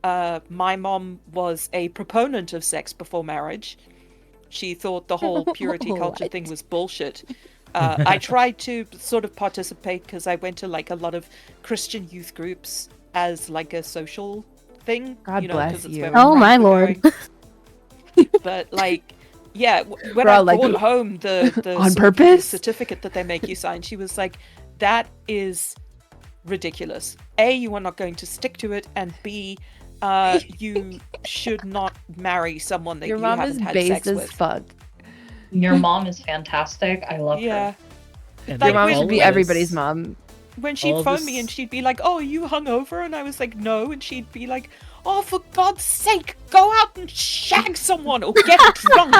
my mom was a proponent of sex before marriage. She thought the whole purity culture thing was bullshit. I tried to sort of participate because I went to like a lot of Christian youth groups as like a social thing. God bless It's you. where my Oh my friends were lord. going. But like, yeah, when I brought home the on sort of purpose certificate that they make you sign, she was like, "That is ridiculous. A, you are not going to stick to it, and B, you should not marry someone that Your you mom haven't is had based sex as with." fuck. Your mom is fantastic. I love Yeah. her. Your Like, mom when- should be when- everybody's mom. When she'd phone me and she'd be like, "Oh, are you hungover?" And I was like, "No." And she'd be like, "Oh, for God's sake, go out and shag someone or get drunk."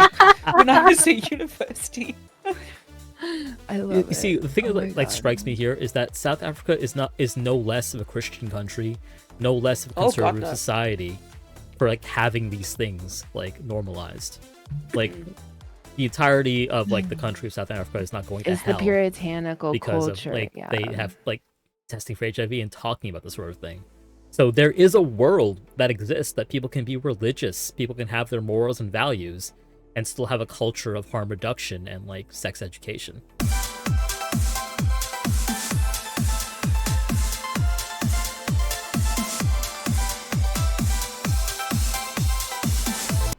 When I was at university. I love it. See, the thing Oh my that like God. strikes me here is that South Africa is no less of a Christian country, no less of a conservative society for like having these things like normalized. Like the entirety of like the country of South Africa is not going to It's the hell puritanical because culture. of like yeah. they have like testing for HIV and talking about this sort of thing. So there is a world that exists that people can be religious, people can have their morals and values, and still have a culture of harm reduction and like sex education.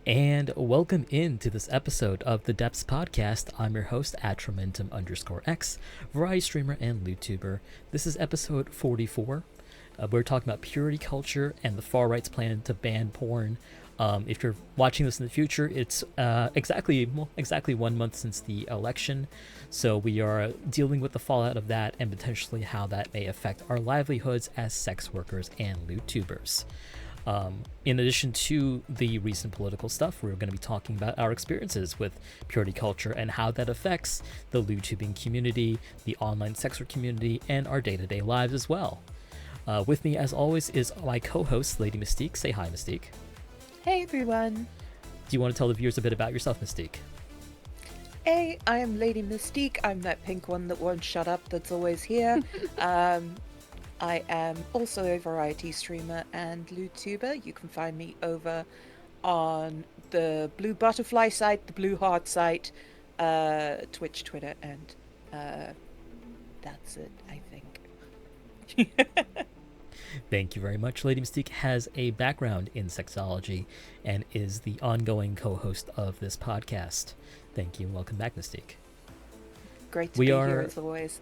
And welcome into this episode of the Depths Podcast. I'm your host, Atramentum_X, variety streamer and LewDtuber. This is episode 44. We're talking about purity culture and the far right's plan to ban porn. If you're watching this in the future, it's exactly 1 month since the election. So we are dealing with the fallout of that and potentially how that may affect our livelihoods as sex workers and LewDtubers. In addition to the recent political stuff, we're going to be talking about our experiences with purity culture and how that affects the LewTubing community, the online sex work community, and our day-to-day lives as well. With me, as always, is my co-host, Lady Mystique. Say hi, Mystique. Hey everyone. Do you want to tell the viewers a bit about yourself, Mystique? Hey, I am Lady Mystique. I'm that pink one that won't shut up that's always here. I am also a variety streamer and LewDtuber. You can find me over on the Blue Butterfly site, the Blue Heart site, Twitch, Twitter, and that's it, I think. Thank you very much. Lady Mystique has a background in sexology and is the ongoing co-host of this podcast. Thank you and welcome back, Mystique. Great to be here as always.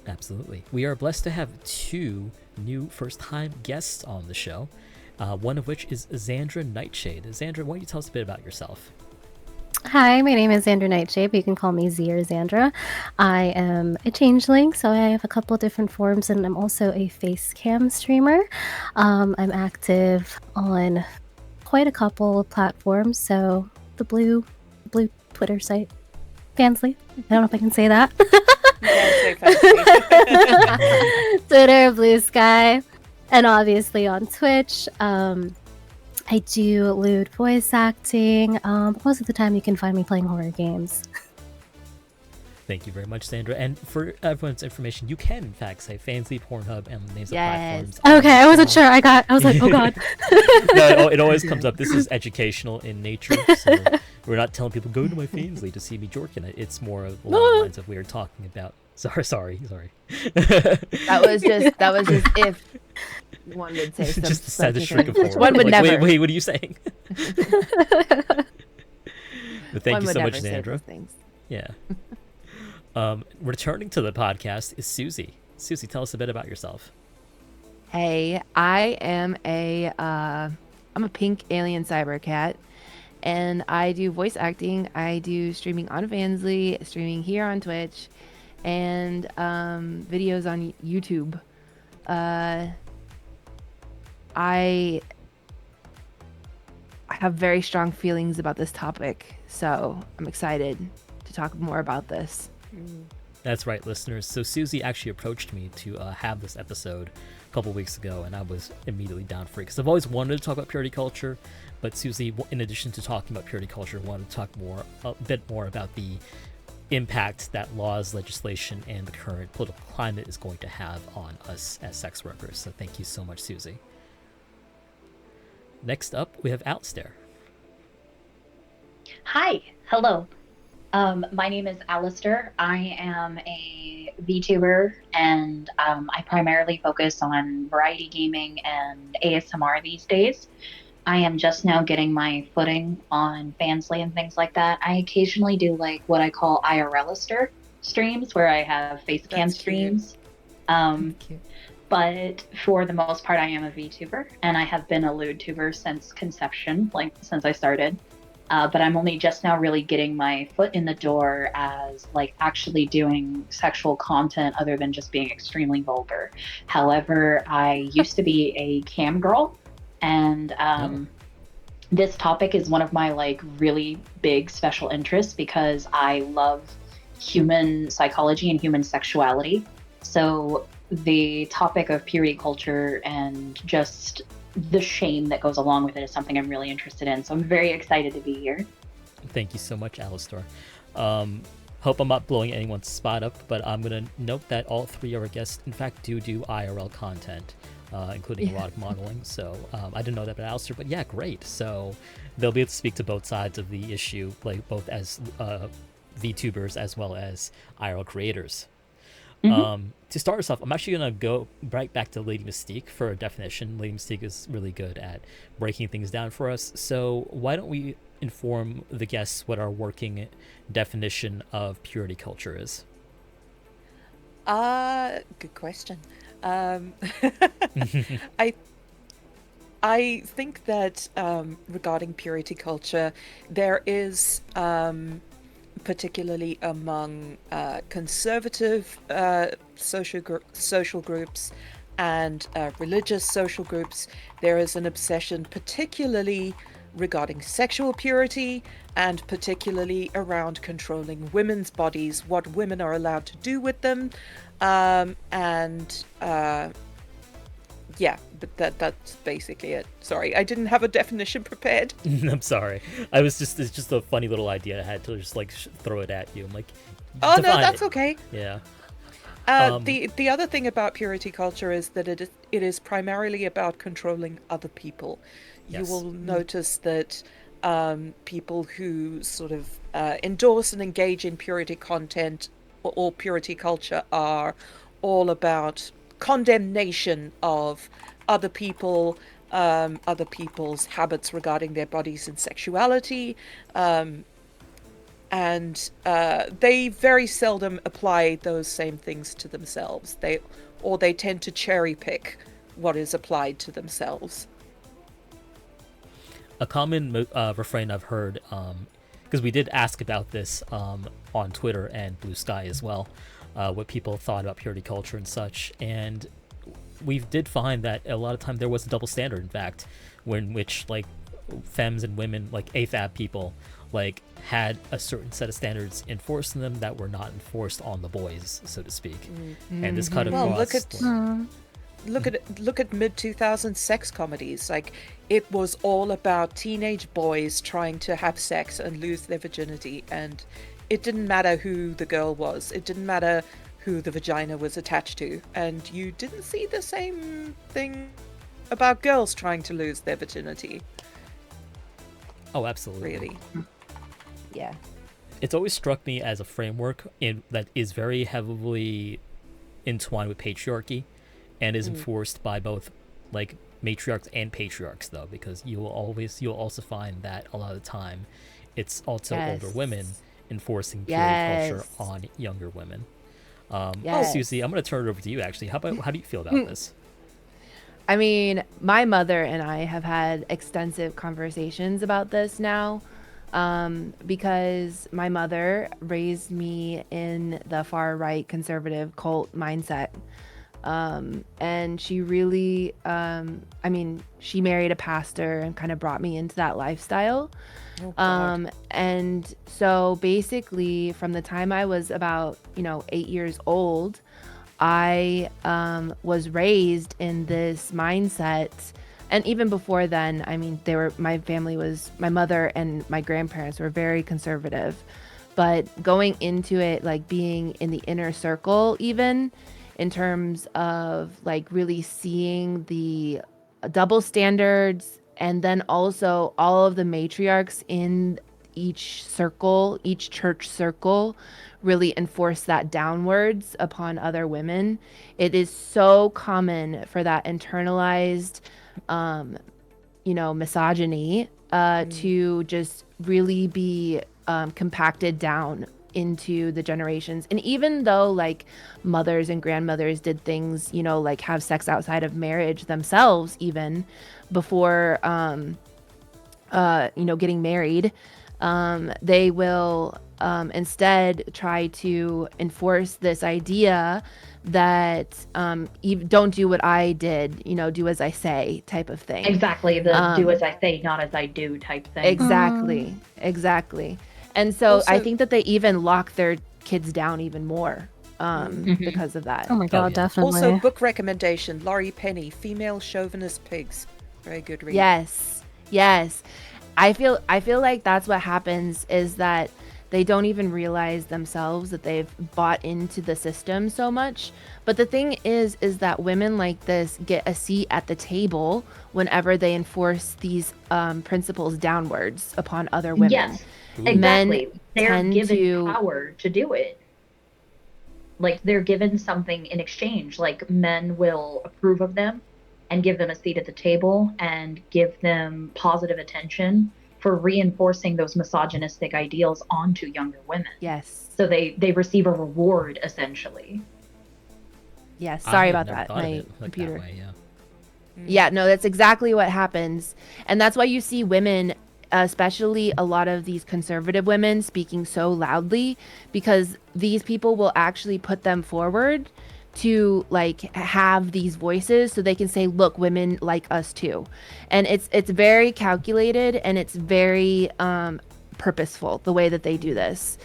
Absolutely. We are blessed to have two new first-time guests on the show, one of which is Zandra Nightshade. Zandra, why don't you tell us a bit about yourself? Hi, my name is Zandra Nightshade, but you can call me Z or Zandra. I am a changeling, so I have a couple of different forms, and I'm also a face cam streamer. I'm active on quite a couple of platforms, so the blue Twitter site, Fansly. I don't know if I can say that. Twitter, Blue Sky, and obviously on Twitch. I do lewd voice acting. Most of the time you can find me playing horror games. Thank you very much, Zandra. And for everyone's information, you can in fact say Fansly, Pornhub, and the names of platforms. Okay, I wasn't sure. I was like, oh god. No, it always comes up. That is educational in nature, so we're not telling people go to my Fansly to see me jorking it. It's more along the lines of we are talking about. Sorry. That was just if one would say something. Just said the shriek of horror. One would never. Wait, what are you saying? But thank One you would so much, never say Zandra. those things. Yeah. Returning to the podcast is Suzy. Suzy, tell us a bit about yourself. Hey, I am I'm a pink alien cyber cat, and I do voice acting. I do streaming on Fansly, streaming here on Twitch, and videos on YouTube. I have very strong feelings about this topic, so I'm excited to talk more about this. That's right, listeners. So Suzy actually approached me to have this episode a couple weeks ago, and I was immediately down for it because I've always wanted to talk about purity culture, but Suzy, in addition to talking about purity culture, wanted to talk a bit more about the impact that laws, legislation, and the current political climate is going to have on us as sex workers. So thank you so much, Suzy. next up, we have Alistair. Hi, hello. My name is Alistair. I am a VTuber, and I primarily focus on variety gaming and ASMR these days. I am just now getting my footing on Fansly and things like that. I occasionally do like what I call IRLister streams, where I have face cam That's cute. streams. Um, but for the most part, I am a VTuber, and I have been a LewdTuber since conception, like since I started. But I'm only just now really getting my foot in the door as like actually doing sexual content other than just being extremely vulgar. However, I used to be a cam girl, and this topic is one of my like really big special interests because I love human psychology and human sexuality. So the topic of purity culture and just the shame that goes along with it is something I'm really interested in. So I'm very excited to be here. Thank you so much, Alistair. Hope I'm not blowing anyone's spot up, but I'm going to note that all three of our guests, in fact, do IRL content, including erotic modeling. So I didn't know that about Alistair, but yeah, great. So they'll be able to speak to both sides of the issue, like both as VTubers as well as IRL creators. To start us off, I'm actually going to go right back to Lady Mystique for a definition. Lady Mystique is really good at breaking things down for us. So why don't we inform the guests what our working definition of purity culture is? Good question. I think that regarding purity culture, there is particularly among conservative social groups and religious social groups, there is an obsession particularly regarding sexual purity and particularly around controlling women's bodies, what women are allowed to do with them, yeah, but that's basically it. Sorry, I didn't have a definition prepared. I'm sorry. It's just a funny little idea. I had to just like throw it at you. I'm like, oh no, that's okay. Yeah. The other thing about purity culture is that it is primarily about controlling other people. Yes. You will notice that people who sort of endorse and engage in purity content or purity culture are all about condemnation of other people, other people's habits regarding their bodies and sexuality, and they very seldom apply those same things to themselves. They tend to cherry pick what is applied to themselves. A common refrain I've heard, because we did ask about this on Twitter and Blue Sky as well, what people thought about purity culture and such, and we did find that a lot of time there was a double standard, in fact, which like femmes and women, like AFAB people, like had a certain set of standards enforced in them that were not enforced on the boys, so to speak. And this cut across. Well, look at mid-2000s sex comedies. Like, it was all about teenage boys trying to have sex and lose their virginity, and it didn't matter who the girl was. It didn't matter who the vagina was attached to. And you didn't see the same thing about girls trying to lose their virginity. Oh, absolutely. Really. Yeah. It's always struck me as a framework that is very heavily entwined with patriarchy and is enforced by both like matriarchs and patriarchs, though, because you'll also find that a lot of the time it's also older women enforcing purity culture on younger women. Suzy, I'm going to turn it over to you, actually. How do you feel about this? I mean, my mother and I have had extensive conversations about this now, because my mother raised me in the far right conservative cult mindset. And she really, she married a pastor and kind of brought me into that lifestyle. Oh, God. And so basically from the time I was about, 8 years old, I was raised in this mindset. And even before then, my mother and my grandparents were very conservative, but going into it, like being in the inner circle, even in terms of like really seeing the double standards and then also all of the matriarchs in each church circle, really enforce that downwards upon other women. It is so common for that internalized, misogyny to just really be compacted down into the generations. And even though like mothers and grandmothers did things, like have sex outside of marriage themselves, even before, getting married, they will instead try to enforce this idea that don't do what I did, do as I say type of thing. Exactly, the do as I say, not as I do type thing. Exactly. And so Also- I think that they even lock their kids down even more because of that. Oh my god, yeah. definitely. Also, book recommendation: Laurie Penny, Female Chauvinist Pigs. Very good read. Yes. I feel like that's what happens, is that they don't even realize themselves that they've bought into the system so much. But the thing is that women like this get a seat at the table whenever they enforce these principles downwards upon other women. Yes, exactly. They're tend given to- power to do it. Like, they're given something in exchange. Like, men will approve of them and give them a seat at the table and give them positive attention for reinforcing those misogynistic ideals onto younger women. Yes. So they receive a reward, essentially. Yes. I Sorry had about never that. thought of My it like computer. that way, yeah. Yeah, no, that's exactly what happens. And that's why you see women, especially a lot of these conservative women, speaking so loudly, because these people will actually put them forward to like have these voices so they can say, look, women like us too. And it's very calculated, and it's very purposeful the way that they do this.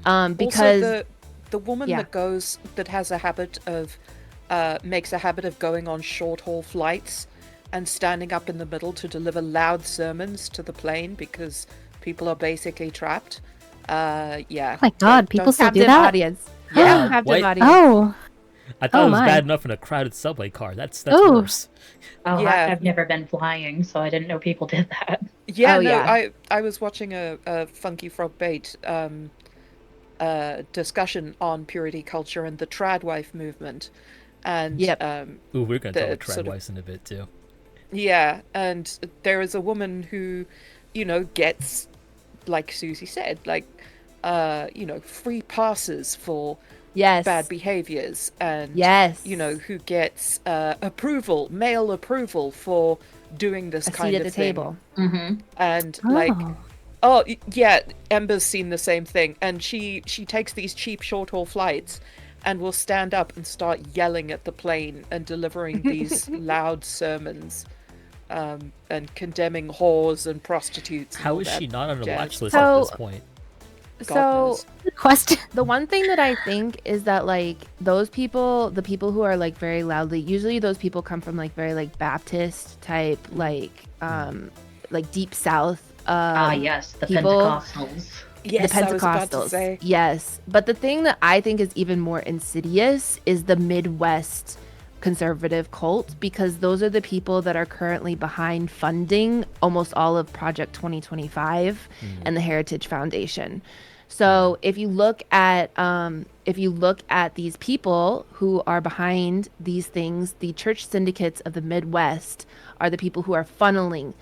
Because also, the woman Yeah. that has a habit of makes a habit of going on short haul flights and standing up in the middle to deliver loud sermons to the plane because people are basically trapped. Yeah. Oh my god, people still do captive that? audience. Yeah, Captive what? audience. Oh, I thought Oh it was my. bad enough in a crowded subway car. That's Ooh. worse. Oh, Yeah. I've never been flying, so I didn't know people did that. Yeah, Oh, no, yeah. I was watching a Funky Frog Bait discussion on purity culture and the trad wife movement. And Yep. Ooh, we're going to talk The about sort of- trad wives in a bit, too. yeah, and there is a woman who, gets, like Susie said, like, free passes for Yes. bad behaviors, and Yes. who gets male approval for doing this A kind seat of at the thing. table. Mm-hmm. And Oh. like, yeah, Ember's seen the same thing, and she takes these cheap short haul flights and will stand up and start yelling at the plane and delivering these loud sermons, and condemning whores and prostitutes. And How all is that she not on a jazz. watch list So- at this point? God So knows. good question. the one thing that I think is that like those people, the people who are like very loudly, usually those people come from like very like Baptist type, like deep South. Yes, the people- Pentecostals. Yes, the I was about to Pentecostals. say. Yes. But the thing that I think is even more insidious is the Midwest conservative cult, because those are the people that are currently behind funding almost all of Project 2025 and the Heritage Foundation. So if you look at these people who are behind these things, the church syndicates of the Midwest are the people who are funneling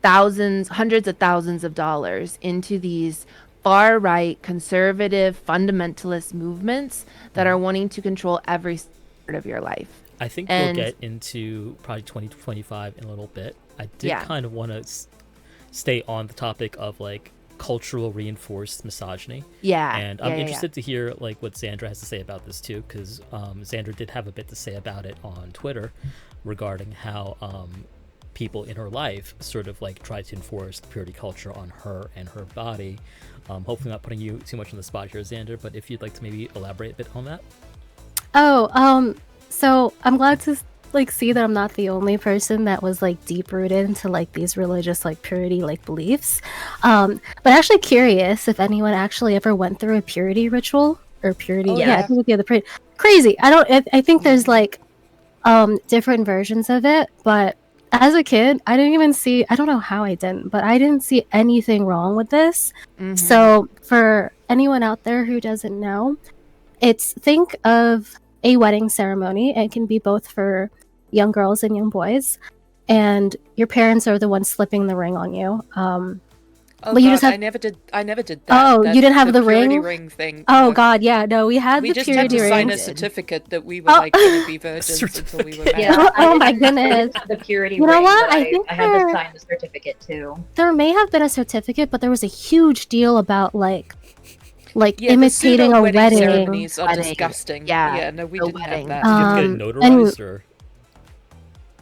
hundreds of thousands of dollars into these far-right, conservative, fundamentalist movements that are wanting to control every part of your life. I think And- we'll get into Project 2025 in a little bit. I did Yeah. kind of want to stay on the topic of like cultural reinforced misogyny. Yeah. And I'm yeah, yeah, interested to hear like what Zandra has to say about this too, because Zandra did have a bit to say about it on Twitter regarding how people in her life sort of like try to enforce the purity culture on her and her body. Hopefully not putting you too much on the spot here, Xander, but if you'd like to maybe elaborate a bit on that. So I'm glad to like see that I'm not the only person that was like deep rooted into like these religious like purity like beliefs. But actually curious if anyone actually ever went through a purity ritual or purity. Oh, yeah, yeah. I think the crazy. I think there's like different versions of it, but as a kid, I didn't even see, I don't know how I didn't, but I didn't see anything wrong with this. Mhm. So for anyone out there who doesn't know, think of a wedding ceremony. It can be both for young girls and young boys, and your parents are the ones slipping the ring on you. Oh But god, you just have, I never did that. Oh, you didn't have the purity ring? ring thing. Oh no. god, yeah, no, we had We the just had purity to sign ring. a Did. certificate that we were Oh. like going to be virgins until we were married. Yeah. Oh my I goodness. didn't have the purity You know ring, what? but I think I had to there- sign the certificate too. There may have been a certificate, but there was a huge deal about like Yeah, imitating the a wedding wedding. ceremonies are Wedding. disgusting. Yeah, No, we the didn't wedding. have Did that. you have to get it And notarized or?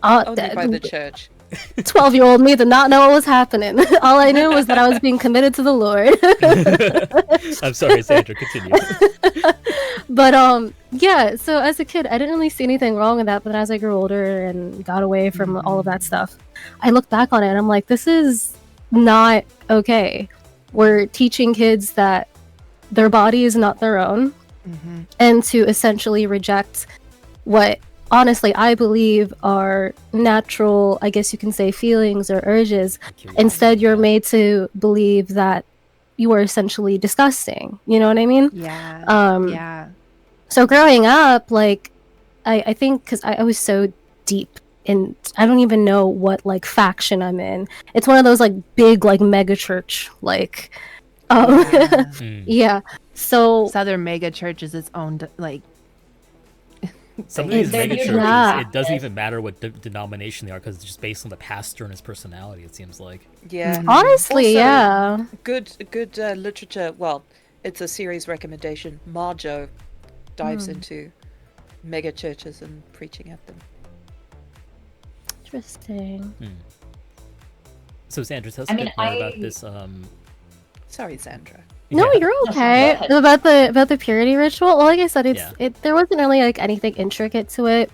Only by the church. 12-year-old me did not know what was happening. All I knew was that I was being committed to the Lord. I'm sorry, Zandra, continue. But yeah, so as a kid I didn't really see anything wrong with that, but as I grew older and got away from all of that stuff, I look back on it and I'm like, this is not okay. We're teaching kids that their body is not their own, Mhm. and to essentially reject what honestly I believe are natural, I guess you can say, feelings or urges. Instead you're made to believe that you are essentially disgusting, you know what I mean? Yeah. Yeah. So growing up, like, I think because I was so deep in, I don't even know what like faction I'm in. It's one of those like big like mega church like, Yeah. yeah. So Southern mega church is its own like. Some of thing. these They're mega usually churches, Yeah. it doesn't even matter what denomination they are because it's just based on the pastor and his personality. It seems like. Yeah. Mhm. honestly, Also- yeah. Good literature. Well, it's a series recommendation. Marjo dives into mega churches and preaching at them. Interesting. So Zandra, tell us I a mean, bit more about this. Sorry, Sandra. No, yeah. you're No, okay. go ahead. About the purity ritual. Well, like I said, Yeah. there wasn't really like anything intricate to it.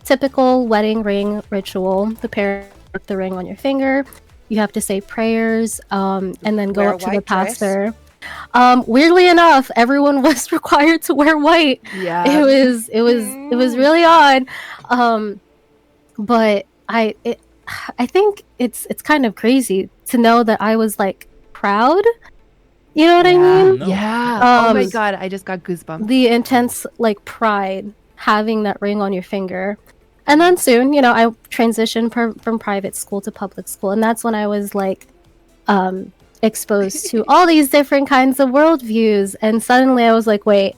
Typical wedding ring ritual. The pair put the ring on your finger. You have to say prayers, and then go Wear a up to the white dress? pastor. Weirdly enough, everyone was required to wear white. Yeah. It was really odd. But I think it's kind of crazy to know that I was like proud. You know what I Yeah. mean? No. Yeah. Oh my Um, god, I just got goosebumps. The intense like pride having that ring on your finger. And then soon, I transitioned from private school to public school, and that's when I was like exposed to all these different kinds of worldviews, and suddenly I was like, wait,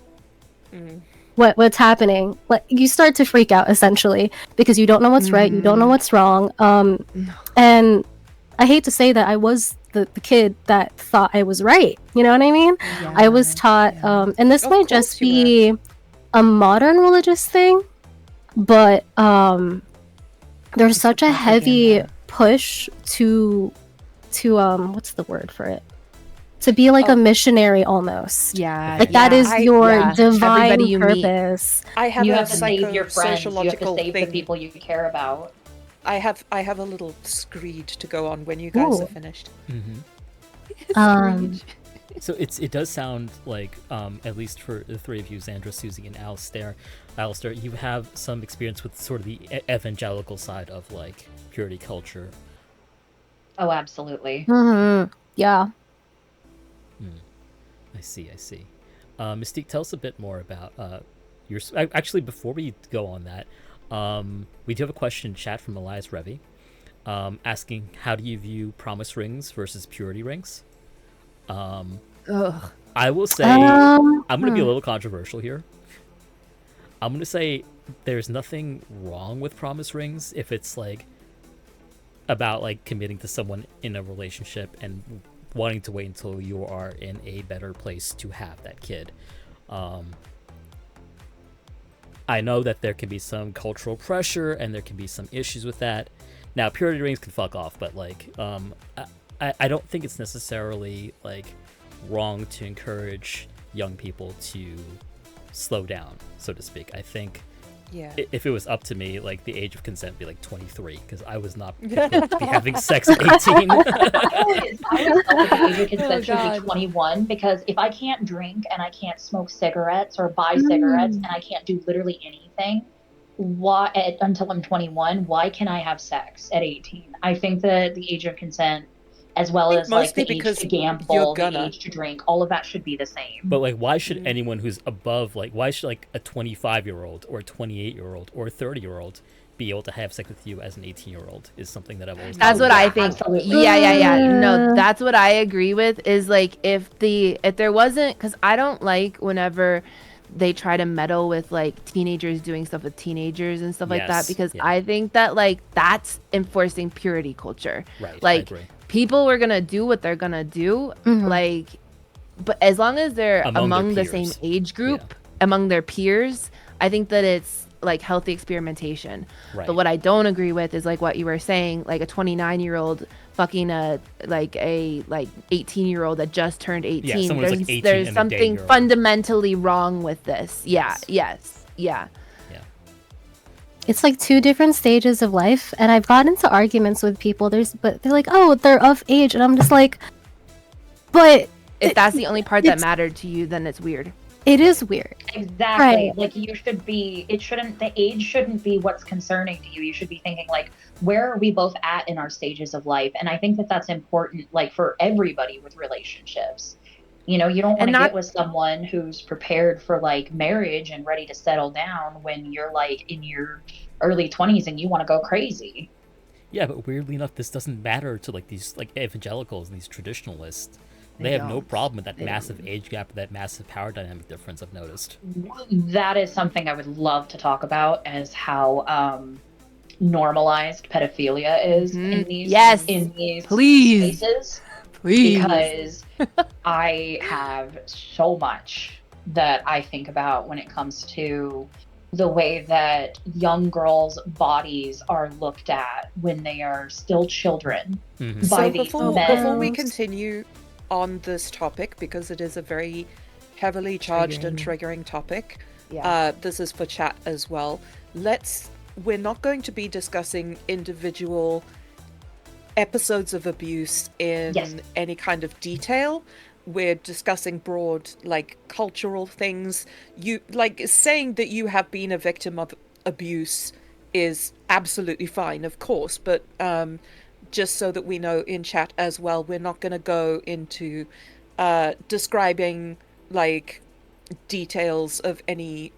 what's happening? Like, you start to freak out essentially because you don't know what's right, you don't know what's wrong. And I hate to say that I was the kid that thought I was right. You know what I mean? Yeah. I was taught, and this Of might course just you be a modern religious thing, but there's such a heavy propaganda. push to what's the word for it? To be like Oh. a missionary almost. Yeah. Like that is your yeah. divine Everybody you meet. purpose. I have You a have to save your friends. You have to sociological save the thing. people you care about. I have a little screed to go on when you guys Ooh. are finished. So it does sound like, at least for the three of you, Zandra, Suzy, and Alistair, you have some experience with sort of the evangelical side of like purity culture. Oh, absolutely. Yeah. I see. Mystique, tell us a bit more about your. Actually, before we go on that, we do have a question in chat from Elias Revy, asking how do you view promise rings versus purity rings? Ugh. I will say I'm going to be a hmm. little controversial here. I'm going to say there's nothing wrong with promise rings if it's like about like committing to someone in a relationship and wanting to wait until you are in a better place to have that kid. I know that there can be some cultural pressure and there can be some issues with that. Now, purity rings can fuck off, but like, I don't think it's necessarily like wrong to encourage young people to slow down, so to speak. I think Yeah. if it was up to me, like the age of consent would be like 23, because I was not going to be having sex at 18. I was told the age of consent should God. be 21 because if I can't drink and I can't smoke cigarettes or buy cigarettes and I can't do literally anything, until I'm 21, why can I have sex at 18? I think that the age of consent, as well think as like mostly the age because to you're gamble, the gonna. age to drink, all of that should be the same. But like, why should anyone who's above, like, why should like a 25-year-old or a 28-year-old or a 30-year-old be able to have sex with you as an 18-year-old? Is something that I've always. That's what yeah, I think. absolutely. Yeah. No, that's what I agree with. Is like if there wasn't, because I don't like whenever they try to meddle with like teenagers doing stuff with teenagers and stuff like that, Yes, because yeah. I think that like that's enforcing purity culture. Right, I Like agree. people were gonna do what they're gonna do, Mhm. like, but as long as they're Among their the same peers. age group, among their peers, I think that it's like healthy experimentation. Right. But what I don't agree with is like what you were saying, like a 29-year-old fucking a 18-year-old that just turned 18. someone who's, like, 18 there's and a something day girl. fundamentally wrong with this. Yeah. Yes. Yeah. It's like two different stages of life, and I've gotten into arguments with people. But they're like, "Oh, they're of age," and I'm just like, "But If that's the only part that it's- mattered to you, then it's weird. it is weird." Exactly. Right. Like the age shouldn't be what's concerning to you. You should be thinking like, where are we both at in our stages of life? And I think that that's important, like for everybody with relationships. You know, you don't want And to not- get with someone who's prepared for like marriage and ready to settle down when you're like in your early 20s and you want to go crazy. Yeah, but weirdly enough, this doesn't matter to like these like evangelicals and these traditionalists. They have no don't. problem with that They massive age gap, that massive power dynamic difference I've noticed. That is something I would love to talk about, as how normalized pedophilia is in these Yes. Please. spaces. Please. Because I have so much that I think about when it comes to the way that young girls' bodies are looked at when they are still children. Mhm. By So these before men. we continue on this topic, because it is a very heavily charged and triggering topic, Yeah. this is for chat as well. We're not going to be discussing individual episodes of abuse in Yes. any kind of detail. We're discussing broad, like, cultural things. You, like, saying that you have been a victim of abuse is absolutely fine, of course, but just so that we know in chat as well, we're not going to go into describing, like, details of any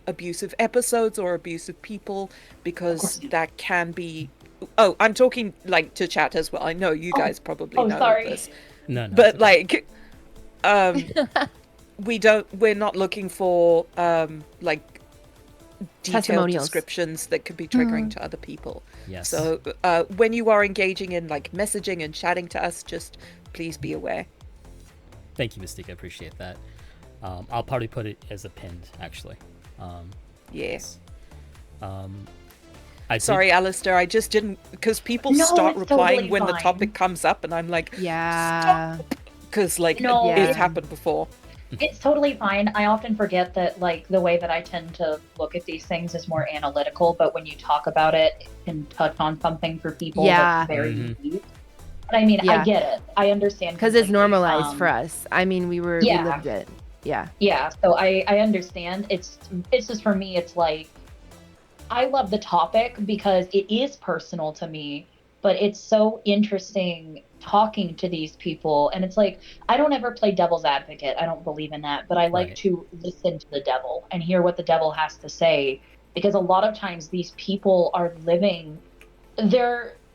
abusive episodes or abusive people, because that can be... Oh, I'm talking, like, to chat as well. I know you guys probably know sorry. this. No, But, it's okay. like, we're not looking for, like, detailed Testimonials. descriptions that could be triggering to other people. Yes. So, when you are engaging in, like, messaging and chatting to us, just please be aware. Thank you, Mystique. I appreciate that. I'll probably put it as a pinned, actually. Yes. I Sorry, Alistair, I just didn't... Because people No, start it's replying totally when the fine. topic comes up, and I'm like... Yeah. Because, like, No, it's Yeah. happened before. It's totally fine. I often forget that, like, the way that I tend to look at these things is more analytical, but when you talk about it, it can touch on something for people Yeah. that's very Mhm. deep. But I mean, Yeah. I get it. I understand. Because it's completely. normalized for us. I mean, we Yeah. lived it. Yeah. Yeah, so I understand. It's just for me, it's like, I love the topic because it is personal to me, but it's so interesting talking to these people. And it's like, I don't ever play devil's advocate. I don't believe in that, but I like Right. to listen to the devil and hear what the devil has to say, because a lot of times these people are living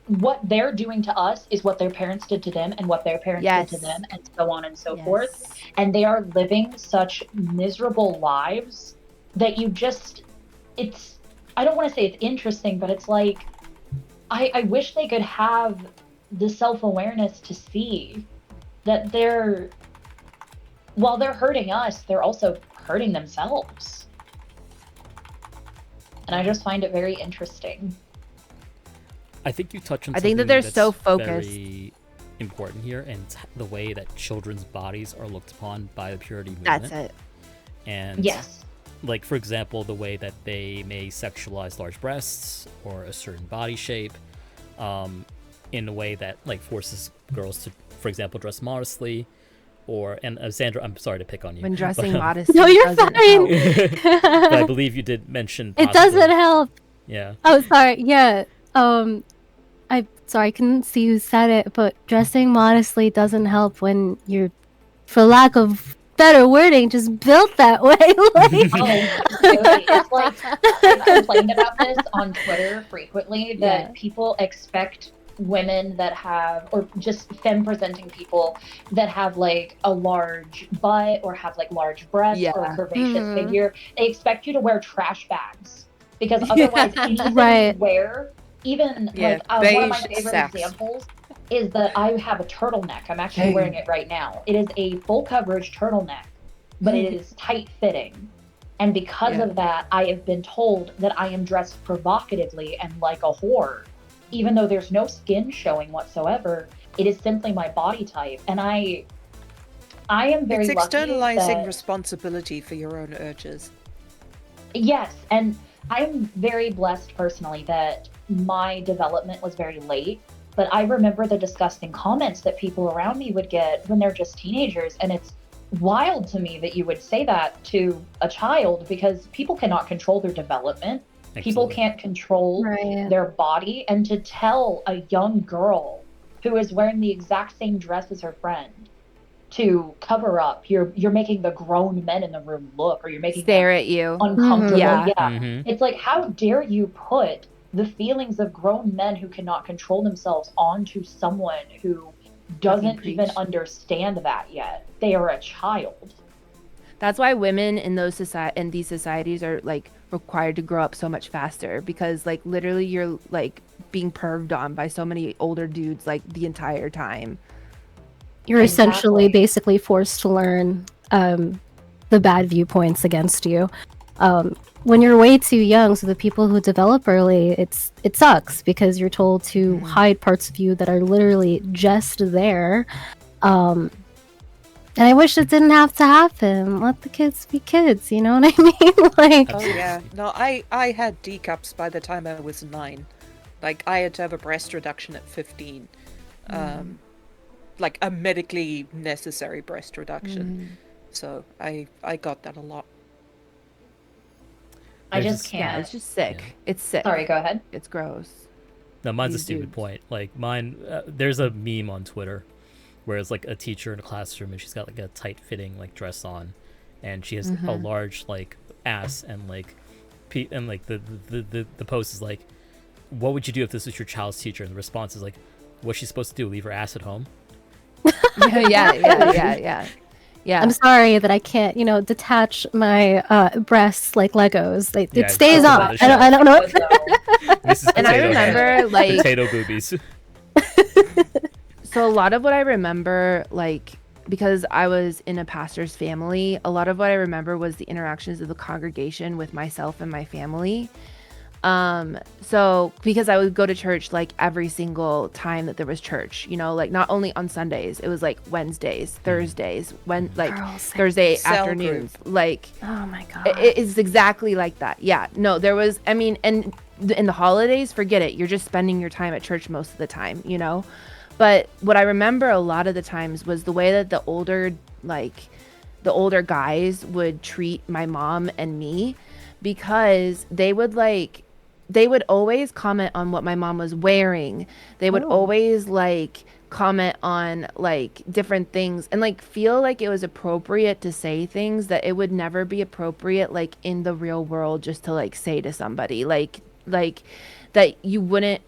what they're doing to us is what their parents did to them, and what their parents Yes. did to them, and so on and so Yes. forth. And they are living such miserable lives that I don't want to say it's interesting, but it's like, I wish they could have the self-awareness to see that while they're hurting us, they're also hurting themselves. And I just find it very interesting. I think you touch on I think that something they're that's so focused. very important here, and it's the way that children's bodies are looked upon by the purity movement. That's it. And Yes. like, for example, the way that they may sexualize large breasts or a certain body shape, in a way that, like, forces girls to, for example, dress modestly, and Zandra, I'm sorry to pick on you. When dressing but, modestly No, you're doesn't fine. help. but I believe you did mention It possibly- doesn't help. Yeah. Oh, sorry. Yeah. I couldn't see who said it, but dressing modestly doesn't help when you're, for lack of better wording, just built that way. Like, Okay. It's like I've complained about this on Twitter frequently that people expect women that have, or just femme presenting people that have like a large butt or have like large breasts or a curvaceous figure, they expect you to wear trash bags because otherwise anything you wear, even like one of my favorite examples is that I have a turtleneck. I'm actually wearing it right now. It is a full coverage turtleneck, but it is tight fitting. And because of that, I have been told that I am dressed provocatively and like a whore. Even though there's no skin showing whatsoever, it is simply my body type. And I am very lucky. It's externalizing responsibility for your own urges. Yes, and I'm very blessed personally that my development was very late. But I remember the disgusting comments that people around me would get when they're just teenagers. And it's wild to me that you would say that to a child because people cannot control their development. People can't control their body. And to tell a young girl who is wearing the exact same dress as her friend to cover up, you're making the grown men in the room look, or you're making stare at you uncomfortable. It's like, how dare you put the feelings of grown men who cannot control themselves onto someone who doesn't even understand that yet. They are a child. That's why women in these societies are like required to grow up so much faster, because like literally you're like being perved on by so many older dudes like the entire time. You're essentially basically forced to learn the bad viewpoints against you. When you're way too young, so the people who develop early, it sucks because you're told to hide parts of you that are literally just there. And I wish it didn't have to happen. Let the kids be kids, you know what I mean? Like, oh yeah, no, I had D cups by the time I was 9. Like I had to have a breast reduction at 15, like a medically necessary breast reduction. So I got that a lot. I just can't. Yeah, it's just sick. Yeah. It's sick. Sorry, go ahead. It's gross. No, mine's a stupid point. Like mine, there's a meme on Twitter where it's like a teacher in a classroom and she's got like a tight fitting like dress on, and she has a large like ass, and like the post is like, what would you do if this was your child's teacher? And the response is like, what's she supposed to do, leave her ass at home? Yeah. I'm sorry that I can't, detach my breasts like Legos. Like, it stays on. I don't know. And I remember like potato boobies. So a lot of what I remember, like, because I was in a pastor's family, a lot of what I remember was the interactions of the congregation with myself and my family. So because I would go to church like every single time that there was church, like not only on Sundays, it was like Wednesdays, Thursdays, Thursday afternoons, like, oh my God, it's exactly like that. Yeah, no, there was, I mean, and in the holidays, forget it. You're just spending your time at church most of the time, but what I remember a lot of the times was the way that the older guys would treat my mom and me, because they would always comment on what my mom was wearing. They would always like comment on like different things, and like feel like it was appropriate to say things that it would never be appropriate like in the real world just to like say to somebody, like that you wouldn't.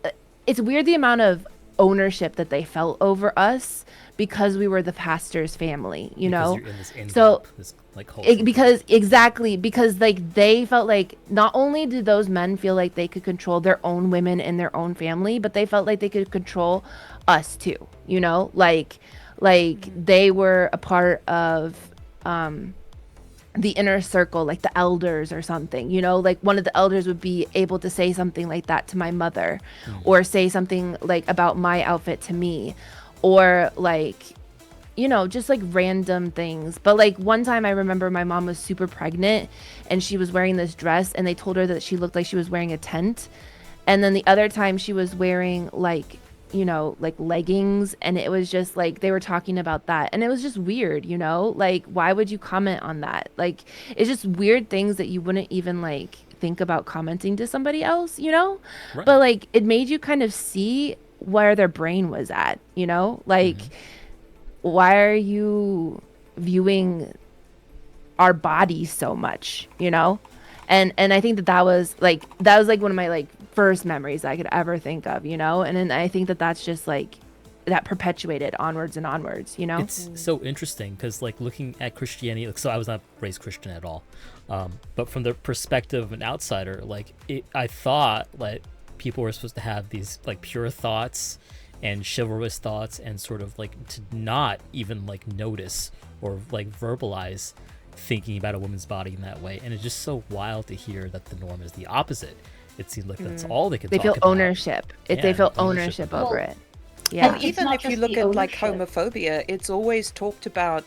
It's weird the amount of ownership that they felt over us because we were the pastor's family, Because you're in this so group, this, like, because like they felt like not only did those men feel like they could control their own women in their own family, but they felt like they could control us too, like they were a part of the inner circle, like the elders or something, like one of the elders would be able to say something like that to my mother, or say something like about my outfit to me, or like, just like random things. But like one time I remember my mom was super pregnant and she was wearing this dress, and they told her that she looked like she was wearing a tent. And then the other time she was wearing like like leggings, and it was just like they were talking about that, and it was just weird, like why would you comment on that? Like it's just weird things that you wouldn't even like think about commenting to somebody else, Right. but like it made you kind of see where their brain was at, like why are you viewing our bodies so much, and I think that was like one of my like first memories I could ever think of, and then I think that that's just like that perpetuated onwards and onwards, It's so interesting because like looking at Christianity, like, so I was not raised Christian at all, but from the perspective of an outsider, like I thought like people were supposed to have these like pure thoughts and chivalrous thoughts and sort of like to not even like notice or like verbalize thinking about a woman's body in that way. And it's just so wild to hear that the norm is the opposite. It seems like that's all they can they talk feel about. ownership. They feel ownership over it. Yeah. It's Even not if you just look the at like ownership. homophobia, it's always talked about.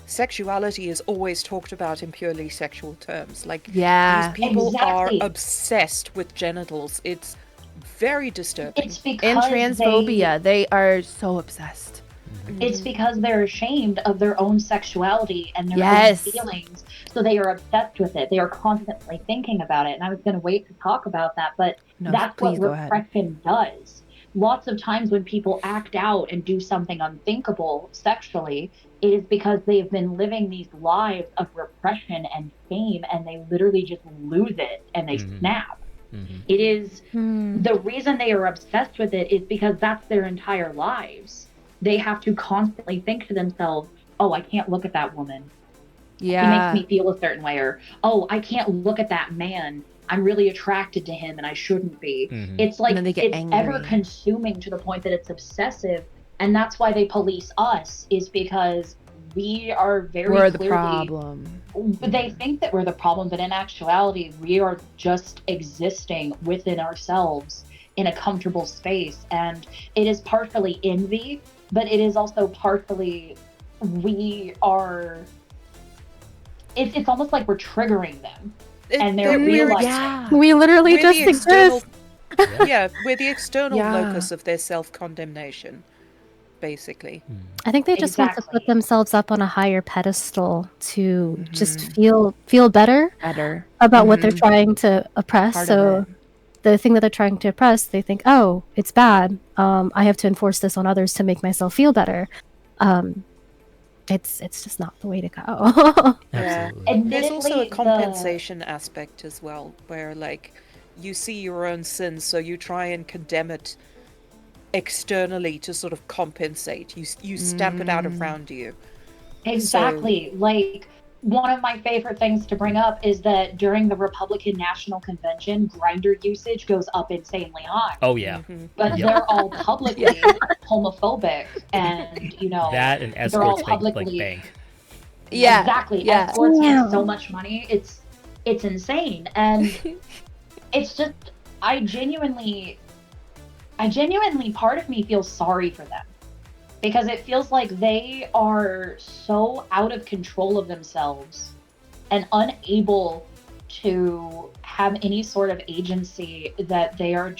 Sexuality is always talked about in purely sexual terms. Like Yeah. these people Exactly. are obsessed with genitals. It's very disturbing. It's And because transphobia, they are so obsessed. It's because they're ashamed of their own sexuality and their Yes. own feelings, so they are obsessed with it. They are constantly thinking about it. And I was going to wait to talk about that, but No, that's please what go ahead. repression does. Lots of times when people act out and do something unthinkable sexually, it is because they've been living these lives of repression and shame, and they literally just lose it and they snap. It is the reason they are obsessed with it is because that's their entire lives. They have to constantly think to themselves, oh, I can't look at that woman. Yeah. He makes me feel a certain way. Or, oh, I can't look at that man. I'm really attracted to him and I shouldn't be. It's like And then they get it's angry. ever consuming to the point that it's obsessive. And that's why they police us, is because we are very We're the clearly problem. they think that we're the problem, but in actuality, we are just existing within ourselves in a comfortable space. And it is partially envy, but it is also partially we are. It's almost like we're triggering them, and they're realizing. Yeah. We literally We're just the external, exist. yeah, we're the external Yeah. locus of their self-condemnation, basically. I think they just want to Exactly. put themselves up on a higher pedestal to just feel better Better. about what they're trying to oppress. Part So of it. the thing that they're trying to oppress, they think, oh, it's bad. I have to enforce this on others to make myself feel better. It's just not the way to go. Absolutely. There's also a Admittedly, compensation aspect as well, where like you see your own sins, so you try and condemn it externally to sort of compensate. You stamp it out around you. Exactly. Like, one of my favorite things to bring up is that during the Republican National Convention, Grindr usage goes up insanely high. Oh yeah. But Yep. they're all publicly homophobic, and That and they're all escorts make like publicly bank. Yeah. exactly. Yeah. Escorts Yeah. make so much money. It's insane, and it's just I genuinely, part of me feels sorry for them, because it feels like they are so out of control of themselves and unable to have any sort of agency, that they're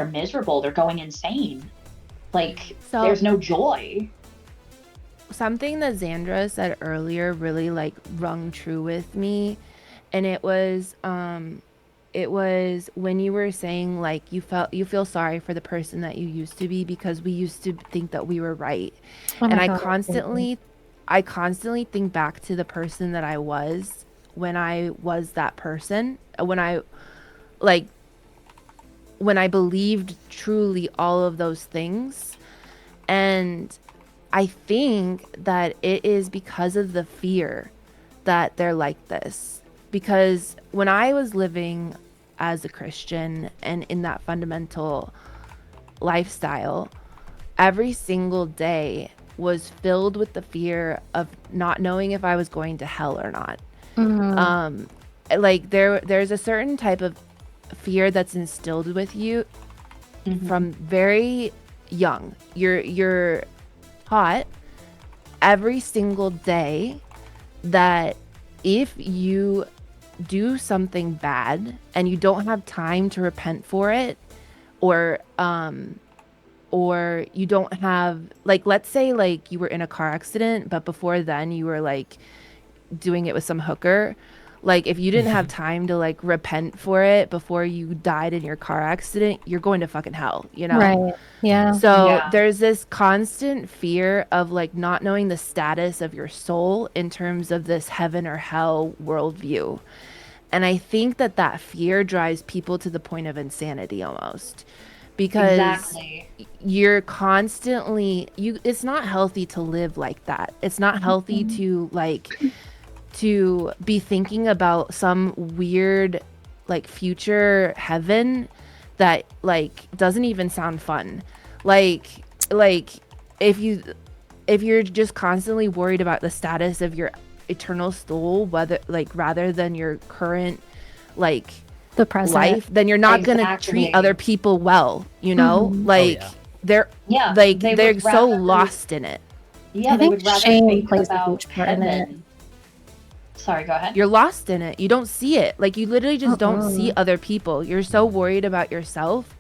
miserable, they're going insane. Like, So- there's no joy. Something that Zandra said earlier really like rung true with me, and it was when you were saying like you feel sorry for the person that you used to be, because we used to think that we were right. Oh my And God, I constantly think back to the person that I was when I was that person, when I believed truly all of those things. And I think that it is because of the fear that they're like this. Because when I was living as a Christian and in that fundamental lifestyle, every single day was filled with the fear of not knowing if I was going to hell or not. Like there's a certain type of fear that's instilled with you from very young. You're taught every single day that if you do something bad and you don't have time to repent for it, or or you don't have, like, let's say like you were in a car accident, but before then you were like doing it with some hooker. Like, if you didn't have time to like repent for it before you died in your car accident, you're going to fucking hell, you know? Right. Yeah. So Yeah. there's this constant fear of like not knowing the status of your soul in terms of this heaven or hell worldview. And I think that that fear drives people to the point of insanity almost, because Exactly. you're constantly, it's not healthy to live like that. It's not healthy to like to be thinking about some weird like future heaven that like doesn't even sound fun. Like if you're just constantly worried about the status of your eternal soul, whether like rather than your current like The present. life, then you're not gonna Exactly. treat other people well, you know? Mhm. Like yeah. they're Yeah. like they they're would so rather- lost in it. Yeah, I they think would rather shame think plays a about huge part in it. heaven. Sorry, go ahead. You're lost in it. You don't see it. Like, you literally just don't see other people. You're so worried about yourself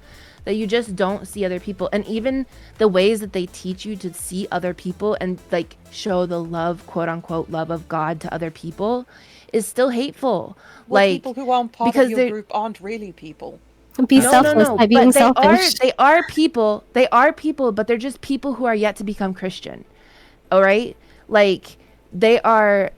that you just don't see other people. And even the ways that they teach you to see other people and like show the love, quote unquote, love of God to other people is still hateful. Well, like, people who aren't part because of your they're- group aren't really people. Be selfless by being but selfish. they are people, but they're just people who are yet to become Christian. All right? Like, they are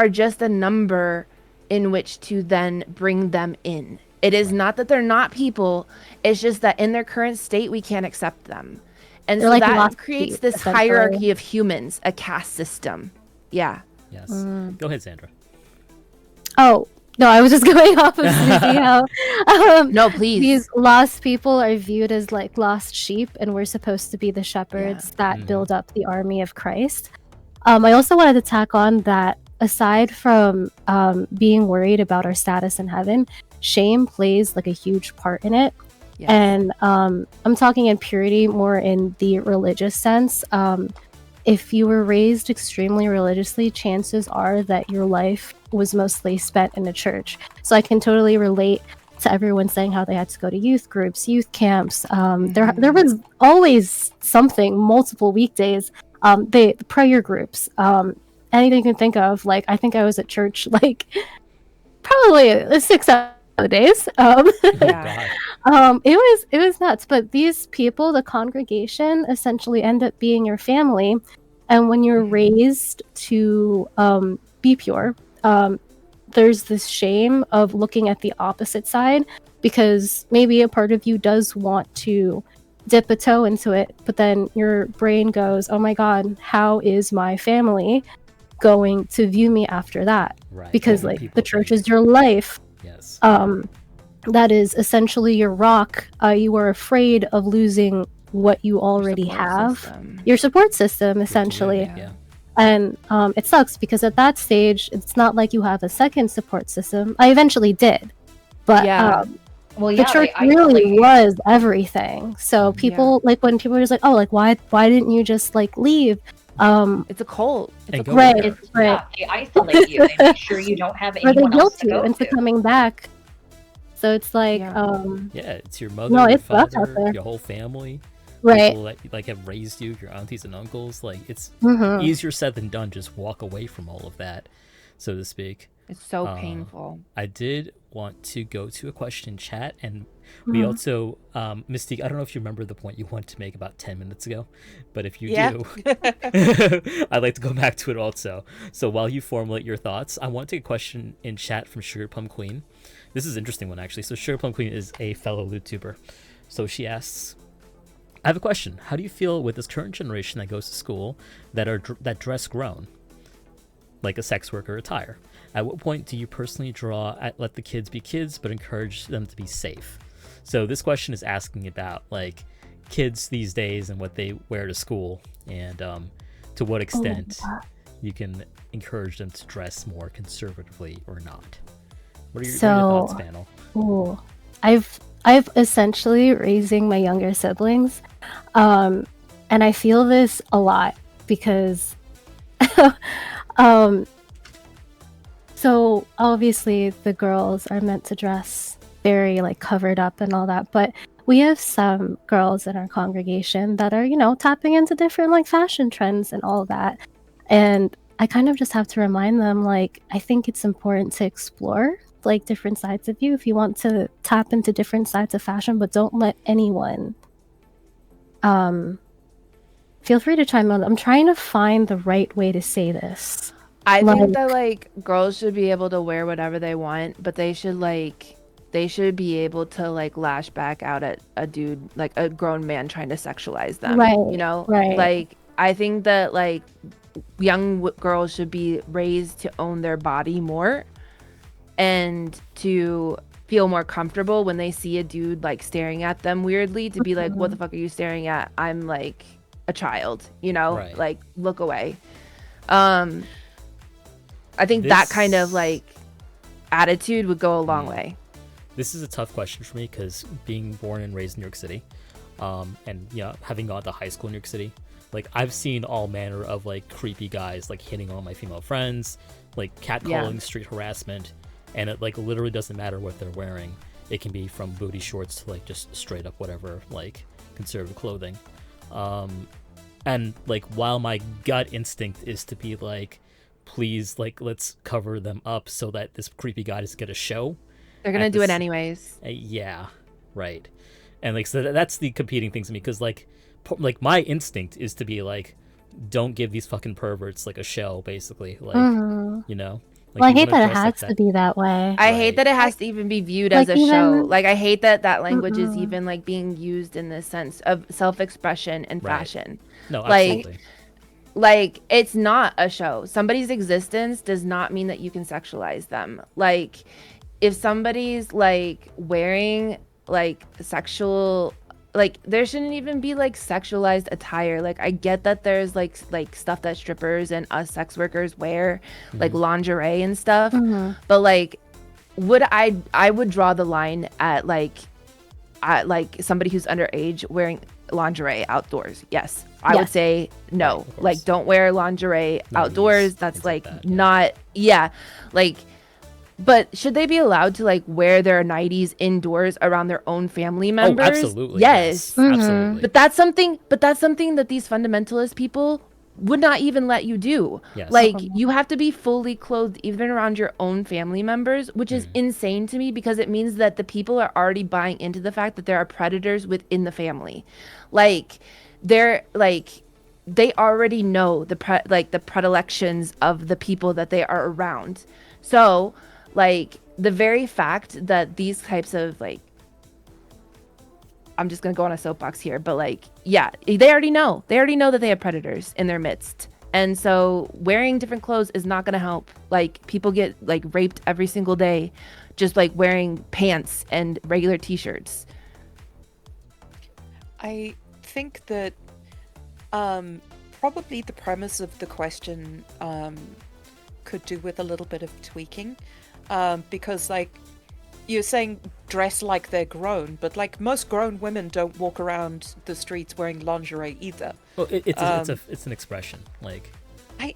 just a number in which to then bring them in. It is not that they're not people. It's just that in their current state, we can't accept them. And They're so like that lost creates sheep, this essentially. hierarchy of humans, a caste system. Yeah. Yes. Go ahead, Zandra. Oh, no, I was just going off of Suzy how No, please. these lost people are viewed as like lost sheep, and we're supposed to be the shepherds that build up the army of Christ. I also wanted to tack on that aside from being worried about our status in heaven, shame plays like a huge part in it. Yes. And I'm talking in purity more in the religious sense. If you were raised extremely religiously, chances are that your life was mostly spent in a church. So I can totally relate to everyone saying how they had to go to youth groups, youth camps. There was always something, multiple weekdays. The prayer groups, anything you can think of. Like, I think I was at church like probably 6 days. Yeah. It was nuts. But these people, the congregation, essentially end up being your family. And when you're raised to be pure, there's this shame of looking at the opposite side, because maybe a part of you does want to dip a toe into it, but then your brain goes, oh my god, how is my family going to view me after that? Right. Because What like people the church think. is your life. Yes. That is essentially your rock. You are afraid of losing what you already Support have, system. your support system, essentially. Yeah. And it sucks because at that stage, it's not like you have a second support system. I eventually did, but Yeah. Well, the yeah, church they really isolate. was everything. So people like when people were just like, oh, like why didn't you just like leave? It's a cult. It's And a go cult. Right. there. It's, yeah, they isolate you. They make sure you don't have Or they anyone else guilt to you go into to. coming back. So it's like, Yeah. Yeah, it's your mother, No, your it's rough out father, there. your whole family. right. People that like have raised you, your aunties and uncles. Like, it's Mhm. easier said than done. Just walk away from all of that, so to speak. It's so painful. I did want to go to a question in chat, and we also, Mystique, I don't know if you remember the point you wanted to make about 10 minutes ago, but if you Yeah. do, I'd like to go back to it also. So while you formulate your thoughts, I want to take a question in chat from Sugar Plum Queen. This is an interesting one, actually. So Sugar Plum Queen is a fellow YouTuber. So she asks, I have a question. How do you feel with this current generation that goes to school that dress grown, like a sex worker attire? At what point do you personally draw at let the kids be kids, but encourage them to be safe? So this question is asking about like kids these days and what they wear to school, and to what extent you can encourage them to dress more conservatively or not. What are your thoughts, panel? Ooh, I've essentially raising my younger siblings, and I feel this a lot because, so obviously the girls are meant to dress very like covered up and all that, but we have some girls in our congregation that are, tapping into different like fashion trends and all that. And I kind of just have to remind them, like, I think it's important to explore like different sides of you if you want to tap into different sides of fashion, but don't let anyone feel free to chime in. I'm trying to find the right way to say this. I Like- think that like girls should be able to wear whatever they want, but they should be able to like lash back out at a dude, like a grown man trying to sexualize them. Right, You know? right. Like I think that like young girls should be raised to own their body more and to feel more comfortable when they see a dude like staring at them weirdly, to be like, what the fuck are you staring at? I'm like a child, Right. like look away. I think that kind of like attitude would go a long way. This is a tough question for me because being born and raised in New York City, and having gone to high school in New York City, like I've seen all manner of like creepy guys like hitting on my female friends, like catcalling, street harassment, and it like literally doesn't matter what they're wearing. It can be from booty shorts to like just straight up whatever, like conservative clothing. And like while my gut instinct is to be like, please, like let's cover them up so that this creepy guy doesn't get a show. They're gonna do it anyways. Yeah, right. And like so that's the competing things to me, because like my instinct is to be like, don't give these fucking perverts like a show, basically. Like Like, well, I you hate wanna that it dress has like to be that way. I hate that it has to even be viewed as Like, a show. even- Like I hate that language is even like being used in this sense of self-expression and Right. fashion. No, like- absolutely. Like it's not a show. Somebody's existence does not mean that you can sexualize them. Like if somebody's like wearing like sexual, like there shouldn't even be like sexualized attire. Like I get that there's like stuff that strippers and us sex workers wear, like lingerie and stuff, but like I would draw the line at like somebody who's underage wearing lingerie outdoors. Yes, I would Yes. say no. Right, of course. Like don't wear lingerie No outdoors. knees, That's things like like that, yeah. not like. But should they be allowed to like wear their nighties indoors around their own family members? Oh, absolutely. Yes. Absolutely. But that's something that these fundamentalist people would not even let you do. Yes. Like you have to be fully clothed even around your own family members, which is insane to me because it means that the people are already buying into the fact that there are predators within the family. Like they're like they already know the predilections of the people that they are around. So like the very fact that these types of like, I'm just going to go on a soapbox here, but like, yeah, they already know that they have predators in their midst. And so wearing different clothes is not going to help. Like people get like raped every single day, just like wearing pants and regular t-shirts. I think that probably the premise of the question could do with a little bit of tweaking, because like you're saying dress like they're grown, but like most grown women don't walk around the streets wearing lingerie either. Well, it's an expression. Like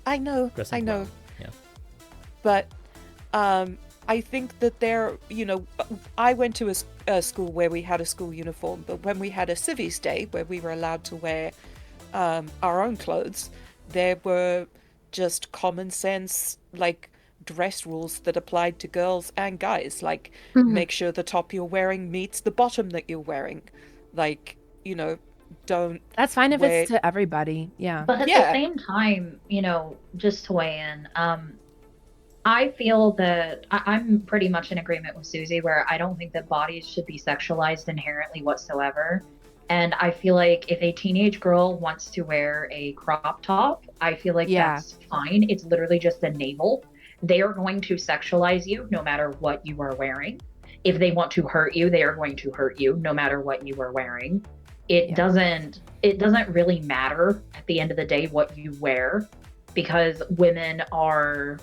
I know, dressing I know, well. Yeah. but I think that I went to a school where we had a school uniform, but when we had a Civies Day where we were allowed to wear our own clothes, there were just common sense like dress rules that applied to girls and guys, like make sure the top you're wearing meets the bottom that you're wearing, like don't. That's fine if wear- it's to everybody. Yeah. But at Yeah. the same time, just to weigh in, I feel that I'm pretty much in agreement with Suzy, where I don't think that bodies should be sexualized inherently whatsoever. And I feel like if a teenage girl wants to wear a crop top, I feel like that's fine. It's literally just the navel. They are going to sexualize you no matter what you are wearing. If they want to hurt you, they are going to hurt you no matter what you are wearing. It doesn't really matter at the end of the day what you wear, because women are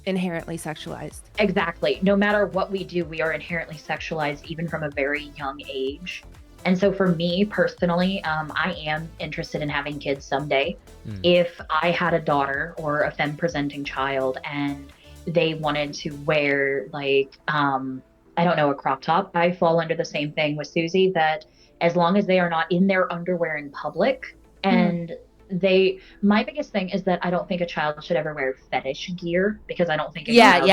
Inherently sexualized. exactly, no matter what we do, we are inherently sexualized even from a very young age. And so for me personally, I am interested in having kids someday. If I had a daughter or a femme presenting child and they wanted to wear like I don't know, a crop top, I fall under the same thing with Suzy, that as long as they are not in their underwear in public, and my biggest thing is that I don't think a child should ever wear fetish gear, because I don't think a child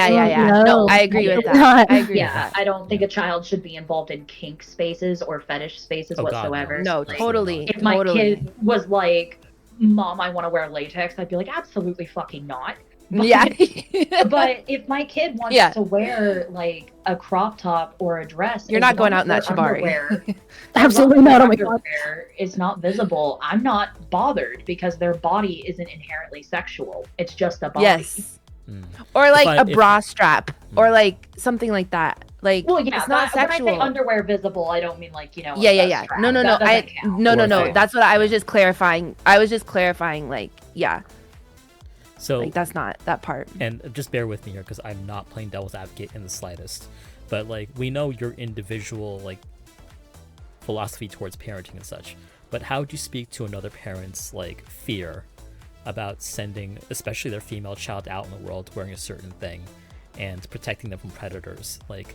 No, I agree with that. not. I agree with yeah, that. I don't think a child should be involved in kink spaces or fetish spaces Oh, God, no. whatsoever. No, Like, totally. if my kid was like, Mom, I want to wear latex, I'd be like, absolutely fucking not. But, Yeah. but if my kid wants to wear like a crop top or a dress, You're as not going long out in that as their shibari. underwear- Absolutely as long as not. their Oh my God. underwear is not visible, I'm not bothered, because their body isn't inherently sexual. It's just a body. Yes. Mm. Or like I- a bra strap, or like something like that. Like, Well, yeah, it's not but sexual. when I say underwear visible, I don't mean like, Yeah. a strap. No. That doesn't count. No. That's what I was just clarifying. Like, yeah. So Like, that's not that part. and just bear with me here because I'm not playing devil's advocate in the slightest, but like we know your individual like philosophy towards parenting and such, but how would you speak to another parent's like fear about sending especially their female child out in the world wearing a certain thing and protecting them from predators? Like,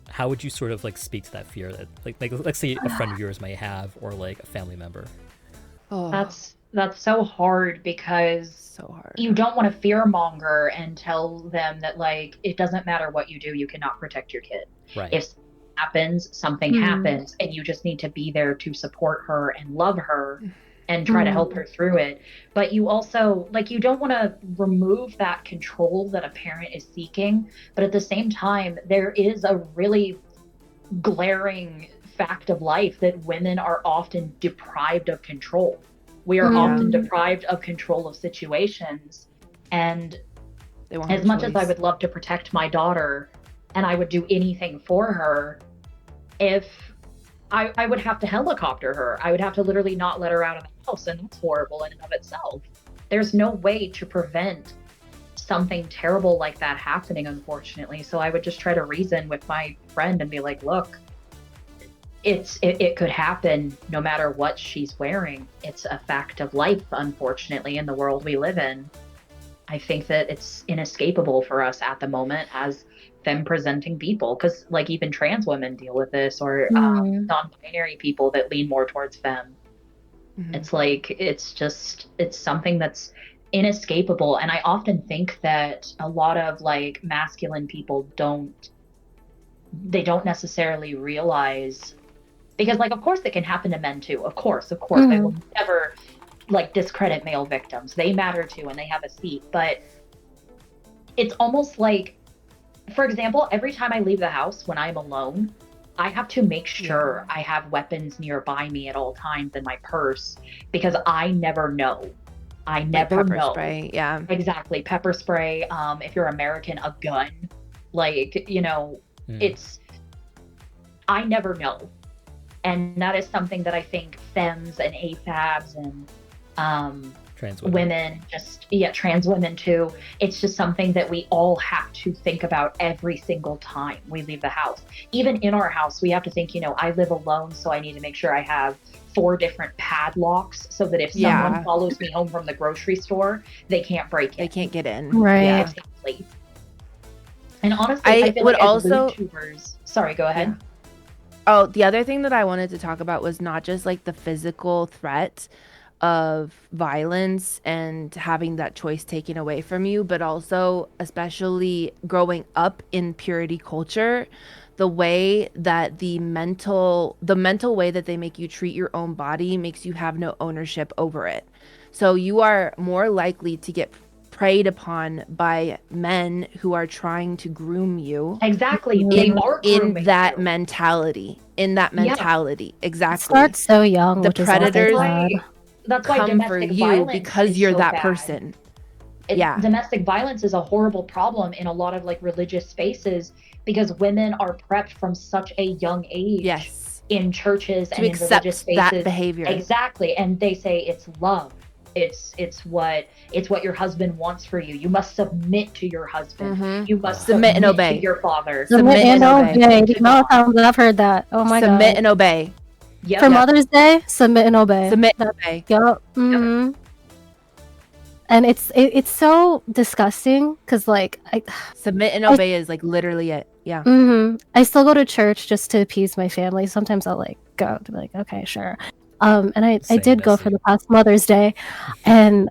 how would you sort of like speak to that fear that like let's say a friend of yours may have, or like a family member? Oh, That's so hard, because so hard. you don't want to fearmonger and tell them that like it doesn't matter what you do, you cannot protect your kid. Right. If something happens, and you just need to be there to support her and love her and try to help her through it. But you also, like, you don't want to remove that control that a parent is seeking, but at the same time, there is a really glaring fact of life that women are often deprived of control. We are often deprived of control of situations. And as much as I would love to protect my daughter, and I would do anything for her, if I would have to helicopter her, I would have to literally not let her out of the house, and that's horrible in and of itself. There's no way to prevent something terrible like that happening, unfortunately. So I would just try to reason with my friend and be like, look, it could happen no matter what she's wearing. It's a fact of life, unfortunately, in the world we live in. I think that it's inescapable for us at the moment as femme-presenting people, because like even trans women deal with this, or non-binary people that lean more towards femme. It's like, it's something that's inescapable. And I often think that a lot of like masculine people don't necessarily realize, because like, of course it can happen to men too. Of course. They will never like discredit male victims. They matter too, and they have a seat. But it's almost like, for example, every time I leave the house when I'm alone, I have to make sure I have weapons nearby me at all times in my purse, because I never know. I never pepper know. Spray, yeah. Exactly. Pepper spray. If you're American, a gun. Like, it's, I never know. And that is something that I think femmes and AFABs and Trans women, trans women too, it's just something that we all have to think about every single time we leave the house. Even in our house, we have to think, I live alone, so I need to make sure I have 4 different padlocks, so that if someone follows me home from the grocery store, they can't break in. They can't get in. Right. Yeah, exactly. And honestly, I feel would like as also YouTubers, sorry, go ahead. Yeah. Oh, the other thing that I wanted to talk about was not just like the physical threat of violence and having that choice taken away from you, but also especially growing up in purity culture, the way that the mental way that they make you treat your own body makes you have no ownership over it. So you are more likely to get preyed upon by men who are trying to groom you. Exactly. They are grooming in that you. mentality. Exactly. It starts so young. The which is predators also sad. That's why come for domestic you violence because is you're so that bad. person. Domestic violence is a horrible problem in a lot of like religious spaces, because women are prepped from such a young age in churches and in religious spaces. That behavior. Exactly. And they say it's love. It's what your husband wants for you. You must submit to your husband. You must submit and obey to your father. Submit and obey. The amount of times I've heard that. Oh my god. Submit and obey. Yep. For Mother's Day, submit and obey. Submit and obey. Yup. And it's so disgusting, because like submit and obey is like literally it. Yeah. I still go to church just to appease my family. Sometimes I'll like go to be like, okay, sure. And I Same, did go for Bessie. the past Mother's Day, and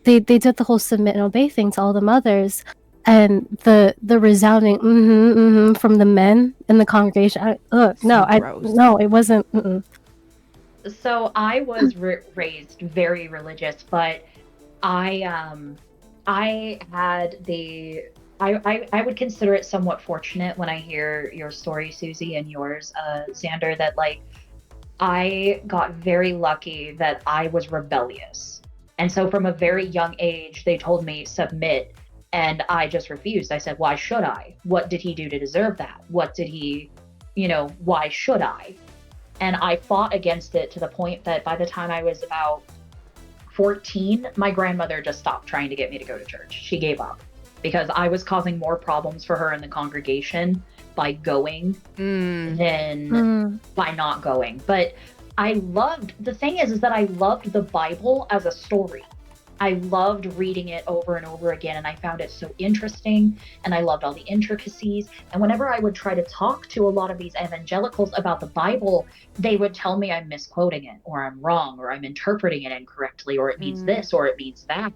they did the whole submit and obey thing to all the mothers, and the resounding from the men in the congregation. Gross. No, it wasn't. So I was raised very religious, but I had the I would consider it somewhat fortunate when I hear your story, Suzy, and yours, Xander, that like I got very lucky that I was rebellious. And so from a very young age, they told me submit. And I just refused. I said, why should I? What did he do to deserve that? What did he, why should I? And I fought against it to the point that by the time I was about 14, my grandmother just stopped trying to get me to go to church. She gave up because I was causing more problems for her in the congregation by going than by not going. But the thing is that I loved the Bible as a story. I loved reading it over and over again, and I found it so interesting, and I loved all the intricacies. And whenever I would try to talk to a lot of these evangelicals about the Bible, they would tell me I'm misquoting it, or I'm wrong, or I'm interpreting it incorrectly, or it means this, or it means that.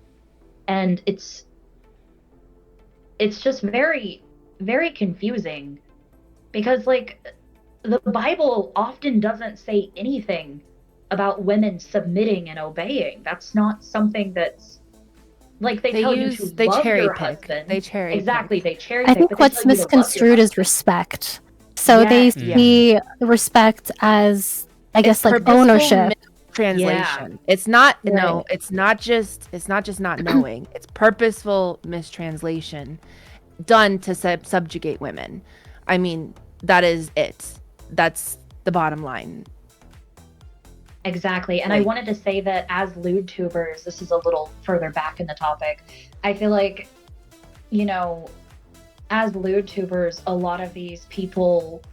And it's just very, very confusing because, like, the Bible often doesn't say anything about women submitting and obeying. That's not something that's like they tell you to love your husband. They cherry exactly. pick. They cherry I pick. think but they what's tell you to love your misconstrued is husband. respect. So they see respect as, I guess, like purposeful ownership. Translation. It's not Right. it's not just not knowing. It's purposeful mistranslation done to subjugate women. I mean, that is it. That's the bottom line. Exactly. And I wanted to say that as lewd tubers, this is a little further back in the topic. I feel like, as lewd tubers, a lot of these people,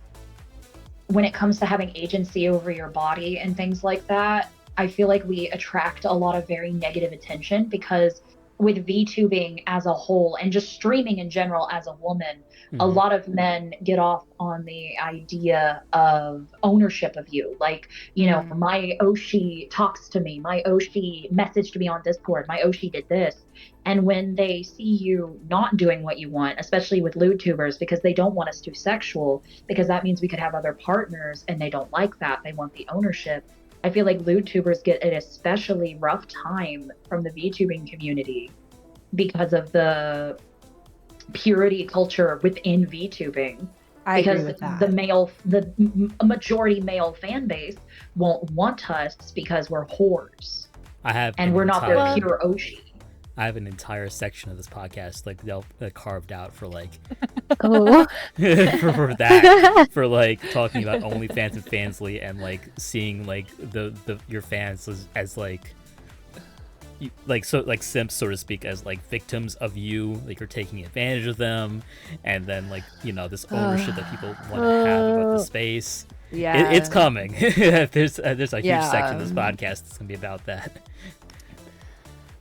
when it comes to having agency over your body and things like that, I feel like we attract a lot of very negative attention because with VTubing as a whole and just streaming in general as a woman, a lot of men get off on the idea of ownership of you. Like, my Oshi talks to me, my Oshi messaged me on Discord, my Oshi did this. And when they see you not doing what you want, especially with lewd tubers, because they don't want us too sexual, because that means we could have other partners and they don't like that. They want the ownership. I feel like lewd tubers get an especially rough time from the VTubing community because of the purity culture within VTubing. I agree Because with that. the majority male fan base won't want us because we're whores and we're not their pure Oshi. I have an entire section of this podcast like they'll carved out for like Oh. for that, for like talking about OnlyFans and Fansly and like seeing like the your fans as like simps, so to speak, as like victims of you, like you're taking advantage of them, and then like this ownership that people want to have about the space. Yeah, it's coming. There's a huge section of this podcast that's gonna be about that.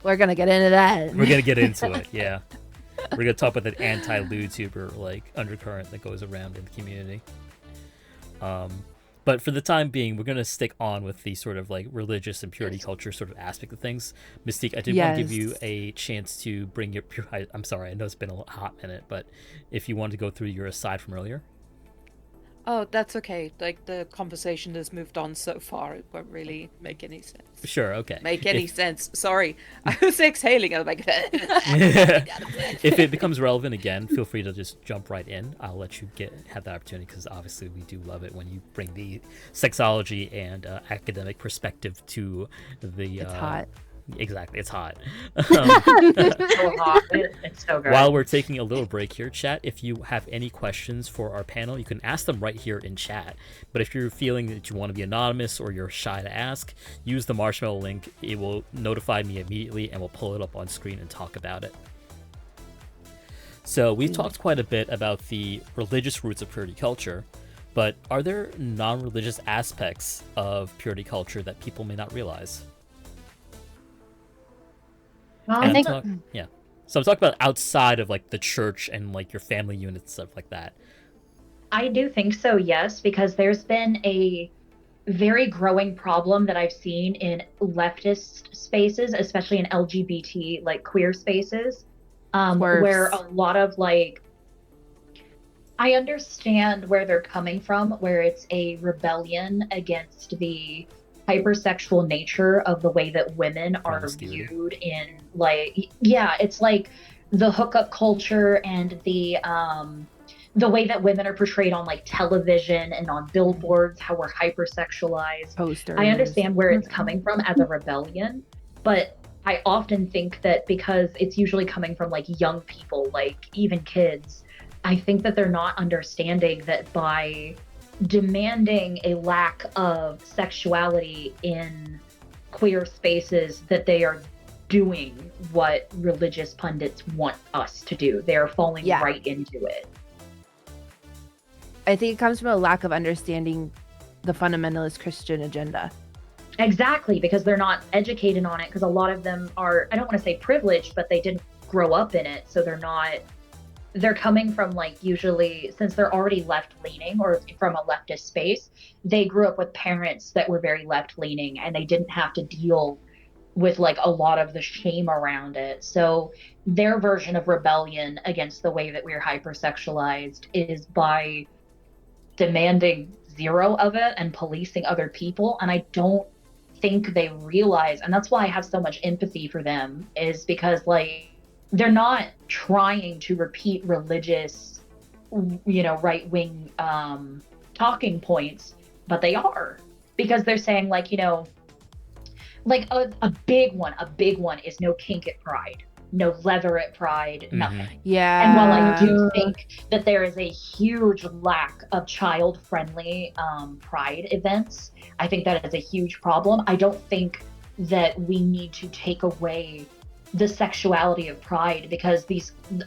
We're gonna get into that. We're gonna get into it. Yeah, we're gonna talk about that anti-lewd-tuber like undercurrent that goes around in the community. But for the time being, we're gonna stick on with the sort of like religious and purity culture sort of aspect of things. Mystique, I did want to give you a chance to bring your I'm sorry, I know it's been a hot minute, but if you want to go through your aside from earlier. Oh, that's okay. Like, the conversation has moved on so far, it won't really make any sense. Sure, okay. Make any sense. Sorry. I was exhaling. I was like... If it becomes relevant again, feel free to just jump right in. I'll let you have that opportunity because obviously we do love it when you bring the sexology and academic perspective to the... It's hot. Exactly, it's hot. It's so hot. It's so good. While we're taking a little break here, chat, if you have any questions for our panel, you can ask them right here in chat. But if you're feeling that you want to be anonymous or you're shy to ask, use the marshmallow link. It will notify me immediately and we'll pull it up on screen and talk about it. So we've talked quite a bit about the religious roots of purity culture, but are there non-religious aspects of purity culture that people may not realize? I think Yeah. So I'm talking about outside of like the church and like your family unit stuff like that. I do think so, yes, because there's been a very growing problem that I've seen in leftist spaces, especially in LGBT, like queer spaces, where a lot of like, I understand where they're coming from, where it's a rebellion against the hypersexual nature of the way that women are viewed in like, yeah, it's like the hookup culture and the way that women are portrayed on like television and on billboards, how we're hypersexualized. Posters. I understand where it's coming from as a rebellion, but I often think that because it's usually coming from like young people, like even kids, I think that they're not understanding that by demanding a lack of sexuality in queer spaces, that they are doing what religious pundits want us to do. They're falling right into it. I think it comes from a lack of understanding the fundamentalist Christian agenda. Exactly, because they're not educated on it, because a lot of them are, I don't want to say privileged, but they didn't grow up in it, so they're coming from like, usually, since they're already left-leaning or from a leftist space, they grew up with parents that were very left-leaning, and they didn't have to deal with like a lot of the shame around it. So their version of rebellion against the way that we're hypersexualized is by demanding zero of it and policing other people. And I don't think they realize, and that's why I have so much empathy for them, is because like they're not trying to repeat religious, right-wing talking points, but they are, because they're saying like, like a big one is no kink at Pride, no leather at Pride, nothing. Yeah. And while I do think that there is a huge lack of child-friendly Pride events, I think that is a huge problem. I don't think that we need to take away the sexuality of Pride, because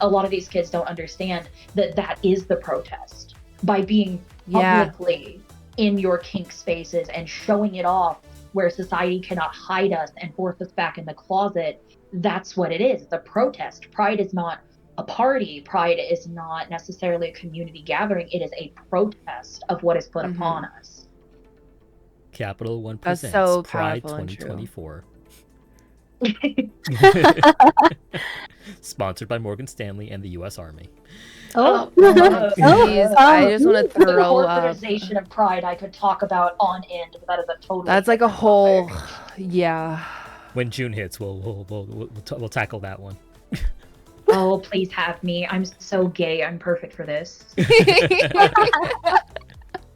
a lot of these kids don't understand that is the protest. By being publicly in your kink spaces and showing it off, where society cannot hide us and force us back in the closet, that's what it is. It's a protest. Pride is not a party. Pride is not necessarily a community gathering. It is a protest of what is put upon us. Capital One presents so Pride powerful and 2024. Sponsored by Morgan Stanley and the U.S. Army. I just want to throw the up. corporatization of Pride I could talk about on end, but that is a totally That's like a whole, topic. When June hits, we'll tackle that one. Oh, please have me. I'm so gay. I'm perfect for this.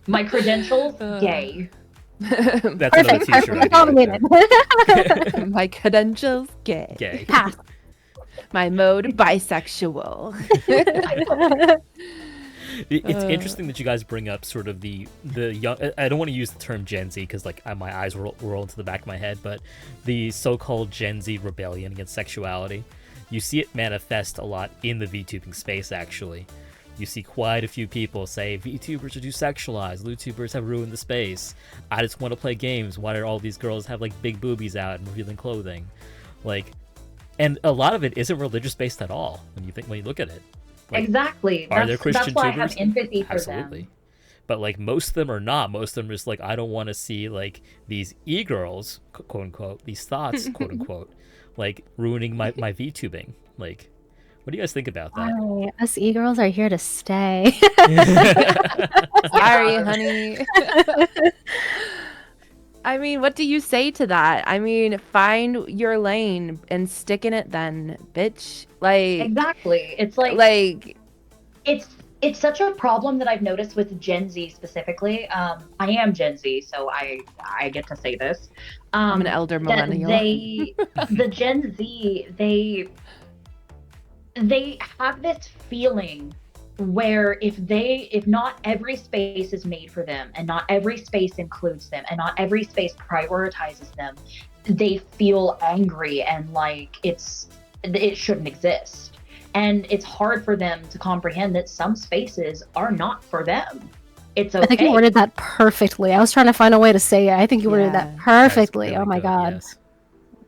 My credentials, gay. That's another t-shirt idea. My credentials, gay. Gay. My mode, bisexual. It's interesting that you guys bring up sort of the young. I don't want to use the term Gen Z because like my eyes roll into the back of my head, but the so-called Gen Z rebellion against sexuality. You see it manifest a lot in the VTubing space. Actually, you see quite a few people say VTubers are too sexualized. LewTubers have ruined the space. I just want to play games. Why do all these girls have like big boobies out and revealing clothing? Like, and a lot of it isn't religious based at all when you look at it. Like, exactly. Are there Christian that's why tubers? I have empathy for Absolutely. them. But like most of them are not. Most of them are just like, I don't want to see like these e-girls, quote unquote, these thoughts, quote unquote, like ruining my VTubing. Like, what do you guys think about that? Hi, us e-girls are here to stay. Sorry, honey. I mean, what do you say to that? I mean, find your lane and stick in it then, bitch. Like, exactly. It's like it's such a problem that I've noticed with Gen Z specifically. I am Gen Z, so I get to say this. I'm an elder millennial. The Gen Z, they have this feeling where if not every space is made for them, and not every space includes them, and not every space prioritizes them, they feel angry and like it shouldn't exist. And it's hard for them to comprehend that some spaces are not for them. It's okay. I think you worded that perfectly. I was trying to find a way to say it. I think you worded that perfectly. Really oh my good, god. yes.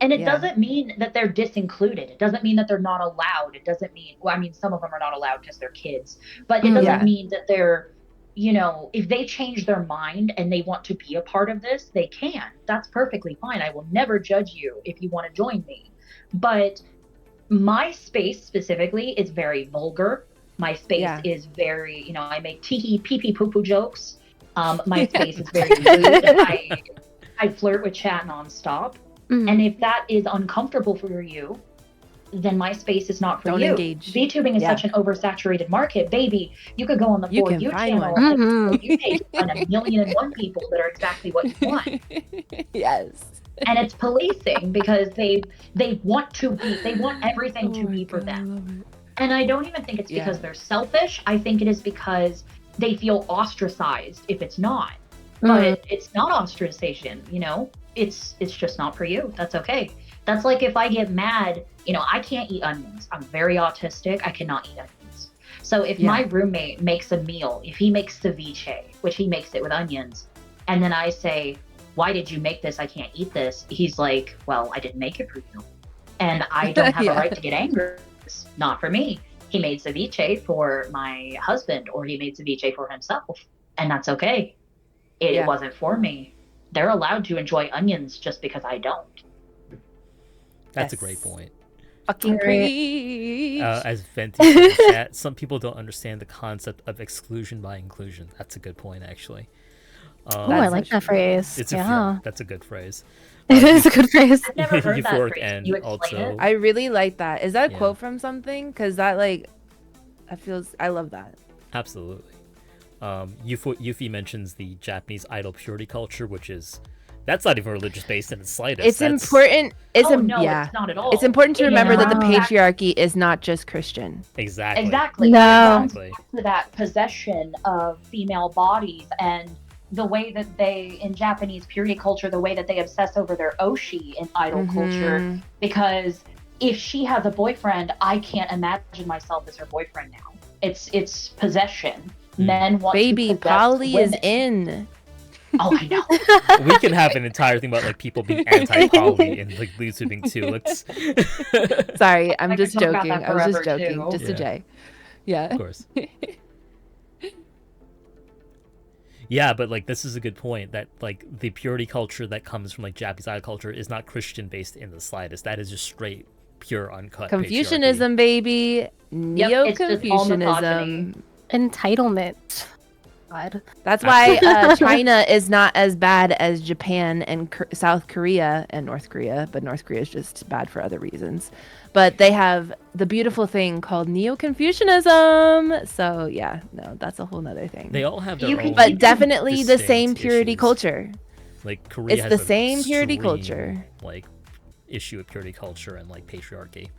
And it Yeah. doesn't mean that they're disincluded. It doesn't mean that they're not allowed. It doesn't mean, well, I mean, some of them are not allowed because they're kids, but it doesn't Yeah. mean that they're, you know, if they change their mind and they want to be a part of this, they can. That's perfectly fine. I will never judge you if you want to join me. But my space specifically is very vulgar. My space Yeah. is very, you know, I make tee pee pee poo poo jokes. My space is very lewd. I flirt with chat nonstop. And if that is uncomfortable for you, then my space is not for Don't you. engage. VTubing is Yeah. such an oversaturated market, baby. You could go on the You For can You find channel one. and the For You page and find 1,000,001 people that are exactly what you want. Yes. And it's policing because they want everything to be for them. And I don't even think it's because they're selfish. I think it is because they feel ostracized if it's not. But it's not ostracization, you know? It's just not for you. That's okay. That's like if I get mad, you know, I can't eat onions. I'm very autistic. I cannot eat onions. So if my roommate makes a meal, if he makes ceviche, which he makes it with onions, and then I say, why did you make this? I can't eat this. He's like, well, I didn't make it for you. And I don't have a right to get angry. It's not for me. He made ceviche for my husband, or he made ceviche for himself. And that's okay. It wasn't for me. They're allowed to enjoy onions just because I don't. That's a great point. Fucking preach. As Venti said in the chat, some people don't understand the concept of exclusion by inclusion. That's a good point, actually. I like that phrase. That's a good phrase. It is a good phrase. I've never heard that Euphoric phrase. and Can you explain also it? I really like that. Is that a Yeah. quote from something? Because that I love that. Absolutely. Yuffie mentions the Japanese idol purity culture, which is that's not even religious based in the slightest. It's important. It's it's not at all. It's important to remember that the Yeah. patriarchy is not just Christian. Exactly. Exactly. No. It comes back to that possession of female bodies and the way that they, in Japanese purity culture, the way that they obsess over their oshi in idol culture. Because if she has a boyfriend, I can't imagine myself as her boyfriend now. It's possession. Men want Baby, to possess poly is women. in. Oh, I know. We can have an entire thing about like people being anti-poly and like YouTubing too. Let's Sorry, I'm I just could talk about joking. that I was just forever, joking. too. Just a Yeah. J. Yeah. Of course. Yeah, but like this is a good point that like the purity culture that comes from like Japanese idol culture is not Christian based in the slightest. That is just straight, pure, uncut Confucianism, baby. it's just all Neo-Confucianism. Entitlement. God. That's why China is not as bad as Japan and South Korea and North Korea, but North Korea is just bad for other reasons. But they have the beautiful thing called Neo-Confucianism. So yeah, no, that's a whole nother thing. They all have their You own. can- But definitely the distinct same purity issues. culture. Like Korea It's has the an same purity extreme, culture. like issue with purity culture and like patriarchy.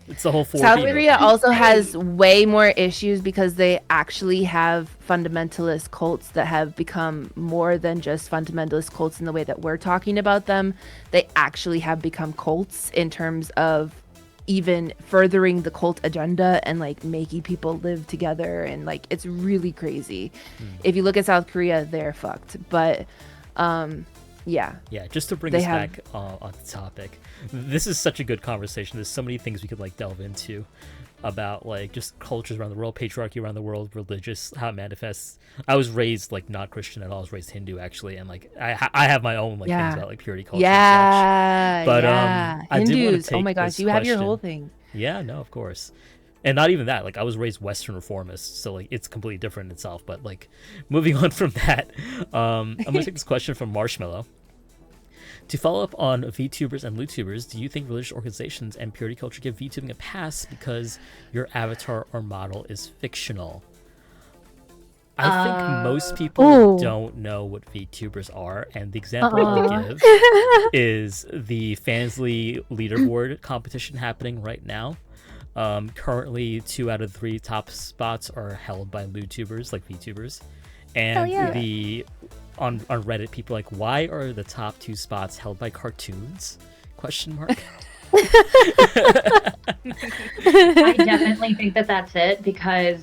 It's the whole 4D South Korea movement. also has way more issues because they actually have fundamentalist cults that have become more than just fundamentalist cults in the way that we're talking about them. They actually have become cults in terms of even furthering the cult agenda and like making people live together, and like it's really crazy. If you look at South Korea, they're fucked. But yeah. Yeah, just to bring They us have- back on the topic. This is such a good conversation. There's so many things we could like delve into about like just cultures around the world, patriarchy around the world, religious, how it manifests. I was raised like not Christian at all. I was raised Hindu actually, and like I have my own like things about like purity culture. And Yeah. But, yeah. I did wanna Hindus. Oh take my gosh, this you have your question. whole thing. such. Yeah, no, of course. And not even that. Like I was raised Western reformist, so like it's completely different in itself. But like moving on from that, I'm gonna take this question from Marshmallow. To follow up on VTubers and LewTubers, do you think religious organizations and purity culture give VTubing a pass because your avatar or model is fictional? I think most people Ooh. don't know what VTubers are, and the example I'll give is the Fansly leaderboard competition happening right now. Currently, 2 out of 3 top spots are held by LewTubers, like VTubers, and yeah. on Reddit, people are like, why are the top 2 spots held by cartoons? Question mark. I definitely think that that's it because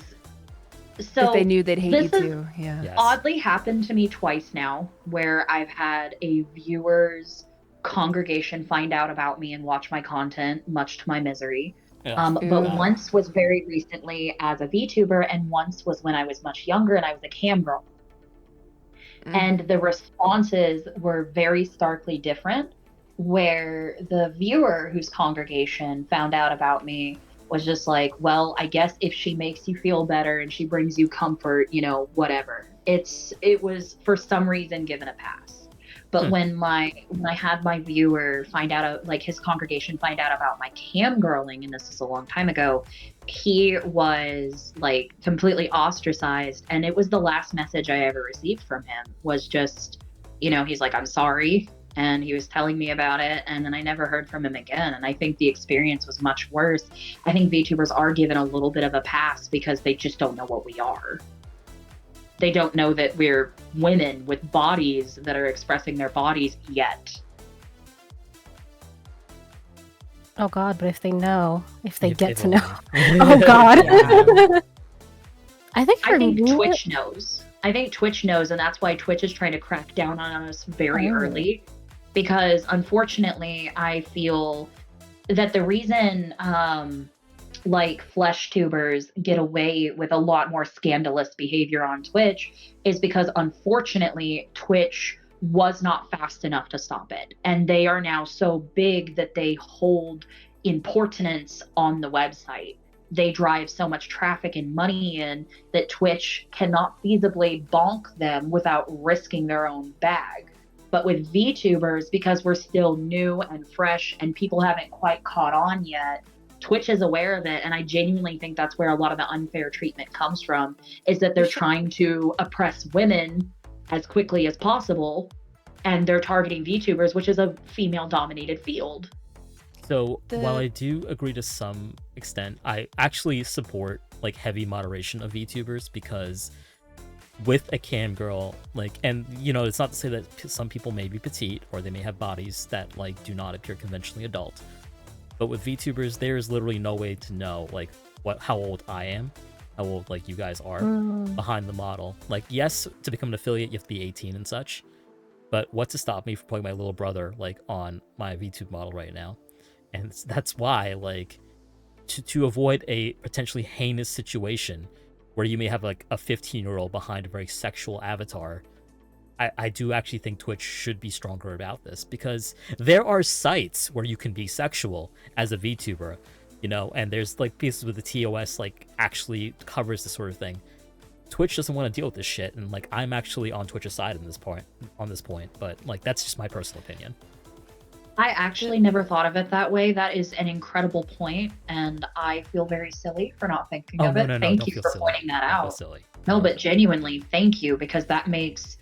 so if they knew they'd hate you this is too. Yeah. Yes. oddly happened to me twice now where I've had a viewer's congregation find out about me and watch my content, much to my misery. Yeah. But Ooh. once was very recently as a VTuber, and once was when I was much younger and I was a cam girl. And the responses were very starkly different, where the viewer whose congregation found out about me was just like, well, I guess if she makes you feel better and she brings you comfort, you know, whatever. It was for some reason given a pass. But when I had my viewer find out, like his congregation find out about my cam girling, and this is a long time ago, he was like completely ostracized. And it was the last message I ever received from him, was just, you know, he's like, I'm sorry. And he was telling me about it, and then I never heard from him again. And I think the experience was much worse. I think VTubers are given a little bit of a pass because they just don't know what we are. They don't know that we're women with bodies that are expressing their bodies yet. Oh God, but if they know, if they If get they to know. don't Oh God. Yeah. I think for I think me, Twitch knows. I think Twitch knows, and that's why Twitch is trying to crack down on us very early. Because unfortunately, I feel that the reason like flesh tubers get away with a lot more scandalous behavior on Twitch is because unfortunately Twitch was not fast enough to stop it. And they are now so big that they hold importance on the website. They drive so much traffic and money in that Twitch cannot feasibly bonk them without risking their own bag. But with VTubers, because we're still new and fresh and people haven't quite caught on yet, Twitch is aware of it, and I genuinely think that's where a lot of the unfair treatment comes from, is that they're trying to oppress women as quickly as possible, and they're targeting VTubers, which is a female-dominated field. So while I do agree to some extent, I actually support like heavy moderation of VTubers, because with a cam girl, like, and you know, it's not to say that some people may be petite or they may have bodies that like do not appear conventionally adult. But with VTubers, there is literally no way to know like how old I am, how old like you guys are behind the model. Like, yes, to become an affiliate, you have to be 18 and such. But what's to stop me from putting my little brother like on my VTube model right now? And that's why, like, to avoid a potentially heinous situation where you may have like a 15-year-old behind a very sexual avatar, I do actually think Twitch should be stronger about this, because there are sites where you can be sexual as a VTuber, you know, and there's like pieces with the TOS like actually covers this sort of thing. Twitch doesn't want to deal with this shit, and like I'm actually on Twitch's side on this point, but like that's just my personal opinion. I actually never thought of it that way. That is an incredible point, and I feel very silly for not thinking of it. Thank you for pointing that out. No, but genuinely, thank you, because that makes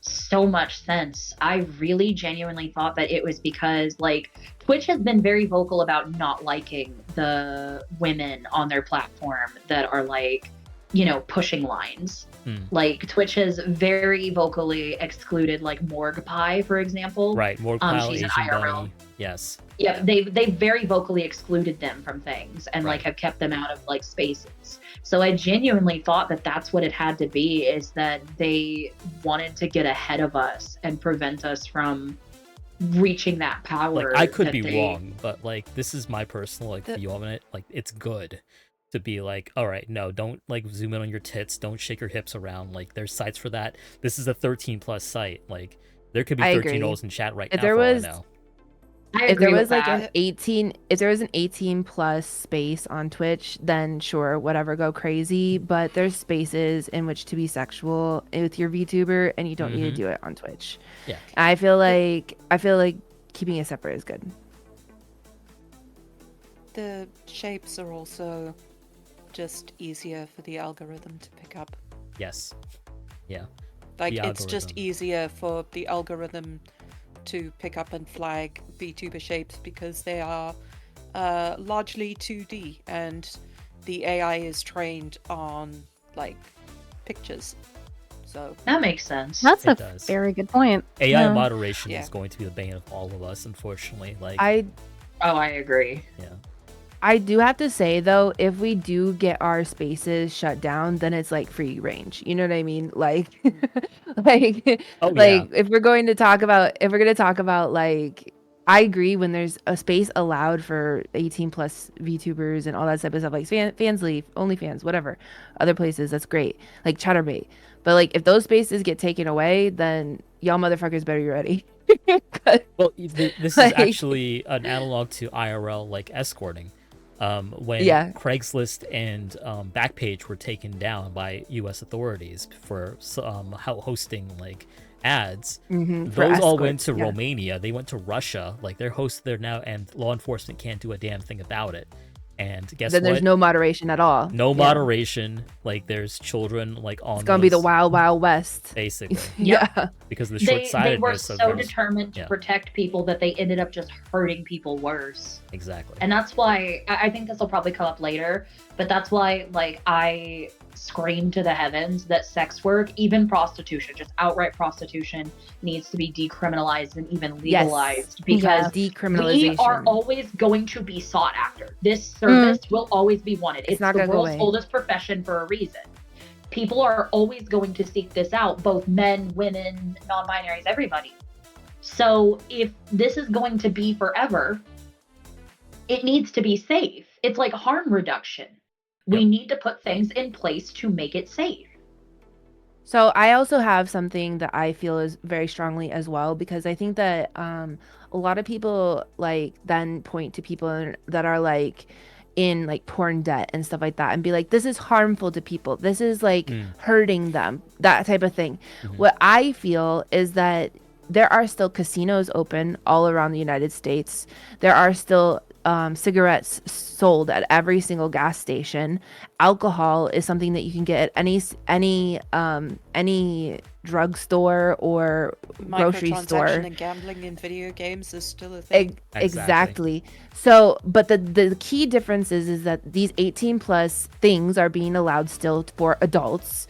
so much sense. I really genuinely thought that it was because like Twitch has been very vocal about not liking the women on their platform that are like, you know, pushing lines. Like Twitch has very vocally excluded like Morgue Pie, for example. Right, Morgue Pie, she's Asian an IRL. Bunny. Yes. Yeah, they very vocally excluded them from things and Right. like have kept them out of like spaces. So I genuinely thought that that's what it had to be, is that they wanted to get ahead of us and prevent us from reaching that power. Like, I could be wrong, but like this is my personal like view on it. Like, it's good to be like, all right, no, don't like zoom in on your tits, don't shake your hips around. Like, there's sites for that. This is a 13+ site. Like, there could be 13-year-olds in chat right now. For all I know. If there was like an 18, if there was an 18+ space on Twitch, then sure, whatever, go crazy. But there's spaces in which to be sexual with your VTuber, and you don't need to do it on Twitch. Yeah, I feel like keeping it separate is good. The shapes are also just easier for the algorithm to pick up. Yes. Yeah. Like, it's just easier for the algorithm to pick up and flag VTuber shapes because they are largely 2D, and the AI is trained on like pictures. So that makes sense. That's a very good point. AI moderation is going to be the bane of all of us, unfortunately. Like, I agree. Yeah. I do have to say though, if we do get our spaces shut down, then it's like free range. You know what I mean? Like, like, Oh, yeah. like if we're going to talk about, like, I agree when there's a space allowed for 18 plus VTubers and all that type of stuff, like Fansly, OnlyFans, whatever, other places, that's great. Like Chatterbait. But like, if those spaces get taken away, then y'all motherfuckers better be ready. Well, this is Like, actually an analog to IRL, like escorting. When Yeah. Craigslist and Backpage were taken down by U.S. authorities for hosting like ads, for those all went escorts, to yeah. Romania. They went to Russia. Like they're hosted there now, and law enforcement can't do a damn thing about it. And guess Then what? there's no moderation at all. No Yeah. moderation. Like there's children like on. It's gonna be the those- wild, wild west. basically, Yeah. because of the They short-sightedness were of so those- determined to yeah. protect people that they ended up just hurting people worse. Exactly. And that's why I think this will probably come up later, but that's why like I scream to the heavens that sex work, even prostitution, just outright prostitution, needs to be decriminalized and even legalized because we Decriminalization. are always going to be sought after. This service will always be wanted. It's It's not the gonna go world's away. oldest profession for a reason. People are always going to seek this out, both men, women, non-binaries, everybody. So if this is going to be forever, it needs to be safe. It's like harm reduction. We need to put things in place to make it safe. So I also have something that I feel is very strongly as well, because I think that a lot of people like then point to people that are like in like porn debt and stuff like that and be like, this is harmful to people. This is like hurting them, that type of thing. What I feel is that there are still casinos open all around the United States. There are still cigarettes sold at every single gas station. Alcohol is something that you can get at any drugstore or grocery store. Microtransaction and gambling in video games is still a thing. Exactly. So, but the key difference is that these 18 plus things are being allowed still for adults.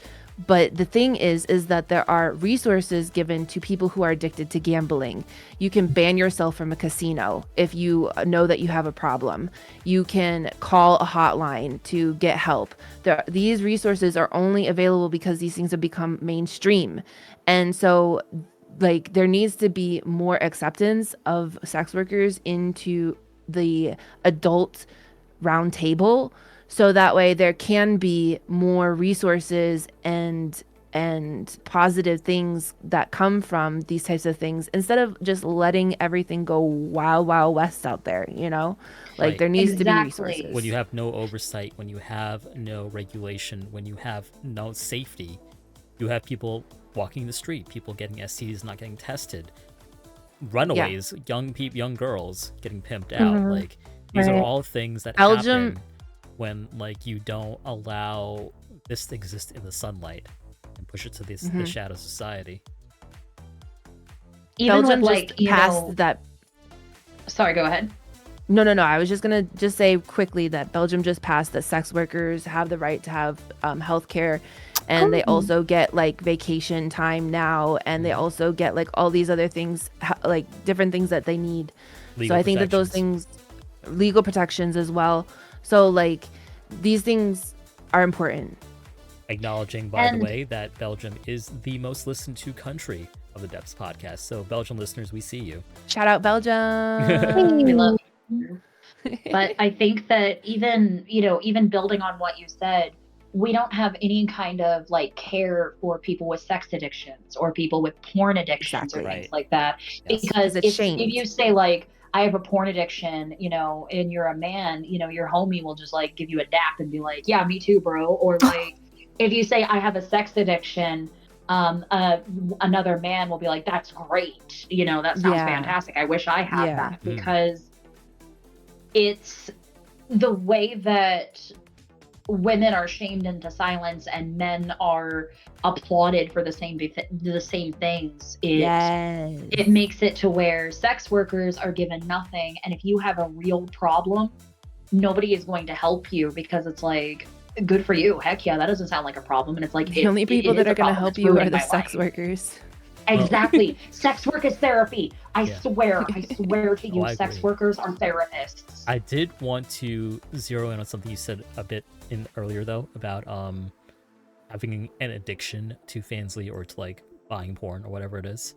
But the thing is that there are resources given to people who are addicted to gambling. You can ban yourself from a casino if you know that you have a problem. You can call a hotline to get help. These resources are only available because these things have become mainstream. And so, like, there needs to be more acceptance of sex workers into the adult round table, so that way there can be more resources and positive things that come from these types of things, instead of just letting everything go wild west out there, you know? Like, Right. there needs to be Exactly. resources. When you have no oversight, when you have no regulation, when you have no safety, you have people walking the street, people getting STDs, not getting tested, runaways, young girls getting pimped out. Like, these are all things that happen when like you don't allow this to exist in the sunlight and push it to the shadow society. Even Belgium with like, just you passed know, that. sorry, go ahead. No. I was just gonna say quickly that Belgium just passed that sex workers have the right to have health care, and they also get like vacation time now, and they also get like all these other things, like different things that they need. Legal So I think that those protections. things, legal protections as well. So like these things are important. Acknowledging, by the And- way, that Belgium is the most listened to country of the Depths podcast. So, Belgian listeners, we see you. Shout out Belgium. We love you. But I think that even, you know, even building on what you said, we don't have any kind of like care for people with sex addictions or people with porn addictions Exactly. or things Right. like that. Yes. Because it's if shamed. you say like, I have a porn addiction, you know, and you're a man, you know, your homie will just like give you a dap and be like, yeah, me too, bro. Or like, if you say I have a sex addiction, another man will be like, that's great. You know, that sounds Yeah. fantastic. I wish I had Yeah. that, because it's the way that women are shamed into silence and men are applauded for the same things. Yes. It makes it to where sex workers are given nothing, and if you have a real problem, nobody is going to help you, because it's like, good for you, heck yeah, that doesn't sound like a problem. And it's like, The only people that are going to help you are the sex workers. Exactly. Sex work is therapy. I Yeah. swear to you, I sex agree. workers are therapists. I did want to zero in on something you said a bit in earlier though about having an addiction to Fansly or to like buying porn or whatever it is,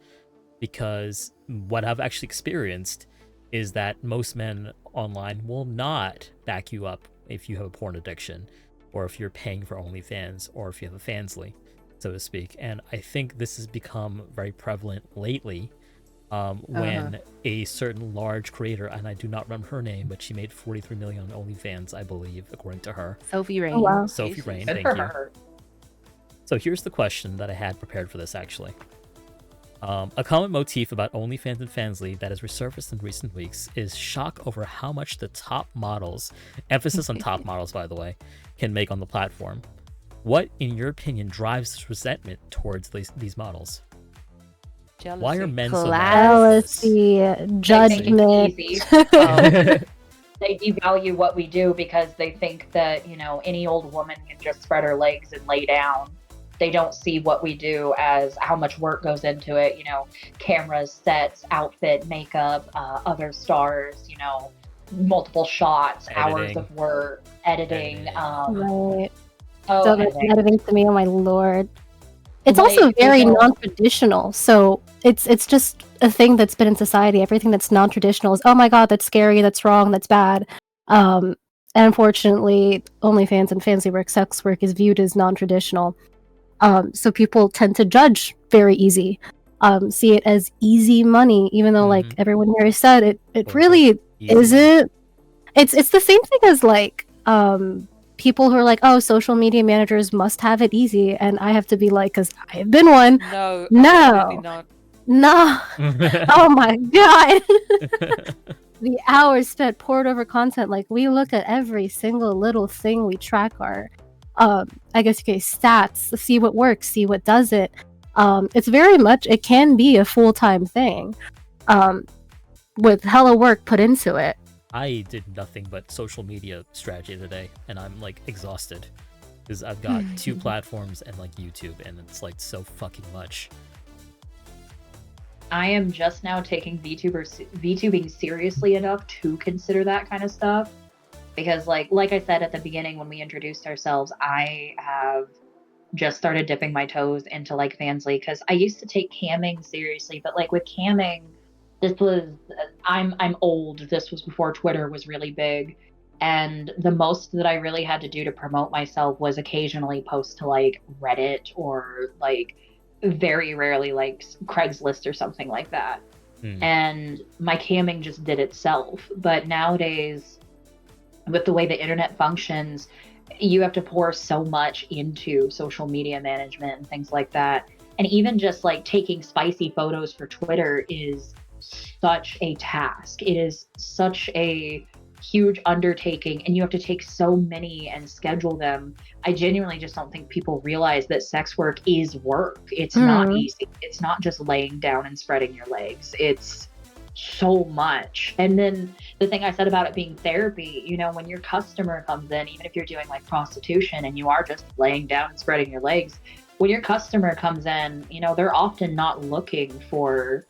because what I've actually experienced is that most men online will not back you up if you have a porn addiction, or if you're paying for OnlyFans, or if you have a Fansly, so to speak. And I think this has become very prevalent lately. When a certain large creator, and I do not remember her name, but she made 43 million on OnlyFans, I believe, according to her. Sophie Rain. Oh, wow. Sophie Rain, Good thank for you. her. So here's the question that I had prepared for this, actually. A common motif about OnlyFans and Fansly that has resurfaced in recent weeks is shock over how much the top models, emphasis on top models, by the way, can make on the platform. What, in your opinion, drives this resentment towards these models? Jealousy. Why are men so Class. mad at this? Jealousy, They think judgment. it's easy. They devalue what we do because they think that, you know, any old woman can just spread her legs and lay down. They don't see what we do as how much work goes into it, you know, cameras, sets, outfit, makeup, other stars, you know, multiple shots, hours Editing. of work, editing. Right. Oh, So that's editing. editing to me. Oh my lord. It's Like, also very you know- non-traditional. So it's just a thing that's been in society. Everything that's non-traditional is, oh my god, that's scary, that's wrong, that's bad. And unfortunately, OnlyFans and Fansly work, sex work is viewed as non-traditional. So people tend to judge very easy. See it as easy money, even though like everyone here has said it Quote, really easy. isn't. It's the same thing as like people who are like, oh, social media managers must have it easy, and I have to be like, because I have been one. No, No. absolutely not. No. Oh my god. The hours spent poured over content. Like, we look at every single little thing. We track our I guess you could say stats, see what works, see what doesn't. It's very much, it can be a full-time thing with hella work put into it. I did nothing but social media strategy today, and I'm like exhausted because I've got 2 platforms and like YouTube, and it's like so fucking much. I am just now taking VTubing seriously enough to consider that kind of stuff. Because like I said at the beginning when we introduced ourselves, I have just started dipping my toes into like Fansly, because I used to take camming seriously, but like with camming, this was I'm old. This was before Twitter was really big, and the most that I really had to do to promote myself was occasionally post to like Reddit or like very rarely like Craigslist or something like that. And my camming just did itself. But nowadays, with the way the internet functions, you have to pour so much into social media management and things like that. And even just like taking spicy photos for Twitter is such a task. It is such a huge undertaking, and you have to take so many and schedule them. I genuinely just don't think people realize that sex work is work. It's not easy. It's not just laying down and spreading your legs. It's so much. And then the thing I said about it being therapy, you know, when your customer comes in, even if you're doing like prostitution and you are just laying down and spreading your legs, when your customer comes in, you know, they're often not looking for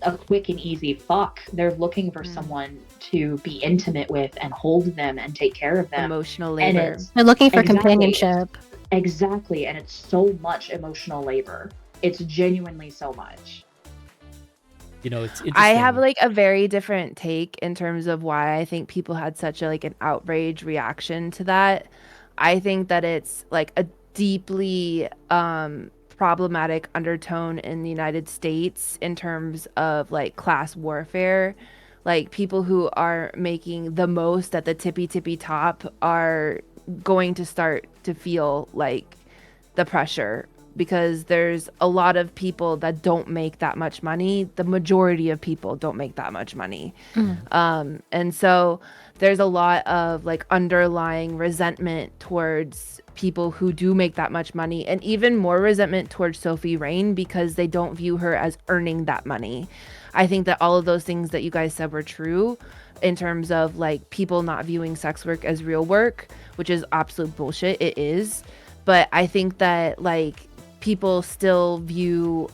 a quick and easy fuck. They're looking for someone to be intimate with and hold them and take care of them. Emotional And labor. They're looking for Exactly. companionship. Exactly. And it's so much emotional labor. It's genuinely so much. You know, it's interesting. I have like a very different take in terms of why I think people had such a like an outrage reaction to that. I think that it's like a deeply problematic undertone in the United States in terms of like class warfare. Like people who are making the most at the tippy top are going to start to feel like the pressure, because there's a lot of people that don't make that much money. The majority of people don't make that much money. And so there's a lot of like underlying resentment towards people who do make that much money, and even more resentment towards Sophie Rain because they don't view her as earning that money. I think that all of those things that you guys said were true in terms of like people not viewing sex work as real work, which is absolute bullshit. It is. But I think that like people still view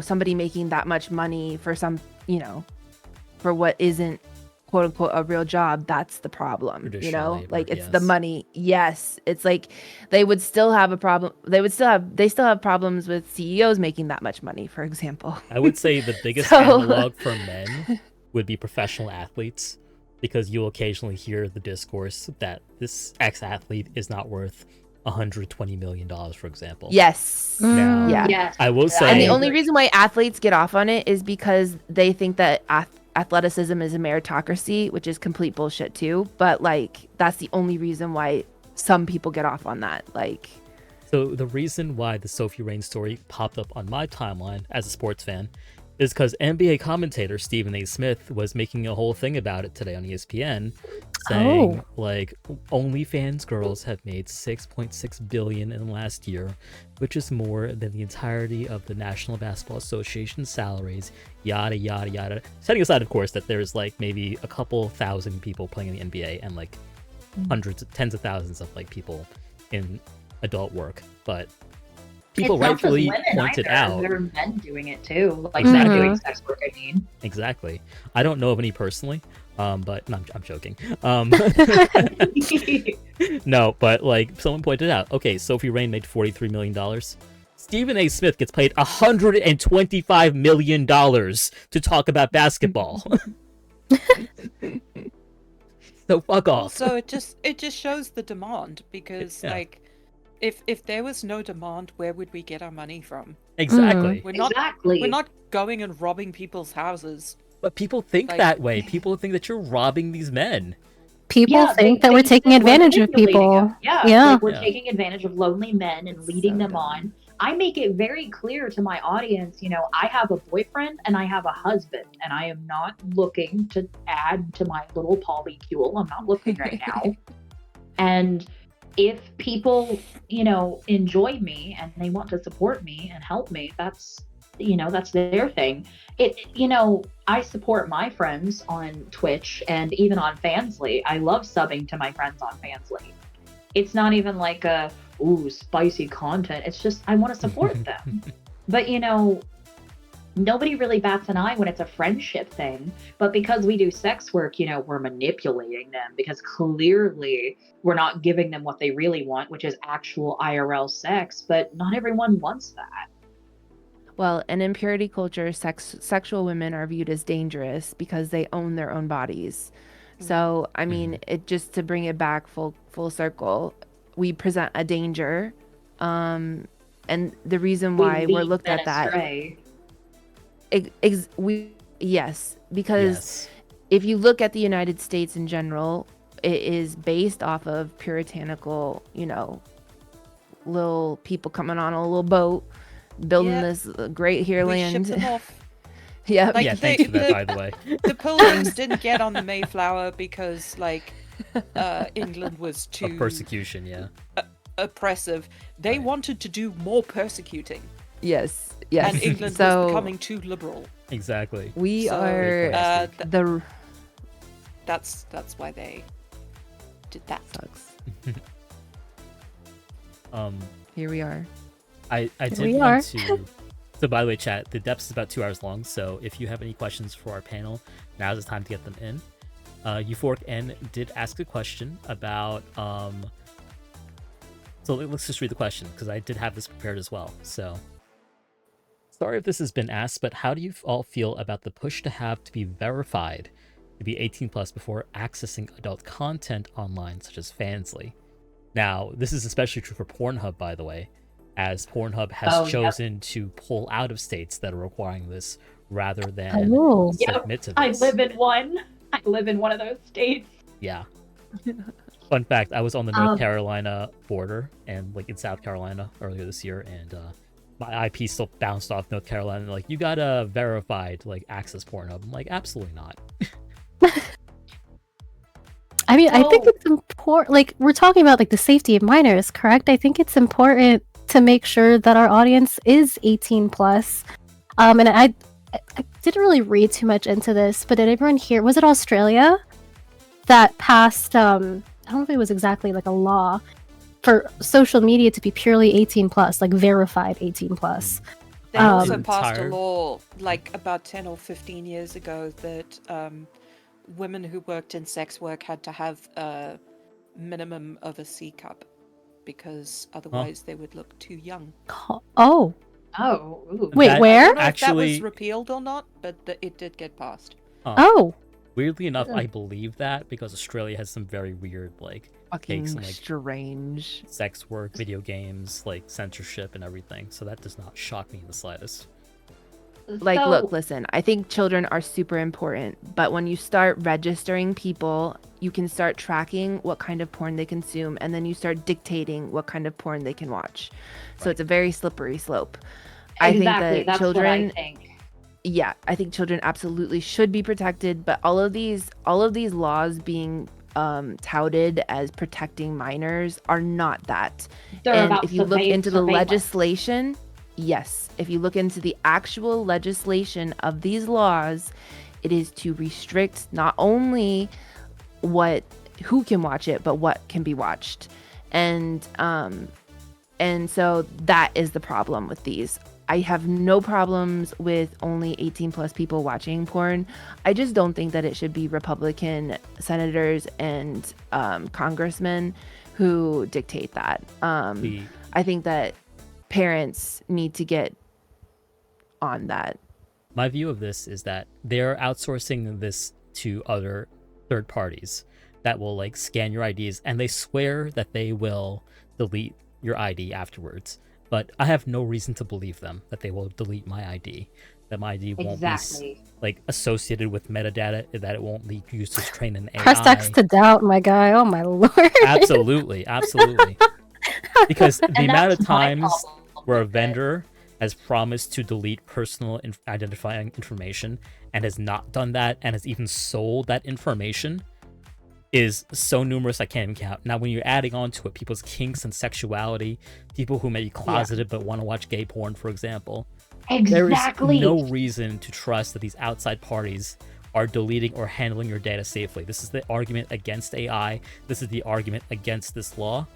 somebody making that much money for for what isn't quote unquote a real job, that's the problem. Traditional labor, Like it's yes. the money. Yes. It's like they still have problems with CEOs making that much money, for example. I would say the biggest So- analog for men would be professional athletes, because you'll occasionally hear the discourse that this ex-athlete is not worth $120 million, for example. Yes. Now, Yeah. Yes. I will say, And the I only agree. reason why athletes get off on it is because they think that athleticism is a meritocracy, which is complete bullshit too. But like, that's the only reason why some people get off on that. Like, so the reason why the Sophie Rain story popped up on my timeline as a sports fan is because NBA commentator Stephen A. Smith was making a whole thing about it today on ESPN, saying like OnlyFans girls have made $6.6 billion in the last year, which is more than the entirety of the National Basketball Association's salaries, yada yada yada. Setting aside, of course, that there's like maybe a couple thousand people playing in the NBA and like tens of thousands of like people in adult work, but people It's not just rightfully women pointed either. out. There are men doing it too, like Exactly. men doing sex work. I mean, Exactly. I don't know of any personally, but no, I'm joking. No, but like someone pointed out, okay, Sophie Rain made $43 million. Stephen A. Smith gets paid $125 million to talk about basketball. So fuck off. Also, it just shows the demand, because Yeah. like, if there was no demand, where would we get our money from? Exactly. We're not exactly. we're not going and robbing people's houses. But people think Like- that way. People think that you're robbing these men. People Yeah, think they that we're think taking that advantage of manipulating people. them. Yeah, Yeah. like we're Yeah. taking advantage of lonely men and leading So them dumb. on. I make it very clear to my audience, I have a boyfriend and I have a husband, and I am not looking to add to my little polycule. I'm not looking right now. And if people, enjoy me and they want to support me and help me, that's their thing. I support my friends on Twitch and even on Fansly. I love subbing to my friends on Fansly. It's not even like spicy content. It's just, I want to support them. But, nobody really bats an eye when it's a friendship thing. But because we do sex work, we're manipulating them, because clearly we're not giving them what they really want, which is actual IRL sex. But not everyone wants that. well, in purity culture, sexual women are viewed as dangerous because they own their own bodies. So, I mean, it just to bring it back full circle, we present a danger, and the reason why we're lead looked men at that, astray. yes, because Yes. if you look at the United States in general, it is based off of puritanical, little people coming on a little boat, building Yep. this great here We shipped land. them off. Yeah, Like, Yeah, they- thanks for that, by the way. The Pilgrims didn't get on the Mayflower because England was Of too persecution, yeah. oppressive. They Right. wanted to do more persecuting, yes. and England So was becoming too liberal. Exactly. we So, are Fantastic. the That's why they did that. sucks. Here we are. I did we want are. to. So, by the way, chat, the depths is about 2 hours long. So, if you have any questions for our panel, now's the time to get them in. Euphoric N did ask a question about. So, let's just read the question, because I did have this prepared as well. So, sorry if this has been asked, but how do you all feel about the push to have to be verified to be 18 plus before accessing adult content online, such as Fansly? Now, this is especially true for Pornhub, by the way, as Pornhub has Oh, yep. chosen to pull out of states that are requiring this rather than Oh. Yep, submit to I this. live in one. I live in one of those states. Yeah. Fun fact, I was on the North Um, Carolina border and like in South Carolina earlier this year, and my IP still bounced off North Carolina. Like, you gotta verify to like access Pornhub. I'm like, absolutely not. I mean, I think Oh. it's important. Like, we're talking about like the safety of minors, correct? I think it's important to make sure that our audience is 18 plus. And I didn't really read too much into this, but did everyone hear? Was it Australia that passed? I don't know if it was exactly like a law for social media to be purely 18 plus, like verified 18 plus. They also Oh. passed a Entire- law like about 10 or 15 years ago that women who worked in sex work had to have a minimum of a C cup because otherwise they would look too young. Oh, Oh, ooh. wait, That- I where? don't know if that was Actually- repealed or not, but it did get passed. Huh. Oh, Weirdly enough, I believe that because Australia has some very weird Fucking takes on strange. sex work, video games, censorship and everything. So that does not shock me in the slightest. Like, So- look, listen, I think children are super important, but when you start registering people, you can start tracking what kind of porn they consume, and then you start dictating what kind of porn they can watch. So it's a very slippery slope. I think Exactly, that that's children, what I think. yeah, I think children absolutely should be protected, but all of these laws being touted as protecting minors are not that. They're And about if you look into the surveillance. legislation, yes, if you look into the actual legislation of these laws, it is to restrict not only who can watch it, but what can be watched. And so that is the problem with these. I have no problems with only 18 plus people watching porn. I just don't think that it should be Republican senators and congressmen who dictate that. I think that parents need to get on that. My view of this is that they're outsourcing this to other third parties that will scan your IDs, and they swear that they will delete your ID afterwards. But I have no reason to believe them that they will delete my ID, that my ID won't Exactly. be associated with metadata, that it won't be used to train an AI. press X to doubt, my guy. Oh my lord. Absolutely. Because the And amount of that's my times problem where a with it. vendor has promised to delete personal identifying information and has not done that and has even sold that information is so numerous I can't even count. Now, when you're adding on to it people's kinks and sexuality, people who may be closeted but want to watch gay porn, for example, Exactly. there is no reason to trust that these outside parties are deleting or handling your data safely. This is the argument against AI. This is the argument against this law.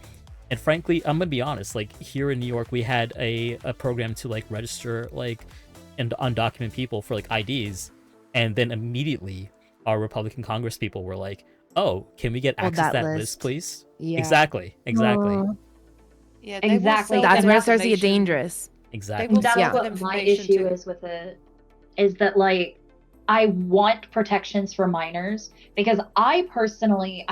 And frankly, I'm gonna be honest, here in New York, we had a program to register and undocumented people for IDs, and then immediately our Republican Congress people were like, "Oh, can we get access to that that list, list. please?" Yeah. Exactly. Yeah, Exactly. That's where it That's starts to get information. dangerous. Exactly. will That's sell Yeah. that what my information issue to- is with it, is that I want protections for minors because I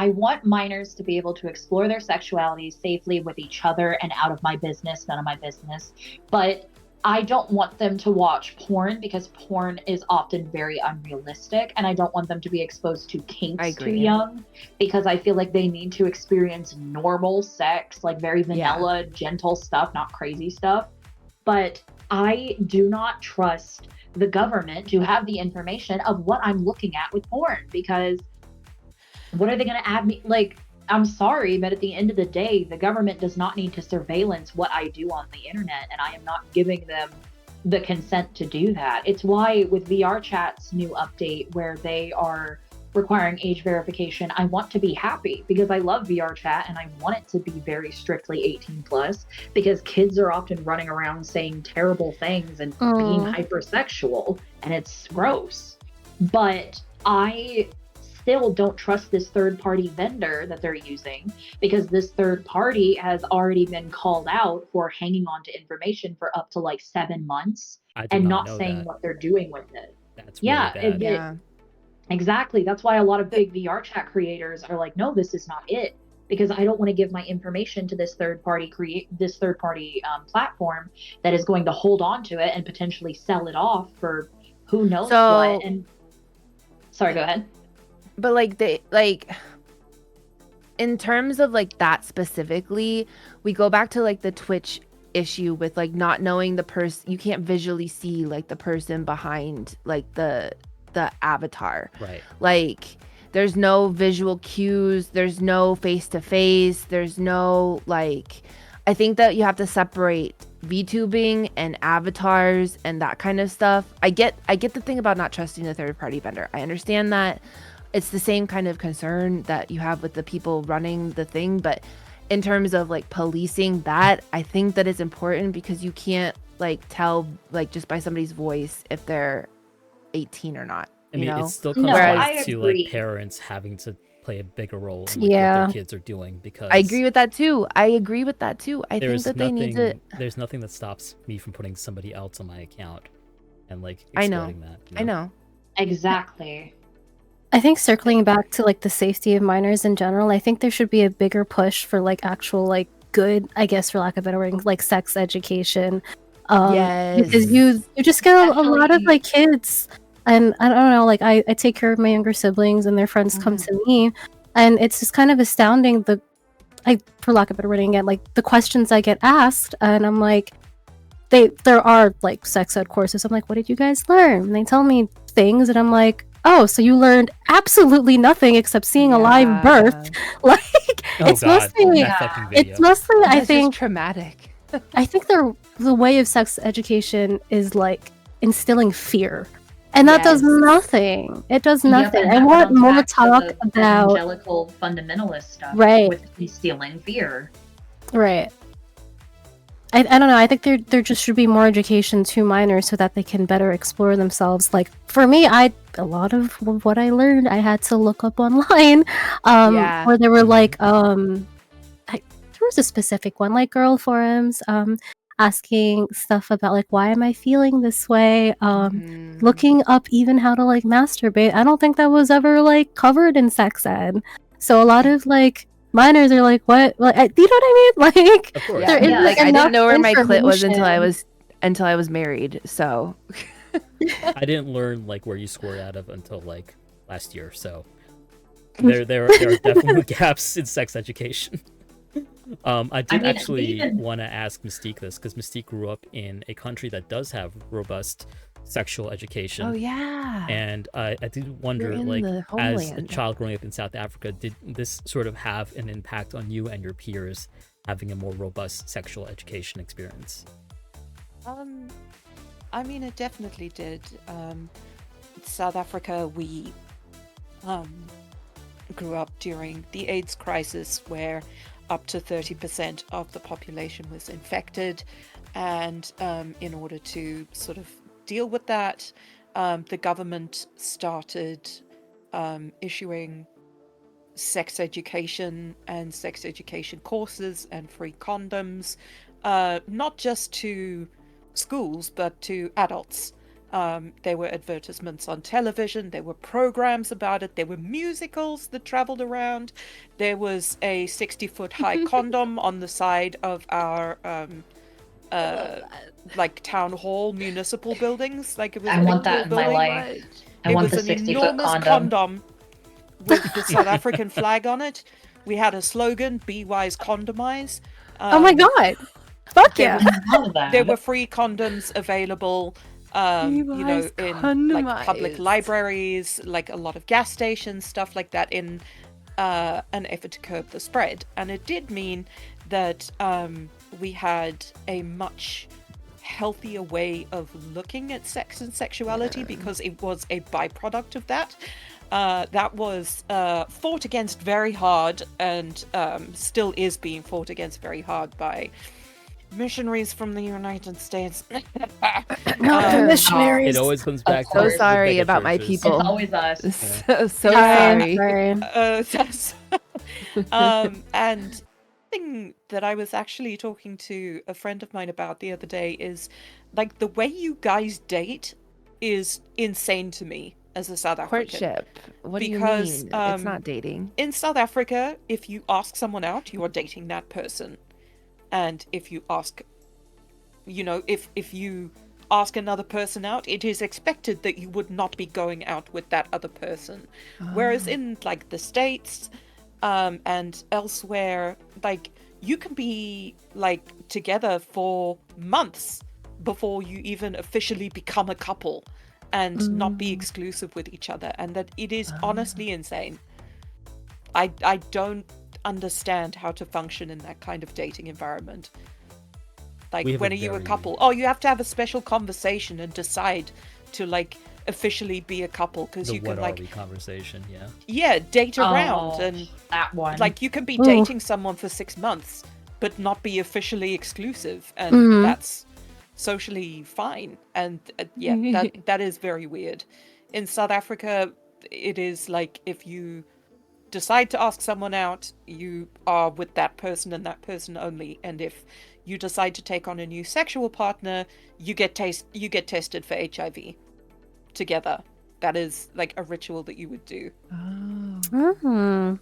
want minors to be able to explore their sexuality safely with each other and out of my business, none of my business. But I don't want them to watch porn because porn is often very unrealistic, and I don't want them to be exposed to I kinks too agree. young because I feel like they need to experience normal sex, very vanilla, gentle stuff, not crazy stuff. But I do not trust the government to have the information of what I'm looking at with porn, because what are they going to add me? I'm sorry, but at the end of the day, the government does not need to surveillance what I do on the internet, and I am not giving them the consent to do that. It's why with VR Chat's new update where they are requiring age verification, I want to be happy because I love VR Chat and I want it to be very strictly 18 plus because kids are often running around saying terrible things and being hypersexual, and it's gross. But I still don't trust this third-party vendor that they're using because this third party has already been called out for hanging on to information for up to 7 months I did and not not know saying that. what they're doing with it. That's Yeah, really bad. Yeah. Exactly. That's why a lot of big VR chat creators are like, no, this is not it, because I don't want to give my information to this third party platform that is going to hold on to it and potentially sell it off for who knows what. And sorry, go ahead. But in terms of that specifically, we go back to the Twitch issue with not knowing the person. You can't visually see the person behind the avatar. Right. There's no visual cues, there's no face to face, there's no I think that you have to separate VTubing and avatars and that kind of stuff. I get the thing about not trusting a third party vendor. I understand that. It's the same kind of concern that you have with the people running the thing, but in terms of policing that, I think that it's important because you can't like tell like just by somebody's voice if they're 18 or not. I mean, know? it still comes No, down I to agree. like parents having to play a bigger role in like, what Yeah. their kids are doing, because I agree with that too. I think there's that they need to. there's nothing that stops me from putting somebody else on my account and like I know. exploiting that. I know. Exactly. I think circling back to like the safety of minors in general, I think there should be a bigger push for like actual like good, I guess for lack of a better word, like sex education. Because you just get a lot of Especially- like kids, and I don't know, like I take care of my younger siblings and their friends come to me, and it's just kind of astounding for lack of a better word again, like the questions I get asked, and I'm like, there are like sex ed courses. I'm like, what did you guys learn? And they tell me things, and I'm like, oh, so you learned absolutely nothing except seeing a live birth. Like Oh it's god, mostly that fucking video. it's mostly I That's think just traumatic. I think the way of sex education is like instilling fear. And that does Yes. nothing. It does Yep, nothing. and I that want comes more back to talk the about evangelical fundamentalist stuff, Right. with instilling fear. right. I don't know. I think there just should be more education to minors so that they can better explore themselves. Like for me, a lot of what I learned I had to look up online. Yeah. Where there were Mhm. like there was a specific one like girl forums asking stuff about like why am I feeling this way, looking up even how to like masturbate. I don't think that was ever like covered in sex ed. So a lot of like minors are like, what? Like, you know what I mean? Like, Of course. there Yeah, isn't like I enough didn't know where my clit was information. until I was married. So I didn't learn like where you squirt out of until like last year, so there are definitely gaps in sex education. I did mean, actually even- want to ask Mystique this, because Mystique grew up in a country that does have robust sexual education. oh yeah. And I did wonder, in like, the as a homeland. child growing up in South Africa, did this sort of have an impact on you and your peers having a more robust sexual education experience? I mean, it definitely did. South Africa, we grew up during the AIDS crisis, where up to 30% of the population was infected, and in order to sort of deal with that, the government started issuing sex education and sex education courses and free condoms, not just to schools but to adults. There were advertisements on television, there were programs about it, there were musicals that traveled around, there was a 60-foot high condom on the side of our like town hall municipal buildings. Like, it was I a big want tall that in my building. life. I It want was the an 60-foot enormous condom with the South African flag on it. We had a slogan, "Be wise, condomize." Oh my god! Fuck yeah! I love that. There were free condoms available, you know, wise, in like public condomize. libraries, like a lot of gas stations, stuff like that, in an effort to curb the spread. And it did mean that we had a much healthier way of looking at sex and sexuality, because it was a byproduct of that. That was fought against very hard, and still is being fought against very hard by missionaries from the United States. Not the Um, missionaries. It always comes back to So course. the sorry mega about my churches. people. It's always us. so Sorry. sorry. That's and thing that I was actually talking to a friend of mine about the other day is, like, the way you guys date is insane to me as a South African. Courtship. What Because, do you mean? It's not dating. In South Africa, if you ask someone out, you are dating that person. And if you ask, you know, if you ask another person out, it is expected that you would not be going out with that other person. Whereas in, like, the States and elsewhere, like, you can be, like, together for months before you even officially become a couple and not be exclusive with each other. And that it is honestly insane. I don't understand how to function in that kind of dating environment. Like, We have when a are you a very- couple? Oh, you have to have a special conversation and decide to, like, officially be a couple, because The you what can, are like, we conversation, yeah. yeah, date around. Oh, And that one. like, you can be Ooh. dating someone for 6 months but not be officially exclusive, and Mhm. that's socially fine. And yeah, that is very weird. In South Africa, it is like if you decide to ask someone out, you are with that person and that person only. And if you decide to take on a new sexual partner, you get tested for HIV together. That is like a ritual that you would do. Oh.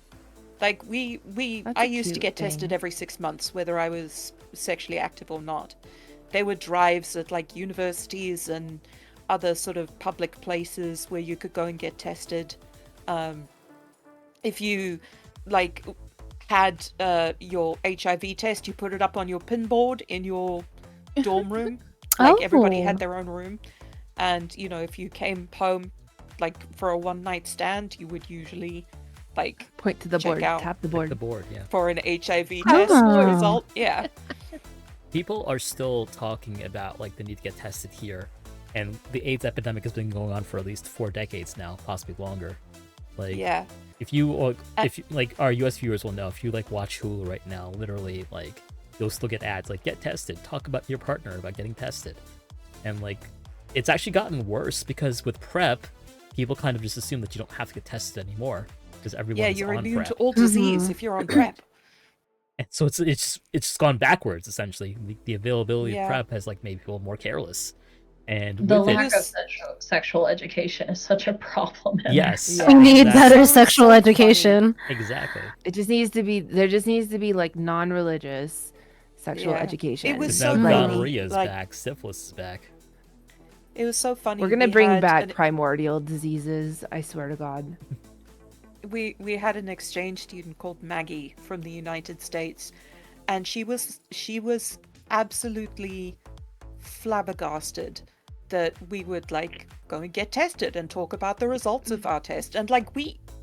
Like That's I a used to cute get tested thing. every 6 months, whether I was sexually active or not. There were drives at like universities and other sort of public places where you could go and get tested. If you like had your HIV test, you put it up on your pin board in your dorm room. Like everybody had their own room. And, you know, if you came home like for a one night stand, you would usually like Point to the check board, out tap the The board. board, yeah. for an HIV test Oh. result. Yeah. People are still talking about like the need to get tested here, and the AIDS epidemic has been going on for at least 4 decades now, possibly longer. Like, Yeah. if you like our US viewers will know, if you like watch Hulu right now, literally like you'll still get ads like get tested, talk about your partner about getting tested. And like it's actually gotten worse because with PrEP, people kind of just assume that you don't have to get tested anymore because everyone's Yeah, you're on immune PrEP. to all disease if you're on PrEP. And so it's just gone backwards essentially. The availability Yeah. of PrEP has like made people more careless. And The with lack it, of sexual education is such a problem. yes, Yeah. We need exactly. better So sexual funny. education. Exactly. It just needs to be. There just needs to be like non-religious sexual Yeah. education. It was Because so now funny, gonorrhea is like- back, syphilis is back. It was so funny. We're gonna we bring had back an- primordial diseases. I swear to God. we had an exchange student called Maggie from the United States, and she was absolutely flabbergasted that we would like go and get tested and talk about the results of our test, and like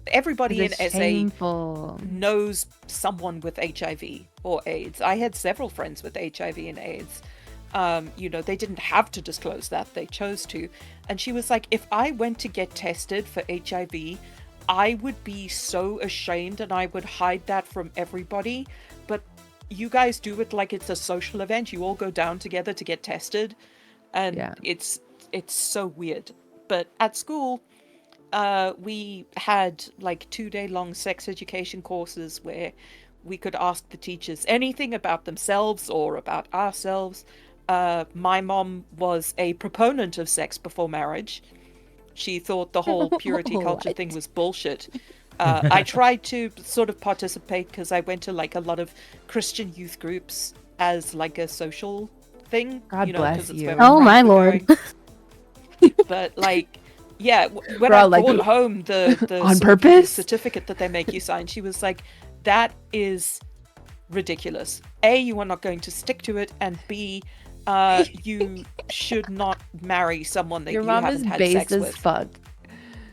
everybody in It's SA shameful. knows someone with HIV or AIDS. I had several friends with HIV and AIDS. You know, they didn't have to disclose that, they chose to. And she was like, if I went to get tested for HIV, I would be so ashamed and I would hide that from everybody. But you guys do it like it's a social event. You all go down together to get tested. And Yeah. it's so weird. But at school, we had like 2-day-long sex education courses where we could ask the teachers anything about themselves or about ourselves. My mom was a proponent of sex before marriage. She thought the whole purity culture thing was bullshit. I tried to sort of participate because I went to like a lot of Christian youth groups as like a social thing. God you know, bless 'cause it's you. where my Oh, my friends were lord. going. But like, yeah, when We're I all like, brought home the on sort of purpose? certificate that they make you sign, she was like, that is ridiculous. A, you are not going to stick to it, and B, you should not marry someone that Your you mom haven't is had based sex as with. fuck.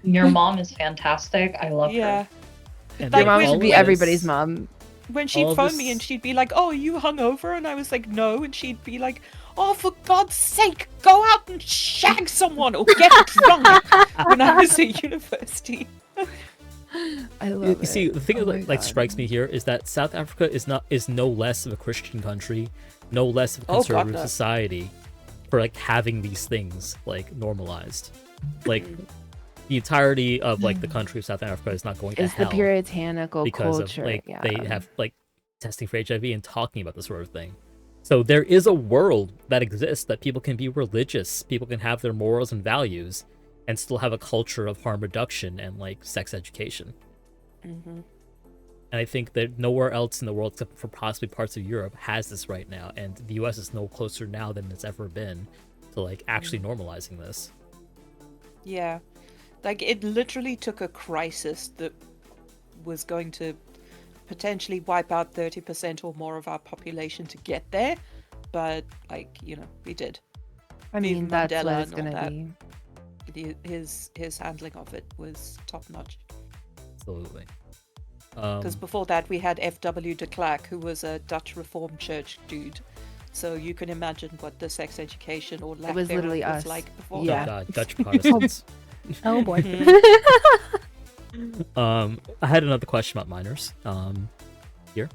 Your mom is fantastic. I love Yeah. her. And Like, Your mom when- should be when- everybody's mom. When All she'd of phone this- me and she'd be like, oh, are you hungover? And I was like, no. And she'd be like, oh, for God's sake, go out and shag someone or get drunk. When I was at university. I love You it. see, the thing Oh that my like God. strikes me here is that South Africa is no less of a Christian country, no less of a Oh, God, conservative no. society for like having these things like normalized. Like the entirety of like the country of South Africa is not going to It's the hell puritanical because culture. of like yeah. they have like testing for HIV and talking about this sort of thing. So there is a world that exists that people can be religious, people can have their morals and values, and still have a culture of harm reduction and like sex education. Mm-hmm. And I think that nowhere else in the world, except for possibly parts of Europe, has this right now. And the US is no closer now than it's ever been to like actually normalizing this. Yeah. Like, it literally took a crisis that was going to potentially wipe out 30% or more of our population to get there. But, like, you know, we did. I mean, Viva that's what Mandela it's and all gonna that. be. His handling of it was top notch. Absolutely. Because before that, we had F.W. de Klerk, who was a Dutch Reformed Church dude. So you can imagine what the sex education or lack was thereof literally was us. like before. Yeah. Dutch Protestants. Oh boy. Mhm. I had another question about minors. Here.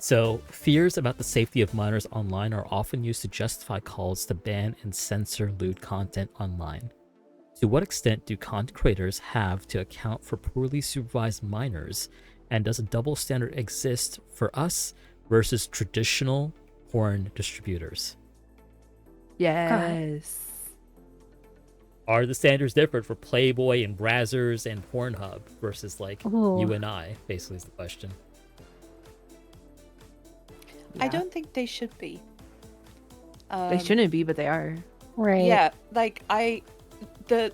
So, fears about the safety of minors online are often used to justify calls to ban and censor lewd content online. To what extent do content creators have to account for poorly supervised minors, and does a double standard exist for us versus traditional porn distributors? Yes. Are the standards different for Playboy and Brazzers and Pornhub versus like Ooh. you and I? Basically, is the question. I don't think they should be. They shouldn't be, but they are. Right. Yeah, like there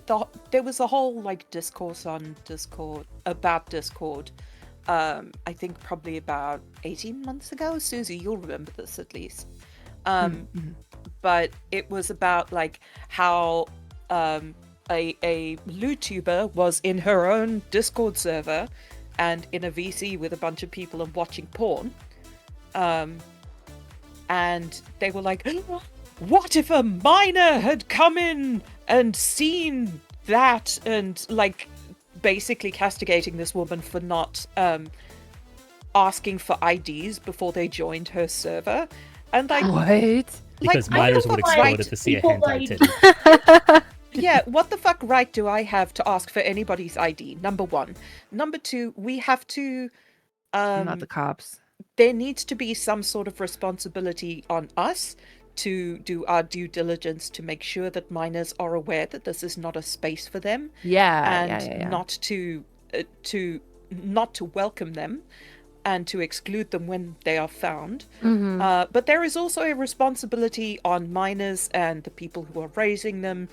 was a whole like discourse on Discord about Discord. I think probably about 18 months ago. Suzy, you'll remember this at least. But it was about like how a LewTuber was in her own Discord server and in a VC with a bunch of people and watching porn. And they were like, what if a minor had come in and seen that, and like basically castigating this woman for not asking for IDs before they joined her server. And like, What? Because like, minors what would the fuck explode right to see a people hentai titty. Yeah, what the fuck right do I have to ask for anybody's ID? Number one. Number two, we have to Not the cops. there needs to be some sort of responsibility on us to do our due diligence to make sure that minors are aware that this is not a space for them, and not to welcome them and to exclude them when they are found. But there is also a responsibility on minors and the people who are raising them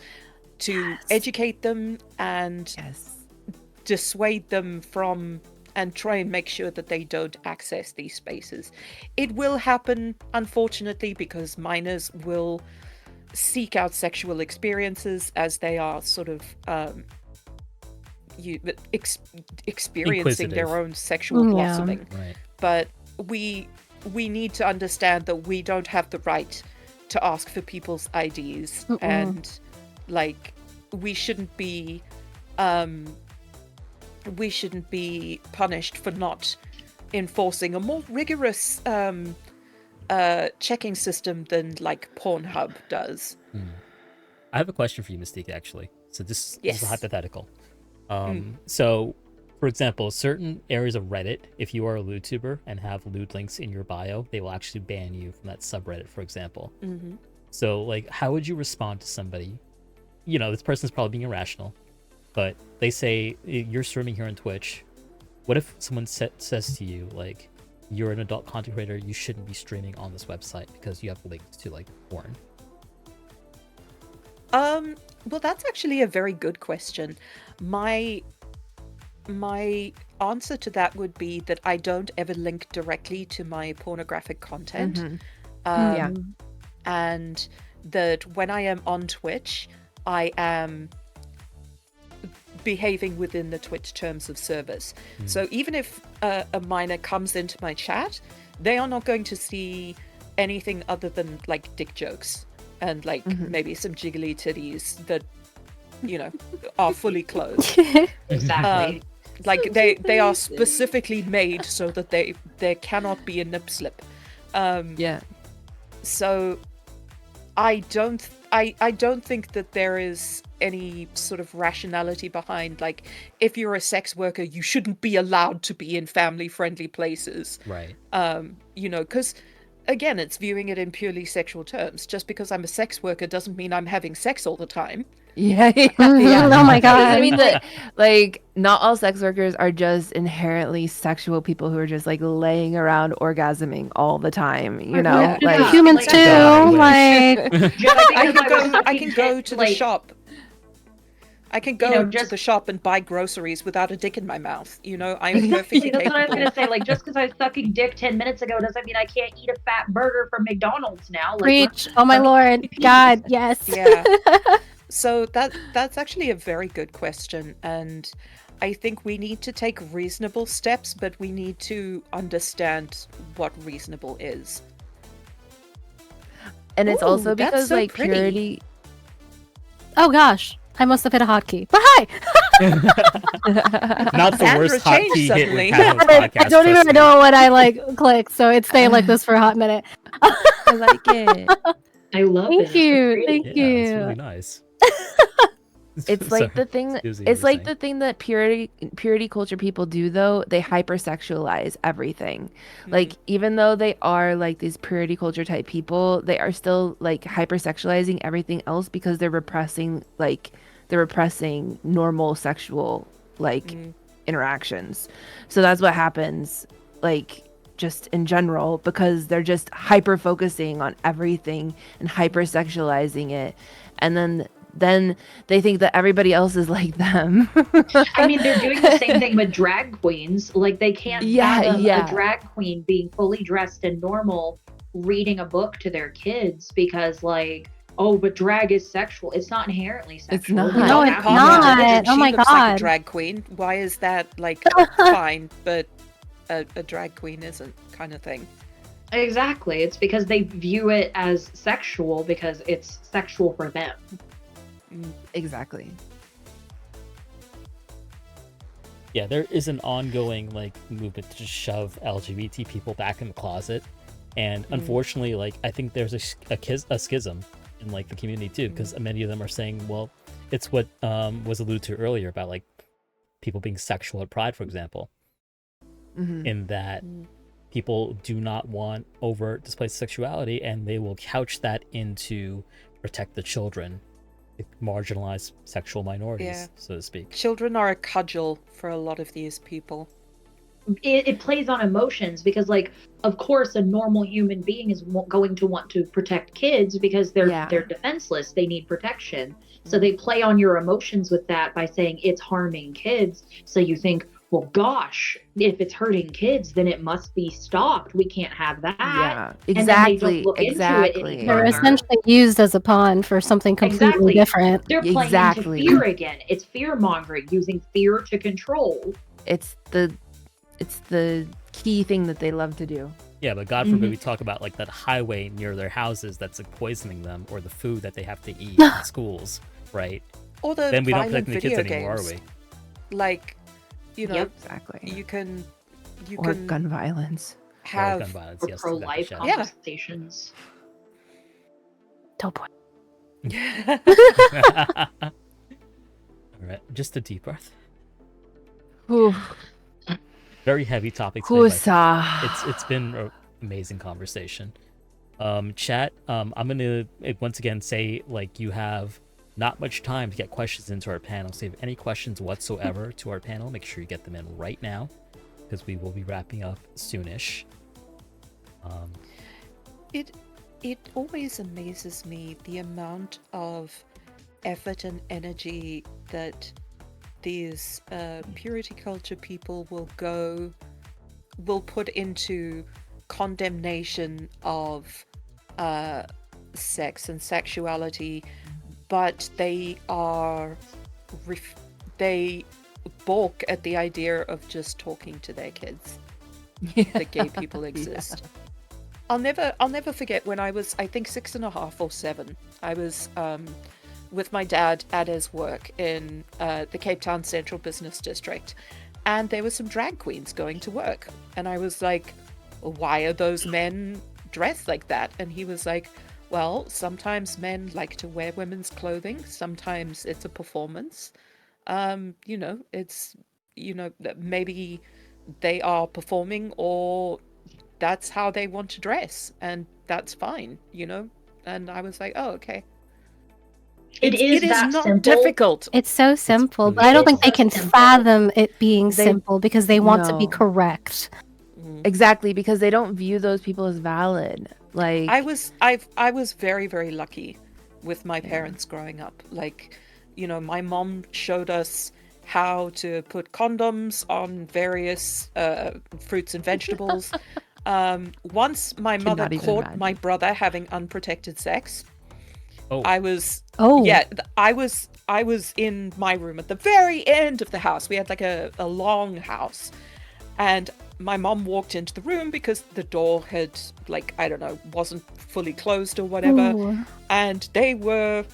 to educate them and dissuade them from, and try and make sure that they don't access these spaces. It will happen, unfortunately, because minors will seek out sexual experiences as they are sort of experiencing their Inquisitive. own sexual blossoming. Right. But we need to understand that we don't have the right to ask for people's IDs, and like we shouldn't be punished for not enforcing a more rigorous checking system than like Pornhub does. I have a question for you, Mystique, actually. So this is a hypothetical. So, for example, certain areas of Reddit, if you are a LewDtuber and have lewd links in your bio, they will actually ban you from that subreddit, for example. So, like, how would you respond to somebody? You know, this person's probably being irrational, but they say, you're streaming here on Twitch. What if someone says to you, like, you're an adult content creator, you shouldn't be streaming on this website because you have links to, like, porn? Well, that's actually a very good question. My answer to that would be that I don't ever link directly to my pornographic content. And that when I am on Twitch, I am behaving within the Twitch terms of service. So even if a minor comes into my chat, they are not going to see anything other than like dick jokes and like maybe some jiggly titties that, you know, are fully clothed. Exactly. Like they are specifically made so that there cannot be a nip slip. So I don't think that there is any sort of rationality behind, like, if you're a sex worker, you shouldn't be allowed to be in family-friendly places. Right. You know, because, again, it's viewing it in purely sexual terms. Just because I'm a sex worker doesn't mean I'm having sex all the time. Oh my god. I mean, like, not all sex workers are just inherently sexual people who are just like laying around orgasming all the time, you know? Yeah, like humans too. Like, I can go to the shop. I can go to the shop and buy groceries without a dick in my mouth. You know, I'm perfectly That's what I was capable. gonna say. Like, just because I was sucking dick 10 minutes ago doesn't mean I can't eat a fat burger from McDonald's now. Like, preach. Oh my lord. God, yes. Yeah. So that's actually a very good question, and I think we need to take reasonable steps, but we need to understand what reasonable is. And it's also that's because so like pretty. purity. Oh gosh. I must have hit a hotkey. But hi! Not the Zandra worst hot changed tea hit suddenly. we've had on this I podcast. don't even trust me. know what I like clicked, so it's staying like this for a hot minute. I like it. I love it. Thank you, It's thank great. Yeah, you. it's really nice. It's like Sorry, the thing. Suzy, you It's were like saying. the thing that purity culture people do, though. They hypersexualize everything. Like even though they are like these purity culture type people, they are still like hypersexualizing everything else because they're repressing normal sexual like interactions. So that's what happens. Like just in general because they're just hyper focusing on everything and hypersexualizing it, and then they think that everybody else is like them. I mean, they're doing the same thing with drag queens. Like, they can't fathom a drag queen being fully dressed and normal reading a book to their kids because, like, oh, but drag is sexual. It's not inherently sexual. not. You No, don't it's have to not. do it. Oh She my looks like God. a drag queen. Why is that like fine, but a drag queen isn't, kind of thing? Exactly. It's because they view it as sexual because it's sexual for them. Exactly. Yeah, there is an ongoing like movement to just shove LGBT people back in the closet, and unfortunately, like I think there's a schism in like the community too, because many of them are saying, well, it's what was alluded to earlier about like people being sexual at Pride, for example, in that people do not want overt displays of sexuality, and they will couch that into protect the children, marginalized sexual minorities, so to speak. Children are a cudgel for a lot of these people. It plays on emotions because, like, of course, a normal human being is going to want to protect kids because they're defenseless. They need protection. So they play on your emotions with that by saying it's harming kids. So you think, well, gosh, if it's hurting kids, then it must be stopped. We can't have that. Yeah, And then they don't exactly. look into it any They're further. essentially used as a pawn for something completely different. They're playing Exactly. into fear again. It's fear mongering, using fear to control. It's the key thing that they love to do. Yeah, but God forbid we talk about like that highway near their houses that's like poisoning them, or the food that they have to eat in schools, right? Or the Then we don't violent protect the kids video anymore, games. are we? Like, you know, Yep. Exactly. you can Or gun violence. have Gun violence, Or yes, pro-life exactly, Yeah. conversations. Don't point. All right, just a deep breath. Ooh, Very heavy topic today, but Husa. it's been an amazing conversation. Chat, I'm gonna once again say like you have not much time to get questions into our panel. So if you have any questions whatsoever to our panel, make sure you get them in right now because we will be wrapping up soonish. It always amazes me the amount of effort and energy that these purity culture people will put into condemnation of sex and sexuality, but they balk at the idea of just talking to their kids that gay people exist. I'll never forget when I was, I think, 6.5 or 7. I was with my dad at his work in the Cape Town Central Business District, and there were some drag queens going to work, and I was like, why are those men dressed like that? And he was like, well, sometimes men like to wear women's clothing, sometimes it's a performance. It's maybe they are performing, or that's how they want to dress, and that's fine, and I was like, oh, okay. It is that not simple. difficult. It's so simple, really but I don't think simple. they can Simple. fathom it being They- simple because they want to be no. correct. Exactly, because they don't view those people as valid. Like I was very, very lucky with my parents growing up. Like, my mom showed us how to put condoms on various fruits and vegetables. Once my mother Cannot even caught imagine. my brother having unprotected sex, Oh. I was I was in my room at the very end of the house. We had like a long house, and my mom walked into the room because the door had, like, I don't know, wasn't fully closed or whatever. Ooh. And they were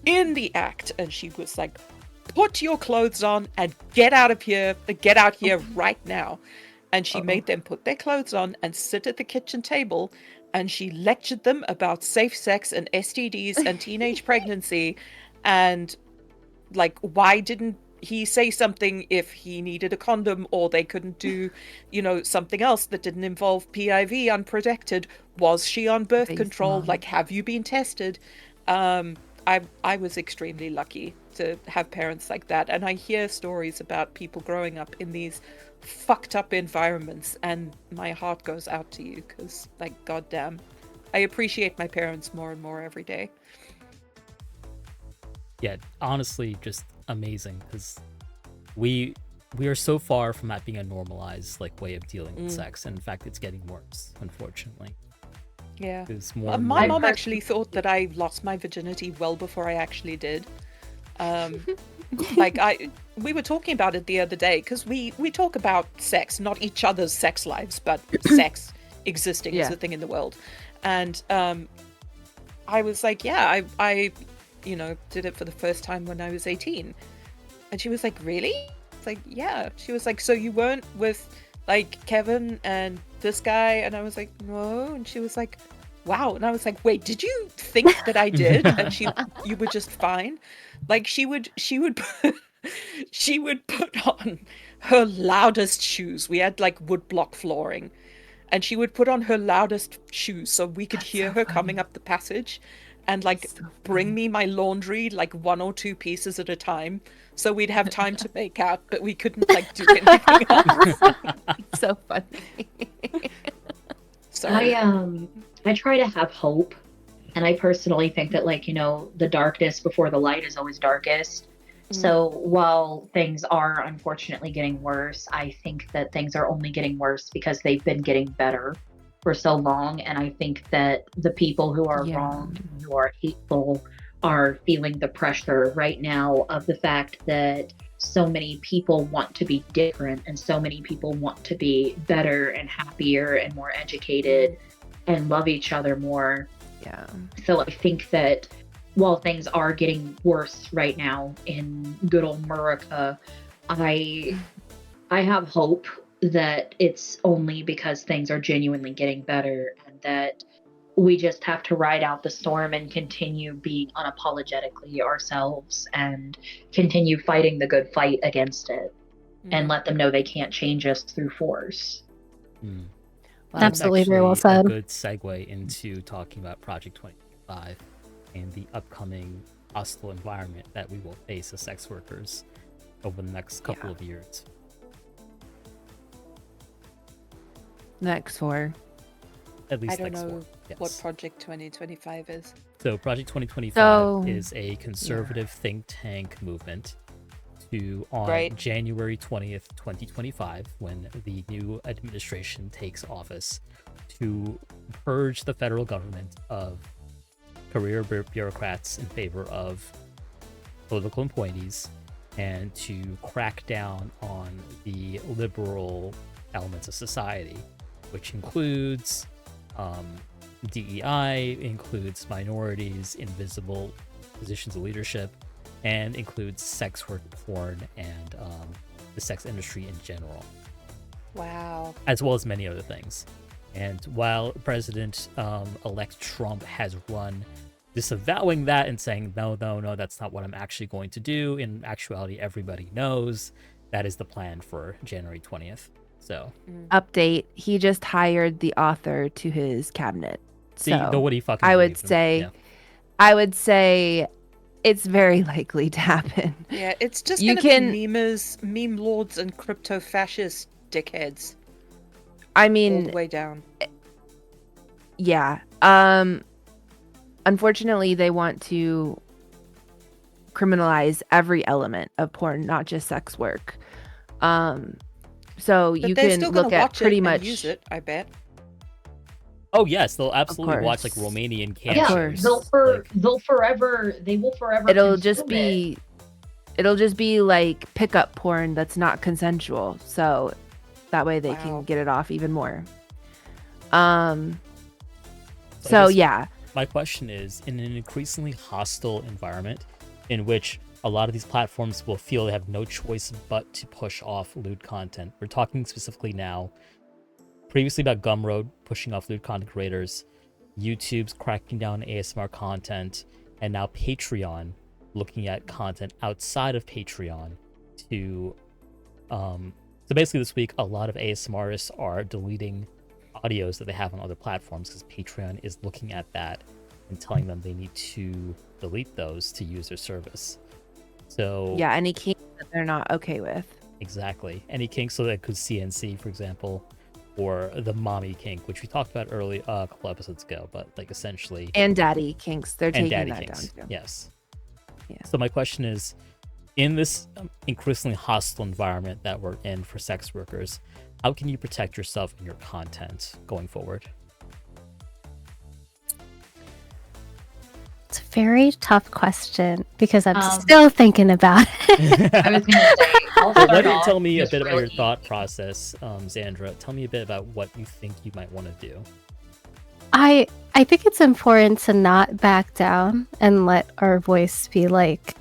in the act, and she was like, put your clothes on and get out of here. Get out here right now. And she made them put their clothes on and sit at the kitchen table, and she lectured them about safe sex and STDs and teenage pregnancy, and like, why didn't he say something if he needed a condom, or they couldn't do, something else that didn't involve PIV unprotected? Was she on birth Face control? mom. Like, have you been tested? I was extremely lucky to have parents like that, and I hear stories about people growing up in these fucked up environments, and my heart goes out to you, because, like, goddamn, I appreciate my parents more and more every day. Yeah, honestly, just amazing, because we are so far from that being a normalized way of dealing with sex, and in fact, it's getting worse, unfortunately. Yeah. There's more and My more. mom actually thought that I lost my virginity well before I actually did. We were talking about it the other day, because we talk about sex, not each other's sex lives, but sex existing as a thing in the world. And I was like, yeah, I did it for the first time when I was 18. And she was like, really? It's like, yeah. She was like, so you weren't with Kevin and this guy? And I was like, no. And she was like, wow. And I was like, wait, did you think that I did? And you were just fine. She would she would put on her loudest shoes. We had woodblock flooring, and she would put on her loudest shoes so we could hear her coming up the passage, and bring me my laundry 1 or 2 pieces at a time, so we'd have time to make out, but we couldn't do anything else. So funny. So I try to have hope, and I personally think that the darkness before the light is always darkest. So while things are unfortunately getting worse, I think that things are only getting worse because they've been getting better for so long. And I think that the people who are wrong, who are hateful, are feeling the pressure right now of the fact that so many people want to be different, and so many people want to be better and happier and more educated and love each other more. Yeah. So I think that while things are getting worse right now in good old America, I have hope that it's only because things are genuinely getting better, and that we just have to ride out the storm and continue being unapologetically ourselves, and continue fighting the good fight against it, and let them know they can't change us through force. Well, Absolutely, very well actually said. a good segue into talking about Project 2025 and the upcoming hostile environment that we will face as sex workers over the next couple of years. Next 4. At least I don't next know 4. Yes. what Project 2025 is. So Project 2025 is a conservative think tank movement on January 20th, 2025, when the new administration takes office, to purge the federal government of career bureaucrats in favor of political appointees, and to crack down on the liberal elements of society, which includes DEI, includes minorities, invisible positions of leadership, and includes sex work, porn, and the sex industry in general. Wow. As well as many other things. And while President-elect Trump has run disavowing that and saying, no, that's not what I'm actually going to do, in actuality, everybody knows that is the plan for January 20th. So Update, he just hired the author to his cabinet. See, So nobody fucking I would believed him. say Yeah. I would say it's very likely to happen. Yeah, it's just You gonna can- be memers, meme lords, and crypto fascist dickheads I all mean, the way down. yeah. Unfortunately, they want to criminalize every element of porn, not just sex work. So But you they're can still gonna look at watch pretty it much. and use it, I bet. Oh yes, they'll absolutely watch course. Romanian Of camp course. shows. They will forever. It'll just consume it. be like pickup porn that's not consensual. So that way they Wow. can get it off even more. So I So guess yeah. My question is, in an increasingly hostile environment in which a lot of these platforms will feel they have no choice but to push off lewd content. We're talking specifically now, previously about Gumroad pushing off lewd content creators, YouTube's cracking down on ASMR content, and now Patreon looking at content outside of Patreon to so basically this week a lot of ASMRists are deleting audios that they have on other platforms because Patreon is looking at that and telling them they need to delete those to use their service. So Yeah, any kink that they're not okay with. exactly, any kink, so that could CNC, for example, or the mommy kink, which we talked about early a couple episodes ago, but like essentially, And daddy kinks, they're and taking daddy that kinks. down too. Yes. Yeah. So my question is, in this increasingly hostile environment that we're in for sex workers, how can you protect yourself and your content going forward? It's a very tough question because I'm Um, still thinking about it. I was gonna say, I'll Well, start why don't you off tell me a just bit about real your thought easy. process, Zandra? Tell me a bit about what you think you might want to do. I think it's important to not back down and let our voice be like,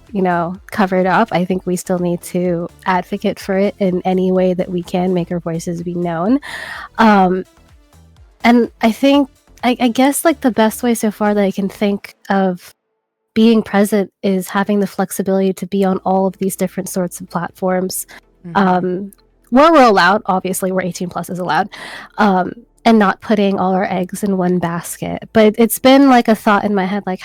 covered up. I think we still need to advocate for it in any way that we can, make our voices be known. And I think I guess like the best way so far that I can think of being present is having the flexibility to be on all of these different sorts of platforms. Mhm. Where we're allowed, obviously, where 18 plus is allowed, and not putting all our eggs in one basket. But it's been like a thought in my head, like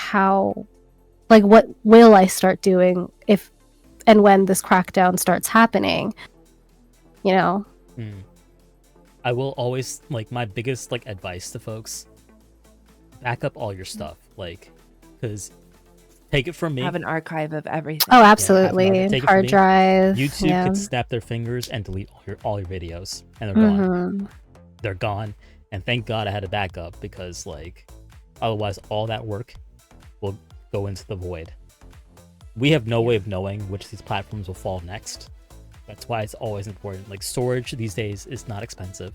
what will I start doing if and when this crackdown starts happening? I will always, like, my biggest like advice to folks: back up all your stuff, like, because take it from me, Have an archive of everything. Oh, take it absolutely. from Hard me. drive. YouTube yeah. could snap their fingers and delete all your videos, and they're gone. Mhm. They're gone. And thank God I had a backup, because like otherwise all that work will go into the void. We have no way of knowing which of these platforms will fall next. That's why it's always important. Like, storage these days is not expensive.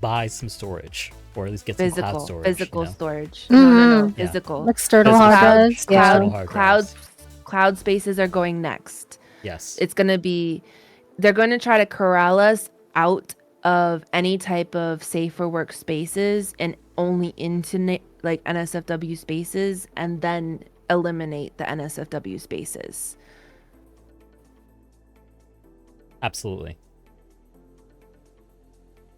Buy some storage, or at least get some cloud storage. Physical you know? storage. Mhm. No, Yeah. physical. External Physical hard Cloud, drives. Yeah. External hard drives. cloud spaces are going next. Yes. It's gonna be, they're going to try to corral us out of any type of safer work spaces and only into like NSFW spaces, and then eliminate the NSFW spaces. Absolutely.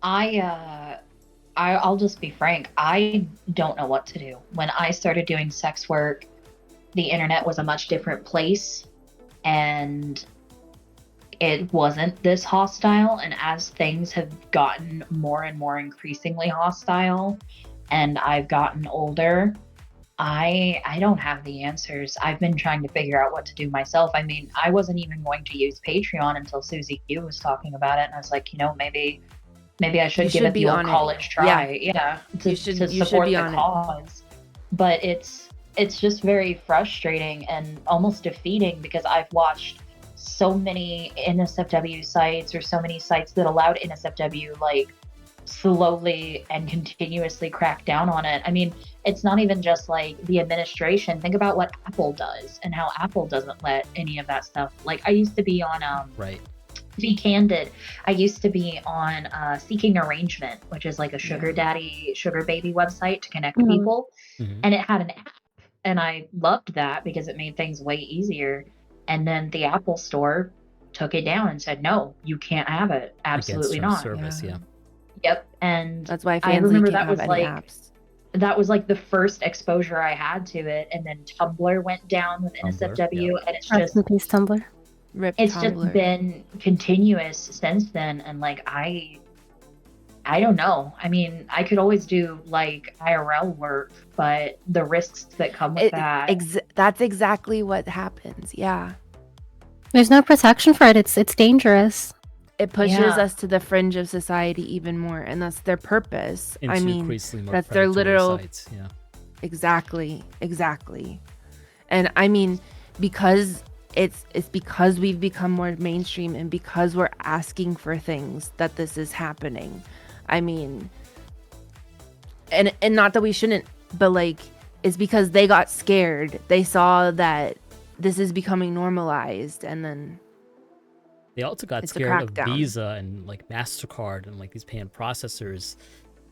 I'll just be frank. I don't know what to do. When I started doing sex work, the internet was a much different place, and it wasn't this hostile. And as things have gotten more and more increasingly hostile, and I've gotten older, I don't have the answers. I've been trying to figure out what to do myself. I mean, I wasn't even going to use Patreon until SuzyQ was talking about it, and I was like, maybe I should give it the old college try. Yeah, to support the cause. But it's just very frustrating and almost defeating, because I've watched so many NSFW sites, or so many sites that allowed NSFW, like, slowly and continuously crack down on it. I mean, it's not even just like the administration. Think about what Apple does and how Apple doesn't let any of that stuff. Like, I used to be on Right. to be candid, I used to be on Seeking Arrangement, which is like a sugar daddy, sugar baby website to connect Mhm. people. Mhm. And it had an app, and I loved that because it made things way easier. And then the Apple store took it down and said, no, you can't have it. Absolutely Against not. service, yeah. Yep. And That's why I Fansly remember can't that was have any like apps. that was like the first exposure I had to it. And then Tumblr went down with NSFW, and it's Rest just in peace, Tumblr. Rip it's Tumblr. just been continuous since then. And like, I don't know. I mean, I could always do like IRL work, but the risks that come with that. That's exactly what happens. Yeah. There's no protection for it. It's dangerous. It pushes Yeah. us to the fringe of society even more, and that's their purpose. Into I mean, increasingly more that's their predatory literal sites, yeah. Exactly. And I mean, because it's because we've become more mainstream, and because we're asking for things, that this is happening. I mean, and not that we shouldn't, but like, it's because they got scared. They saw that this is becoming normalized, and then They also got It's a scared of crackdown. Visa and like MasterCard and like these payment processors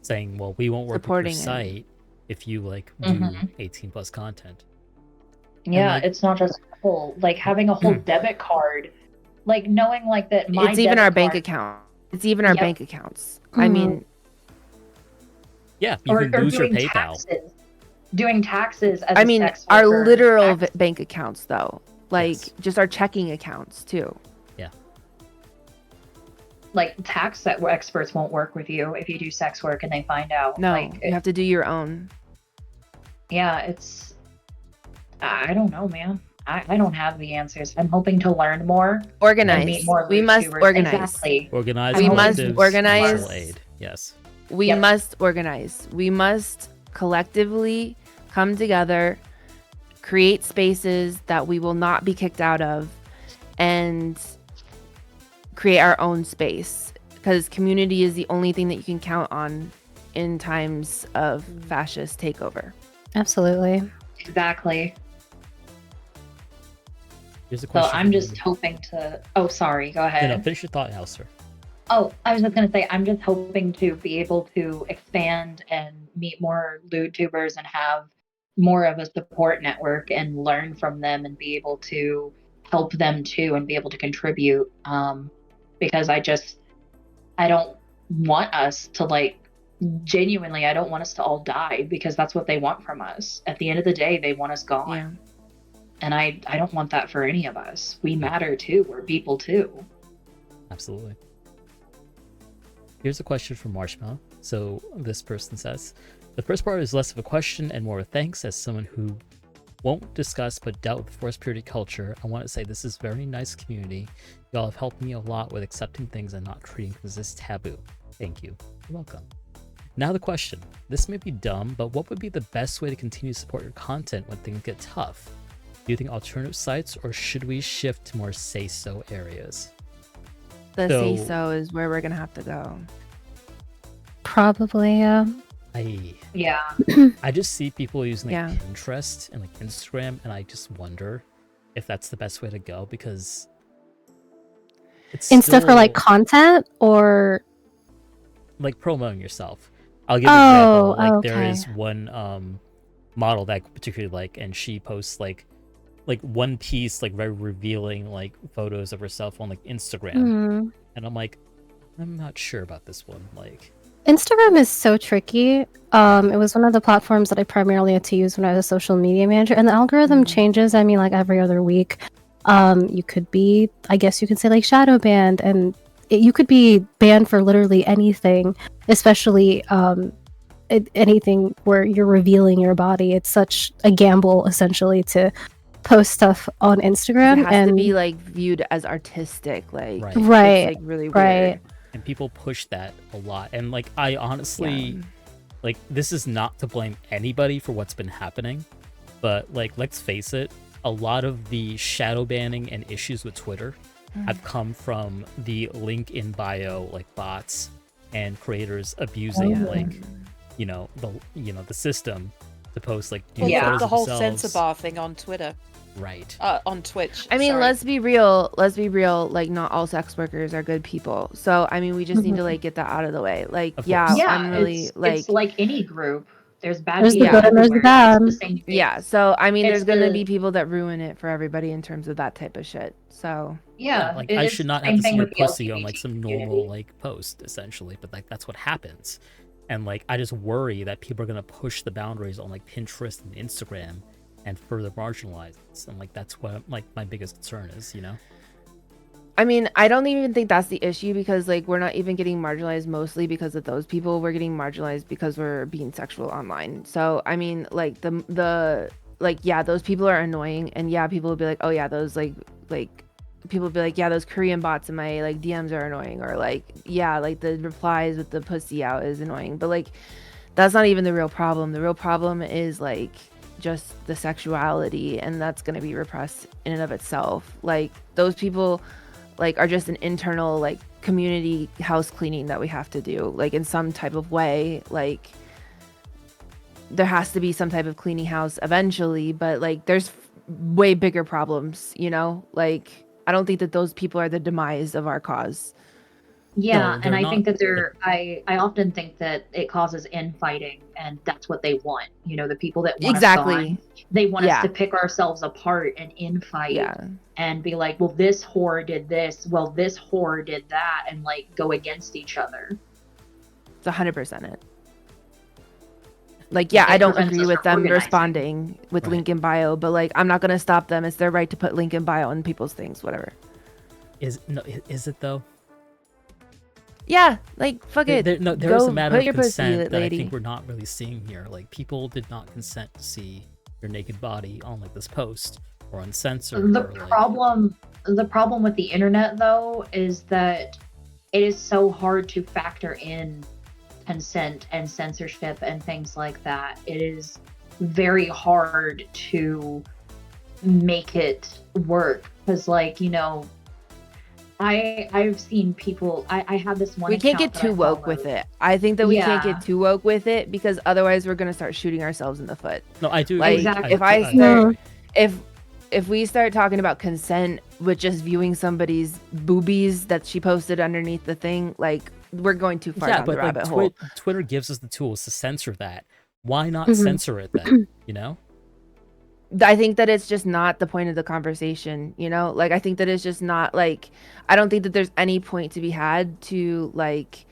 saying, well, we won't work Supporting with it. your site if you like do Mhm. 18 plus content. Yeah, like- it's not just whole like having a whole debit card, like knowing like that my it's even debit our bank card- account. It's even our Yep. bank accounts. I Mhm. mean, Yeah, you or can lose your doing PayPal. taxes. Doing taxes as I a mean, sex our worker. literal tax- bank accounts, though, like Yes. just our checking accounts too. like tax experts won't work with you if you do sex work and they find out. No, like you have to do your own. yeah, it's I don't know, man. I don't have the answers. I'm hoping to learn more. And Organize. meet more We must YouTubers. organize. Exactly. Organize We must collectives, organize. mutual aid. Yes. We Yep. must organize. We must collectively come together, create spaces that we will not be kicked out of, and create our own space. Because community is the only thing that you can count on in times of fascist takeover. Absolutely. Exactly. Here's a So question. I'm for just you. hoping to. Oh, sorry. Go ahead. No, finish your thought, Alistair. Oh, I was just gonna say, I'm just hoping to be able to expand and meet more lewd tubers and have more of a support network and learn from them and be able to help them too and be able to contribute. Because I don't want us to like genuinely, I don't want us to all die because that's what they want from us. At the end of the day, they want us gone. Yeah. And I don't want that for any of us. We matter too. We're people too. Absolutely. Here's a question from Marshmallow. So this person says, the first part is less of a question and more a thanks. As someone who won't discuss but dealt with forced purity culture, I want to say this is a very nice community. Y'all have helped me a lot with accepting things and not treating things as taboo. Thank you. You're welcome. Now the question. This may be dumb, but what would be the best way to continue to support your content when things get tough? Do you think alternative sites, or should we shift to more say-so areas? The So- say so is where we're gonna have to go. Probably, yeah. Yeah. I just see people using like Yeah. Pinterest and like Instagram, and I just wonder if that's the best way to go, because it's Insta for like still, content or like promoting yourself. I'll give you an example. Like there okay. is one model that I particularly like, and she posts like one piece, like very revealing like photos of herself on like Instagram, Hmm. and I'm like, I'm not sure about this one. Like, Instagram is so tricky. It was one of the platforms that I primarily had to use when I was a social media manager, and the algorithm Mhm. changes. I mean, like every other week. You could be, I guess you could say, like shadow banned, and you could be banned for literally anything, especially anything where you're revealing your body. It's such a gamble, essentially, to post stuff on Instagram. It has and to be like viewed as artistic, like Right. Right, It's like really right. weird. and people push that a lot, and like I honestly. Yeah. Like, this is not to blame anybody for what's been happening, but like, let's face it, a lot of the shadow banning and issues with Twitter have come from the link in bio, like bots and creators abusing Oh. like, the system to post like Well, nude Yeah. photos the of whole themselves. censor bar thing on Twitter, Right. on Twitch. I mean, sorry. let's be real. Like, not all sex workers are good people. So, I mean, we just need to like get that out of the way. Like, Of yeah, course. Yeah, I'm really it's like any group. There's bad There's the people good and there's the everywhere. bad. It's the same thing. yeah. So, I mean, It's there's gonna the- be people that ruin it for everybody in terms of that type of shit. So, Yeah, Like, it I is should the not same have to thing see your with the pussy on like LGBT some community. normal like post, essentially, but like that's what happens. And like I just worry that people are gonna push the boundaries on like Pinterest and Instagram and further marginalize us. And like that's what like my biggest concern is, I mean, I don't even think that's the issue, because like we're not even getting marginalized mostly because of those people. We're getting marginalized because we're being sexual online. So, I mean, like the like, yeah, those people are annoying, and yeah, people will be like, oh yeah, those like people will be like, yeah, those Korean bots in my like DMs are annoying, or like, yeah, like the replies with the pussy out is annoying. But like, that's not even the real problem. The real problem is like just the sexuality, and that's going to be repressed in and of itself. Like, those people like are just an internal like community house cleaning that we have to do, like in some type of way. Like, there has to be some type of cleaning house eventually, but like there's way bigger problems, you know? Like, I don't think that those people are the demise of our cause. Yeah, No, and they're I not. think that I often think that it causes infighting, and that's what they want. You know, the people that want us Exactly. gone, they want us Yeah. to pick ourselves apart and infight Yeah. and be like, well, this whore did this, well, this whore did that, and like go against each other. It's 100% it. Like, yeah, I It don't prevents agree us with from them organizing. responding with Right. link in bio, but like, I'm not gonna stop them. It's their right to put link in bio on people's things, whatever. Is it though? Yeah, like fuck it. There is Go a matter put of your pussy, consent that I lady. think we're not really seeing here. Like, people did not consent to see your naked body on like this post or uncensored. The or, like, problem with the internet, though, is that it is so hard to factor in consent and censorship and things like that. It is very hard to make it work because, like, you know, I've seen people. I have this one. We can't get account that I too woke with follow. it. I think that we can't Yeah. get too woke with it because otherwise we're gonna start shooting ourselves in the foot. No, I do. Like, Exactly. if I start- if we start talking about consent with just viewing somebody's boobies that she posted underneath the thing, like, we're going too far down the rabbit hole. Twitter gives us the tools to censor that. Why not Mhm. censor it then? You know? I think that it's just not the point of the conversation, you know? Like, I think that it's just not, like, I don't think that there's any point to be had to, like,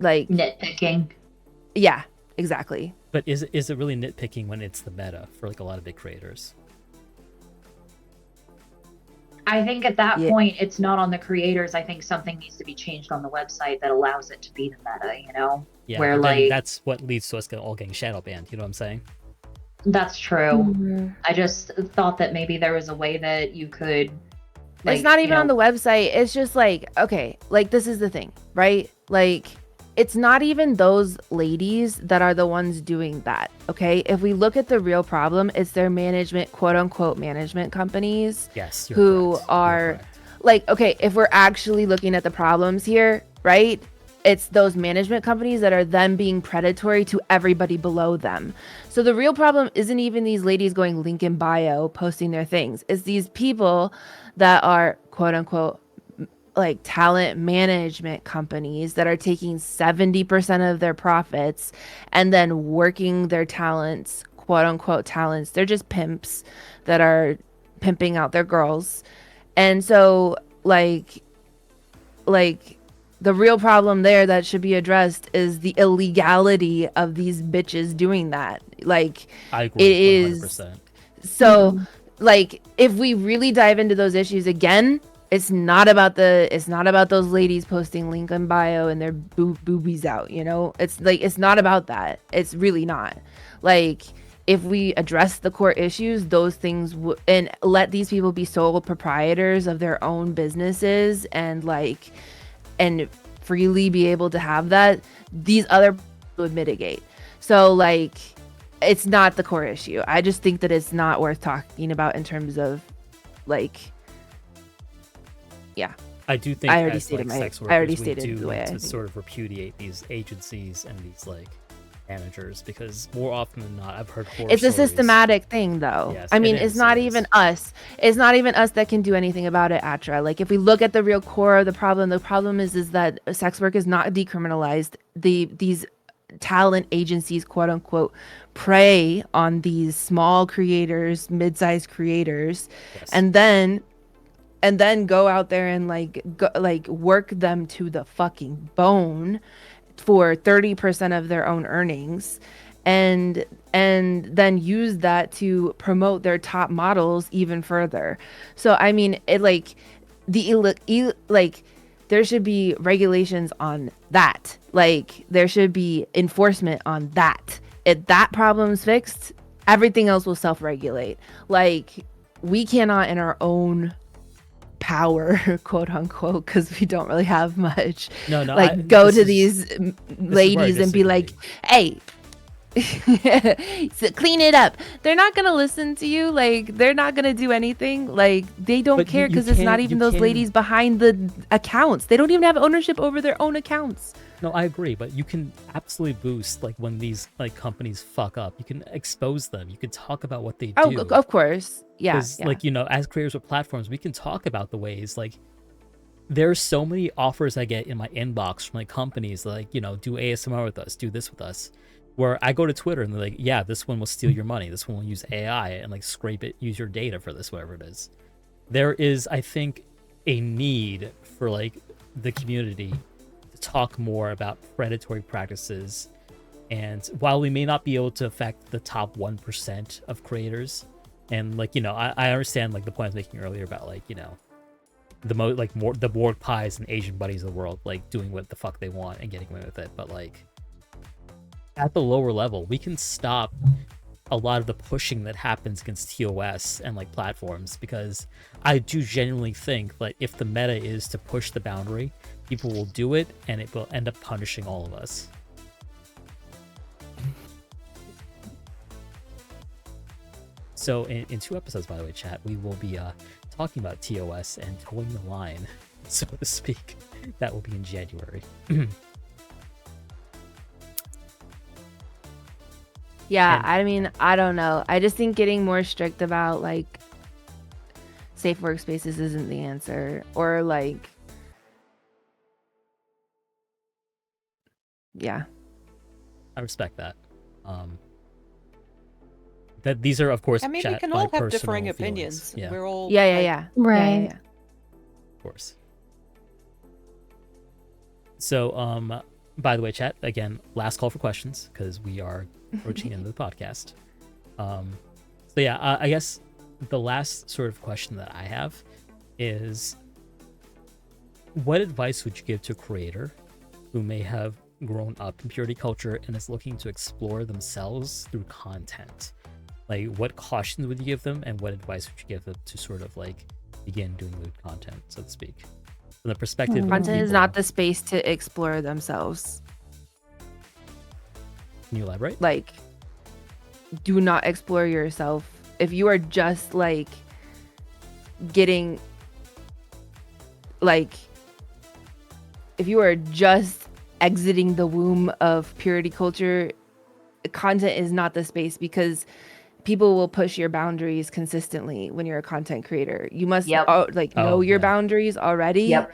Nitpicking. yeah, exactly. But is it really nitpicking when it's the meta for like a lot of big creators? I think at that Yeah. point, it's not on the creators. I think something needs to be changed on the website that allows it to be the meta, you know? Yeah, Where, but then like- that's what leads to us all getting shadow banned. You know what I'm saying? That's true. Mhm. I just thought that maybe there was a way that you could. It's not even on the website. It's just like, okay, like, this is the thing, right? Like, it's not even those ladies that are the ones doing that, okay? If we look at the real problem, it's their management, quote unquote, management companies. Yes. Who correct. are- correct. Like, okay, if we're actually looking at the problems here, right? It's those management companies that are then being predatory to everybody below them. So the real problem isn't even these ladies going link in bio, posting their things. It's these people that are, quote unquote, like, talent management companies that are taking 70% of their profits and then working their talents, quote unquote talents. They're just pimps that are pimping out their girls. And so, like the real problem there that should be addressed is the illegality of these bitches doing that. Like, I agree. it is 100%. so, like, if we really dive into those issues again, it's not about those ladies posting link in bio and their boobies out, you know? It's like, it's not about that. It's really not. Like, if we address the core issues, those things and let these people be sole proprietors of their own businesses and freely be able to have that, these other would mitigate. So, like, it's not the core issue. I just think that it's not worth talking about in terms of, like, yeah. I do think I already as, stated like, my- sex I already workers, we stated do the way need I to think. sort of repudiate these agencies and these, like, managers, because more often than not, I've heard horror It's a stories. systematic thing, though. Yes, I mean, it it's is, not it even is. us. It's not even us that can do anything about it, Atra. Like, if we look at the real core of the problem is that sex work is not decriminalized. These talent agencies, quote unquote, prey on these small creators, mid-sized creators, Yes. and then go out there and work them to the fucking bone for 30% of their own earnings, and then use that to promote their top models even further. So I mean, it, like, there should be regulations on that. Like, there should be enforcement on that. If that problem's fixed, everything else will self-regulate. Like, we cannot in our own power, quote unquote, because we don't really have much, No, go this to is- these where I ladies and be like, disagree. hey, So clean it up. They're not gonna listen to you. Like, they're not gonna do anything. Like, they don't But care you because it's not can- even you those can- ladies behind the accounts. They don't even have ownership over their own accounts. No, I agree, but you can absolutely boost like when these like companies fuck up. You can expose them. You can talk about what they Oh, do. of course. Yeah. Because like, you know, as creators with platforms, we can talk about the ways like there's so many offers I get in my inbox from like companies like, you know, do ASMR with us, do this with us. Where I go to Twitter and they're like, yeah, this one will steal your money. This one will use AI and like scrape it, use your data for this, whatever it is. There is, I think, a need for like the community to talk more about predatory practices. And while we may not be able to affect the top 1% of creators, and like, you know, I understand like the point I was making earlier about like, you know, the Borg pies and Asian buddies of the world, like doing what the fuck they want and getting away with it. But like at the lower level, we can stop a lot of the pushing that happens against TOS and like platforms, because I do genuinely think that if the meta is to push the boundary, people will do it and it will end up punishing all of us. So in 2 episodes, by the way, chat, we will be talking about TOS and towing the line, so to speak. That will be in January. Yeah, And- I mean, I don't know. I just think getting more strict about like safe workspaces isn't the answer. Or like, yeah. I respect that. That these are, of course, I mean, we chat, can my all have personal differing feelings. opinions. Yeah, We're all Yeah, like, yeah. Right. Yeah. of course. So, by the way, chat, again, last call for questions, because we are approaching the end of the podcast. So yeah, I guess the last sort of question that I have is, what advice would you give to a creator who may have grown up in purity culture and is looking to explore themselves through content? Like, what cautions would you give them, and what advice would you give them to sort of like begin doing lewd content, so to speak, from the perspective of Content is people- not the space to explore themselves. Can you elaborate? Like, do not explore yourself. If you are just like getting like, if you are just exiting the womb of purity culture, content is not the space, because people will push your boundaries consistently when you're a content creator. You must Yep. know your yeah. boundaries already. Yep.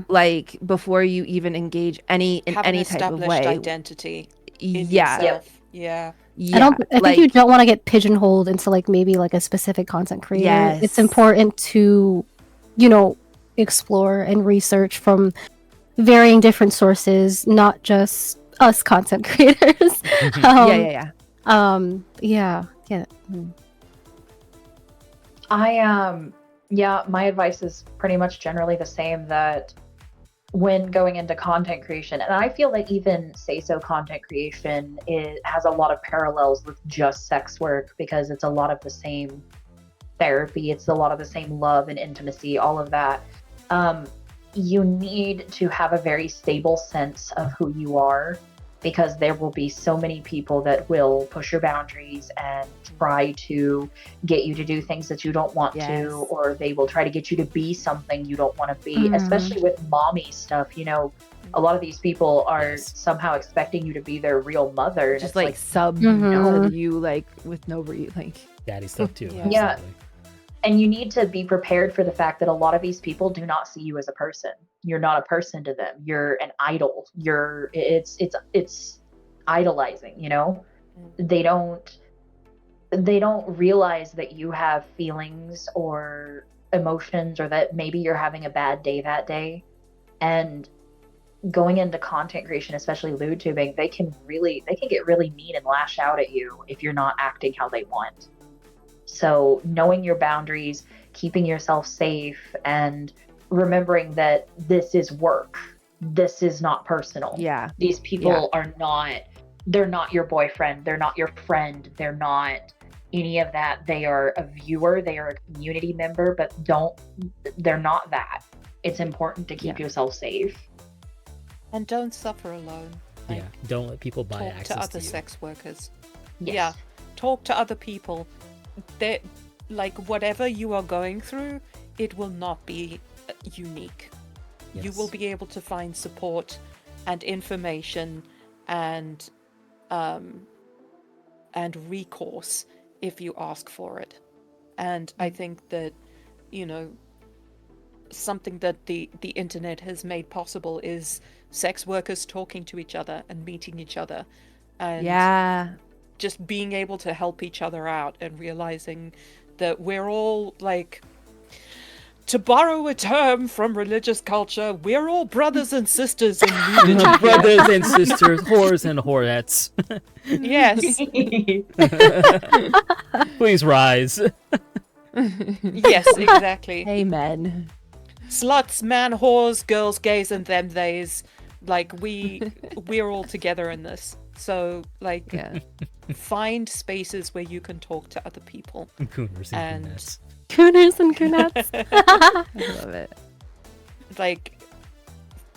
Like before you even engage in have any an type of established way. identity in Yeah. yourself. Yeah. Yeah. I think you don't want to get pigeonholed into like maybe like a specific content creator. Yes. It's important to, explore and research from varying different sources, not just us content creators. Yeah. Yeah. My advice is pretty much generally the same, that when going into content creation, and I feel that even say-so content creation has a lot of parallels with just sex work, because it's a lot of the same therapy, it's a lot of the same love and intimacy, all of that. You need to have a very stable sense of who you are, because there will be so many people that will push your boundaries and try to get you to do things that you don't want Yes. to, or they will try to get you to be something you don't want to be, especially with mommy stuff. A lot of these people are Yes. somehow expecting you to be their real mother. And Just it's like sub Mhm. you like with no like Daddy stuff too. Yeah. Yeah. absolutely. And you need to be prepared for the fact that a lot of these people do not see you as a person. You're not a person to them. You're an idol. It's idolizing, They don't realize that you have feelings or emotions, or that maybe you're having a bad day that day. And going into content creation, especially lewd tubing, they can get really mean and lash out at you if you're not acting how they want. So knowing your boundaries, keeping yourself safe, and remembering that this is work. This is not personal. yeah. These people they're not your boyfriend. They're not your friend. They're not any of that. They are a viewer. They are a community member, but they're not that. It's important to keep yourself safe. And don't suffer alone. Like, Yeah, don't let people buy talk access to other you. sex workers. Yes. Yeah, talk to other people. That, like, whatever you are going through, it will not be unique. You will Yes. be able to find support and information and recourse if you ask for it. And I think that, you know, something that the internet has made possible is sex workers talking to each other and meeting each other and Yeah. just being able to help each other out and realizing that we're all, like, to borrow a term from religious culture, we're all brothers and sisters in unity. Brothers and sisters, whores and whorettes. Yes, Please rise. yes, exactly. Amen. Sluts, man, whores, girls, gays, and them, theys. Like, we're all together in this. So, like, Yeah. find spaces where you can talk to other people. Cooners and And- brunettes. Cooners and coonettes. I love it. Like,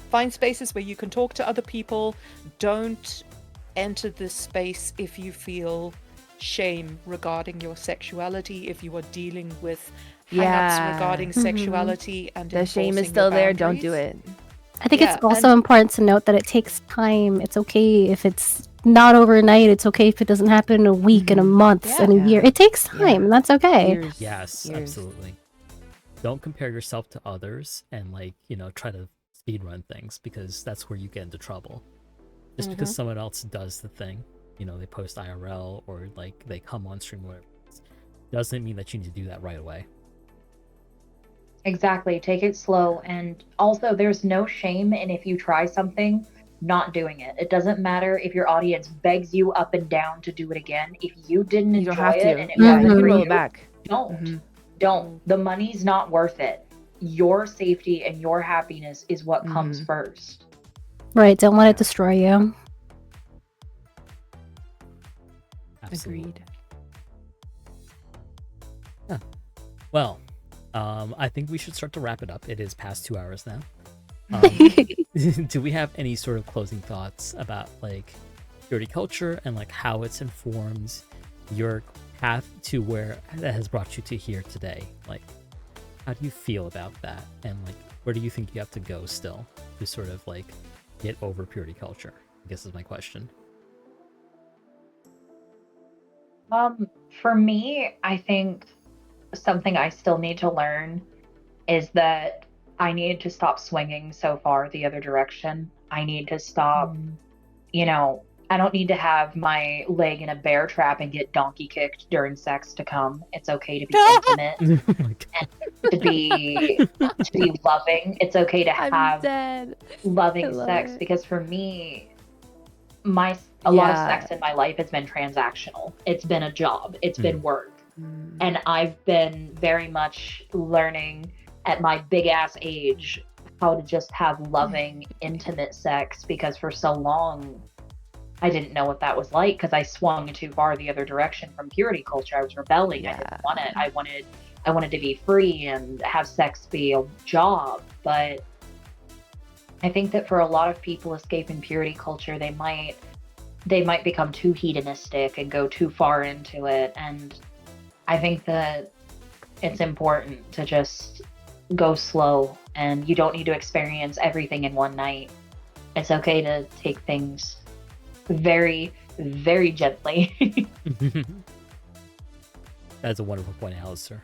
find spaces where you can talk to other people. Don't enter this space if you feel shame regarding your sexuality, if you are dealing with hang-ups Yeah. regarding Mhm. sexuality and The shame is enforcing still your there. Don't do boundaries. it. I think Yeah, it's also important to note that it takes time. It's okay if it's not overnight. It's okay if it doesn't happen in a week and a Mhm. month and a Yeah. year. It takes time, Yeah. and that's okay. Years. Yes, Years. absolutely. Don't compare yourself to others and, like, you know, try to speed run things, because that's where you get into trouble. Just because someone else does the thing, you know, they post IRL or, like, they come on stream or whatever, doesn't mean that you need to do that right away. Exactly. Take it slow. And also, there's no shame in if you try something, not doing it. It doesn't matter if your audience begs you up and down to do it again. If you didn't You enjoy don't have it to. and it Yeah, wasn't you can for roll you, it back. don't. Mhm. Don't. The money's not worth it. Your safety and your happiness is what comes Mhm. first. Right. Don't let it destroy you. Absolutely. Agreed. Well, I think we should start to wrap it up. It is past 2 hours now. Do we have any sort of closing thoughts about, like, purity culture and, like, how it's informed your path to where that has brought you to here today? Like, how do you feel about that? And, like, where do you think you have to go still to sort of, like, get over purity culture? I guess is my question. For me, I think something I still need to learn is that I need to stop swinging so far the other direction. I need to stop, you know, I don't need to have my leg in a bear trap and get donkey kicked during sex to come. It's okay to be intimate, Oh my God. to be loving. It's okay to I'm have dead. loving I love sex, it. because for me, a lot of Yeah. sex in my life has been transactional. It's been a job. It's been work. Mm. And I've been very much learning at my big ass age how to just have loving, intimate sex, because for so long I didn't know what that was like, because I swung too far the other direction from purity culture. I was rebelling. I Yeah. didn't want it. I wanted to be free and have sex be a job. But I think that for a lot of people escaping purity culture, they might become too hedonistic and go too far into it. And I think that it's important to just go slow, and you don't need to experience everything in one night. It's okay to take things very, very gently. That's a wonderful point, Alistair.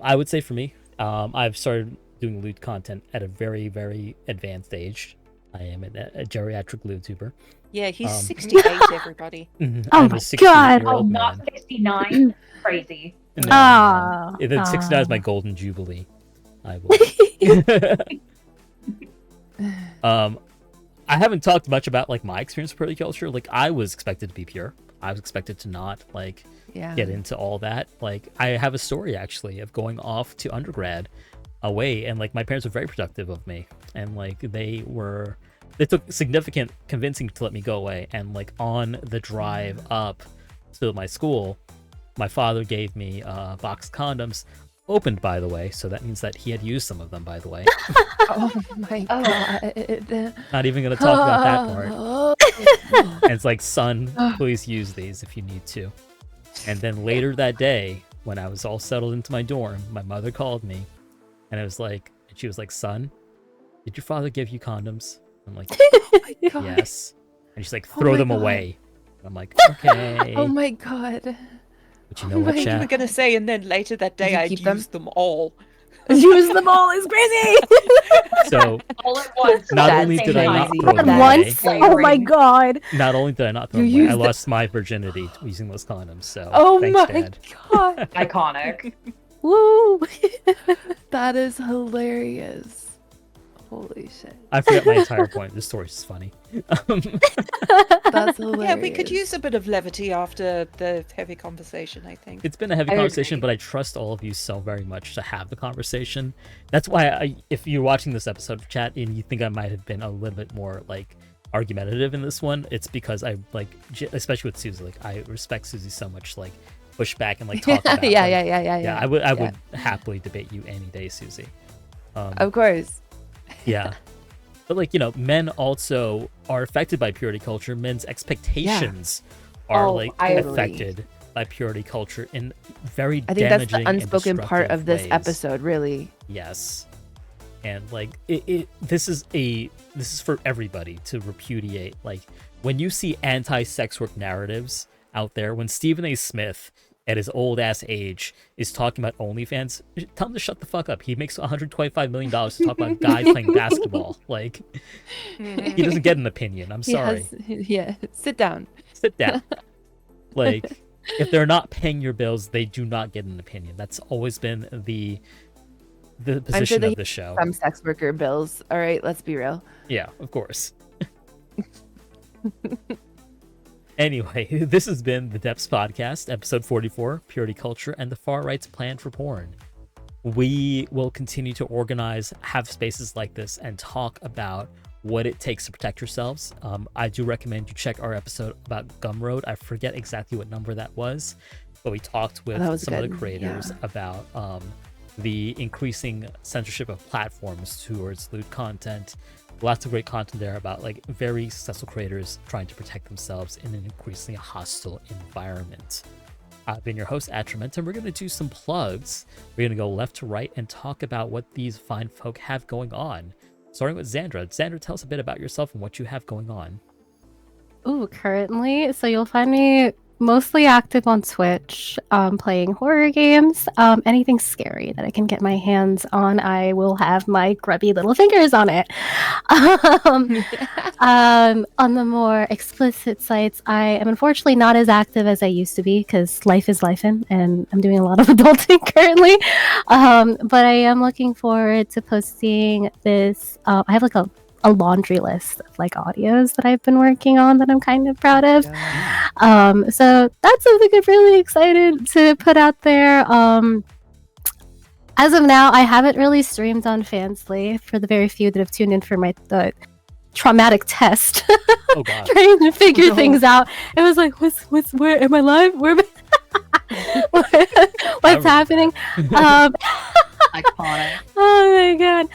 I would say for me, I've started doing lewd content at a very, very advanced age. I am a geriatric lewdtuber. Yeah, he's Um, 68, everybody. Oh I'm my a God. 68-year-old not man. 69. Crazy. No, Ah, no. Then 69 is my ah. golden jubilee. I will. I haven't talked much about, like, my experience with purity culture. Like, I was expected to be pure. I was expected to not, like, Yeah. get into all that. Like, I have a story actually of going off to undergrad away, and, like, my parents were very protective of me, and, like, they took significant convincing to let me go away. And, like, on the drive up to my school, my father gave me box condoms opened, by the way, so that means that he had used some of them, by the way. Oh my god. Not even going to talk about that part. And it's like, son, please use these if you need to. And then later that day, when I was all settled into my dorm, my mother called me, and she was like, son, did your father give you condoms? I'm like, Oh my god. yes. And she's like, Oh throw my them God. away. And I'm like, okay. Oh my god. But you know what, You were chat? going to say, and then later that day you I'd keep them? used them all. Use them all is crazy. So All at once. not That's only did I not crazy. throw them That's away, Once? Oh my Layering. god. not only did I not throw You them away, I used lost my virginity using those condoms. So Oh thanks, my Dad. god. Iconic. Woo. That is hilarious. Holy shit. I forgot my entire point. This story's just funny. That's hilarious. Yeah, we could use a bit of levity after the heavy conversation, I think. It's been a heavy I conversation, agree. but I trust all of you so very much to have the conversation. That's why if you're watching this episode of chat and you think I might have been a little bit more like argumentative in this one, it's because I like, especially with Suzy, like I respect Suzy so much, like push back and like talk about yeah, like, yeah. I would happily debate you any day, Suzy. Of course. Yeah. But like, you know, men also are affected by purity culture. Men's expectations are Oh, like I agree. affected by purity culture in very I think that's damaging the unspoken and part of this ways. episode, really. Yes. And like this is for everybody to repudiate. Like when you see anti-sex work narratives out there, when Stephen A. Smith at his old ass age is talking about OnlyFans, tell him to shut the fuck up. He makes $125 million to talk about guys playing basketball. Like, he doesn't get an opinion. I'm sorry. Yeah, sit down. Sit down. Like, if they're not paying your bills, they do not get an opinion. That's always been the position that of the show. Some sex worker bills. All right, let's be real. Yeah, of course. Anyway, this has been the Depths Podcast, episode 44, Purity Culture and the Far Right's Plan for Porn. We will continue to organize, have spaces like this, and talk about what it takes to protect yourselves. I do recommend you check our episode about Gumroad. I forget exactly what number that was, but we talked with some of the creators about the increasing censorship of platforms towards lewd content. Lots of great content there about like very successful creators trying to protect themselves in an increasingly hostile environment. I've been your host, Atramentum. We're going to do some plugs. We're going to go left to right and talk about what these fine folk have going on. Starting with Zandra. Zandra, tell us a bit about yourself and what you have going on. Ooh, currently, so you'll find me mostly active on Twitch, playing horror games. Anything scary that I can get my hands on, I will have my grubby little fingers on it. On the more explicit sites, I am unfortunately not as active as I used to be because life is lifing, and I'm doing a lot of adulting currently. But I am looking forward to posting this. I have like a laundry list of like audios that I've been working on that I'm kind of proud of. So that's something I'm really excited to put out there. As of now, I haven't really streamed on Fansly for the very few that have tuned in for my traumatic test. Oh God. Trying to figure things out. It was like, where am I live? Where am I? What's happening? Iconic. Oh my god.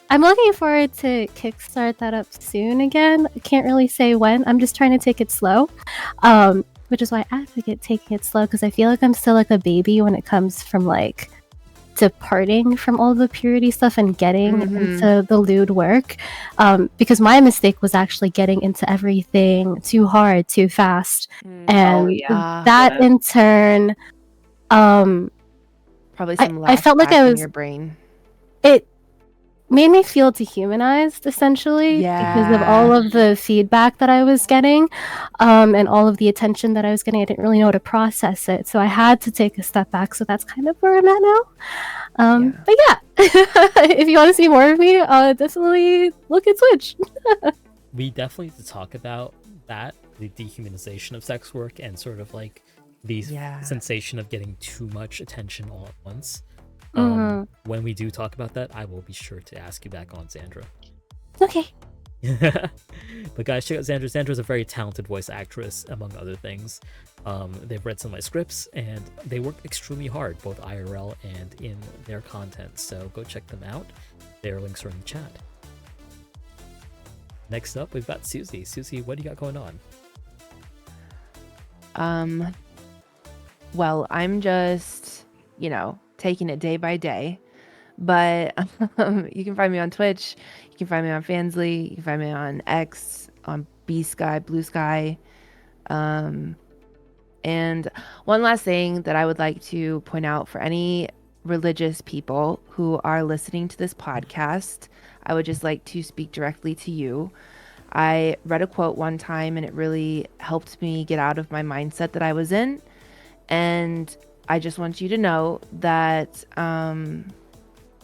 I'm looking forward to kickstart that up soon again. I can't really say when. I'm just trying to take it slow. Which is why I advocate taking it slow, because I feel like I'm still like a baby when it comes from like departing from all the purity stuff and getting into the lewd work. Because my mistake was actually getting into everything too hard, too fast. And that in turn probably some I felt like flashback I in was your brain. It made me feel dehumanized, essentially, because of all of the feedback that I was getting, and all of the attention that I was getting. I didn't really know how to process it, so I had to take a step back. So that's kind of where I'm at now. But yeah, if you want to see more of me, definitely look at Twitch. We definitely need to talk about that, the dehumanization of sex work and sort of like the sensation of getting too much attention all at once. When we do talk about that, I will be sure to ask you back on, Zandra. Okay. But guys, check out Zandra. Zandra's a very talented voice actress, among other things. They've read some of my scripts, and they work extremely hard, both IRL and in their content. So go check them out. Their links are in the chat. Next up, we've got Suzy. Suzy, what do you got going on? Well, I'm just, taking it day by day. But you can find me on Twitch. You can find me on Fansly. You can find me on X, on B Sky, Blue Sky. And one last thing that I would like to point out for any religious people who are listening to this podcast, I would just like to speak directly to you. I read a quote one time and it really helped me get out of my mindset that I was in. And I just want you to know that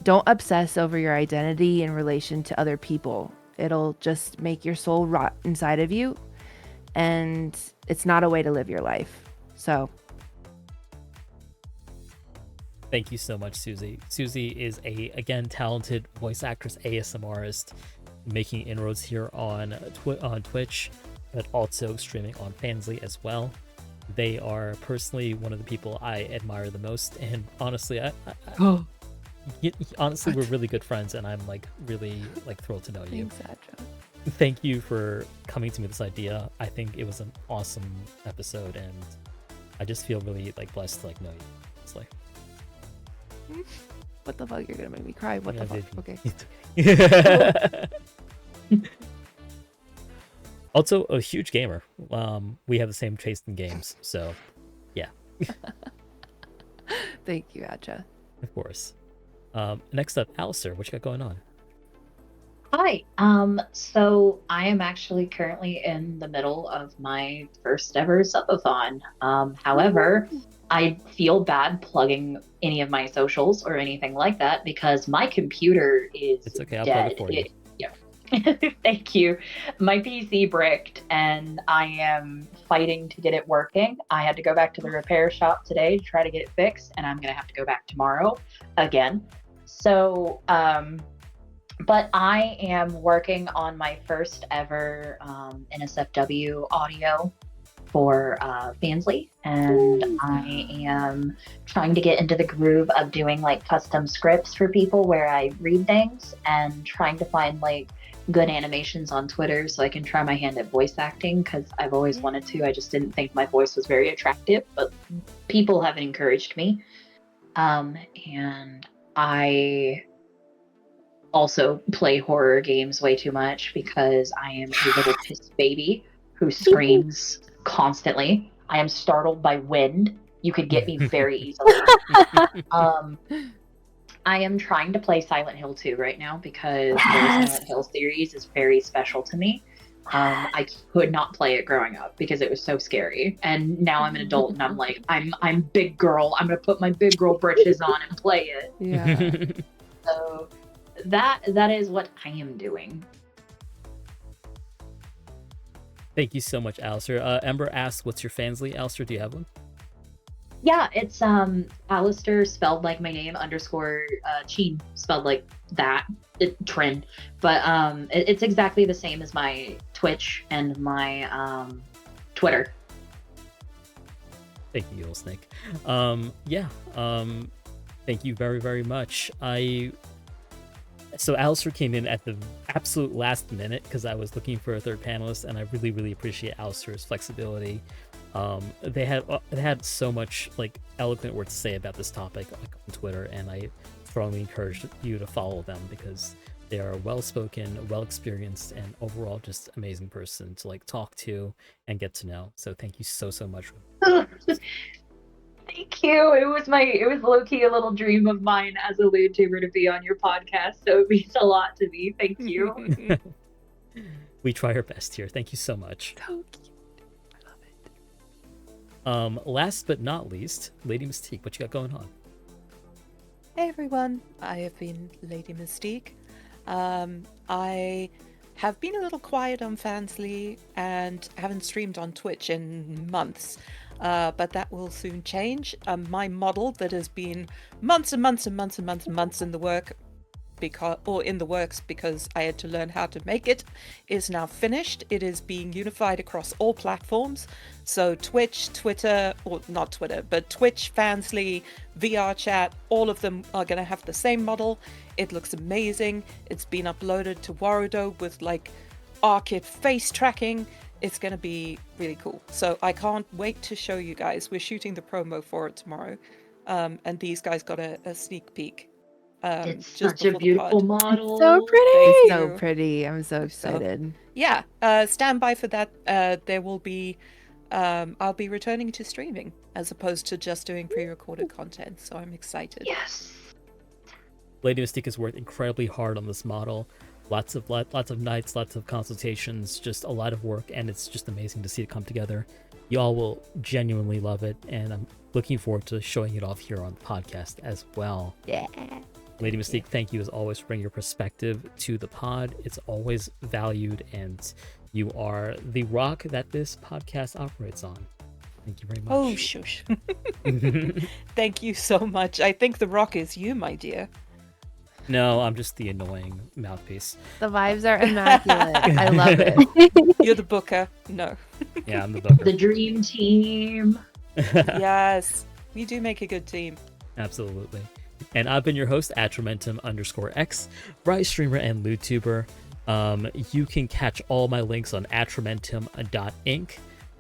don't obsess over your identity in relation to other people. It'll just make your soul rot inside of you. And it's not a way to live your life. So. Thank you so much, Suzy. Suzy is again, talented voice actress, ASMRist, making inroads here on Twitch, but also streaming on Fansly as well. They are personally one of the people I admire the most, and honestly, honestly, we're really good friends, and I'm really thrilled to know you. Thanks, Thank you for coming to me with this idea. I think it was an awesome episode, and I just feel really blessed to know you. It's what the fuck? You're gonna make me cry. What the fuck? Okay. Also, a huge gamer. We have the same taste in games, so yeah. Thank you, Acha. Of course. Next up, Alistair, what you got going on? Hi. So I am actually currently in the middle of my first ever subathon. However, I feel bad plugging any of my socials or anything like that because my computer is It's okay, I'll dead. plug it for you. Thank you. My PC bricked and I am fighting to get it working. I had to go back to the repair shop today to try to get it fixed, and I'm going to have to go back tomorrow again. So, but I am working on my first ever NSFW audio for Fansly, and I am trying to get into the groove of doing custom scripts for people where I read things and trying to find good animations on Twitter so I can try my hand at voice acting because I've always wanted to. I just didn't think my voice was very attractive, but people have encouraged me. And I also play horror games way too much because I am a little pissed baby who screams constantly. I am startled by wind. You could get me very easily. I am trying to play Silent Hill 2 right now because the Silent Hill series is very special to me. I could not play it growing up because it was so scary. And now I'm an adult and I'm I'm big girl. I'm gonna put my big girl britches on and play it. Yeah. So that is what I am doing. Thank you so much, Alistair. Ember asks, what's your Fansly? Alistair, do you have one? Yeah, it's Alistair spelled like my name _ Trinh spelled like that. Trinh. But it's exactly the same as my Twitch and my Twitter. Thank you, Yule Snake. Thank you very, very much. So Alistair came in at the absolute last minute because I was looking for a third panelist, and I really, really appreciate Alistair's flexibility. They had so much eloquent words to say about this topic on Twitter, and I strongly encourage you to follow them because they are well-spoken, well-experienced, and overall just amazing person to talk to and get to know. So thank you so much. Thank you. It was low-key a little dream of mine as a Lewd tuber to be on your podcast, so it means a lot to me. Thank you. We try our best here. Thank you so much. So cute. I love it. Last but not least, Lady Mystique, what you got going on? Hey everyone, I have been Lady Mystique. I have been a little quiet on Fansly and haven't streamed on Twitch in months, but that will soon change. My model that has been months and months and months and months and months in the work because, or in the works because I had to learn how to make it, is now finished. It is being unified across all platforms. So Twitch, Twitter, or not Twitter, but Twitch, Fansly, VR chat, all of them are going to have the same model. It looks amazing. It's been uploaded to Warudo with like ARKit face tracking. It's going to be really cool. So I can't wait to show you guys. We're shooting the promo for it tomorrow. And these guys got a sneak peek. It's Just such a before the beautiful pod. model. So pretty. Thank So you. pretty. I'm so So- excited. Yeah, stand by for that. There will be, I'll be returning to streaming as opposed to just doing pre-recorded content. So I'm excited. Yes. Lady Mystique has worked incredibly hard on this model. Lots of nights, lots of consultations, just a lot of work, and it's just amazing to see it come together. Y'all will genuinely love it, and I'm looking forward to showing it off here on the podcast as well. Yeah. Lady Mystique, thank you as always for bringing your perspective to the pod. It's always valued, and you are the rock that this podcast operates on. Thank you very much. Oh, shush. Thank you so much. I think the rock is you, my dear. No, I'm just the annoying mouthpiece. The vibes are immaculate. I love it. You're the booker. No. Yeah, I'm the booker. The dream team. Yes. We do make a good team. Absolutely. And I've been your host, Atramentum_X, Rise streamer and LewdTuber. You can catch all my links on Atramentum.inc.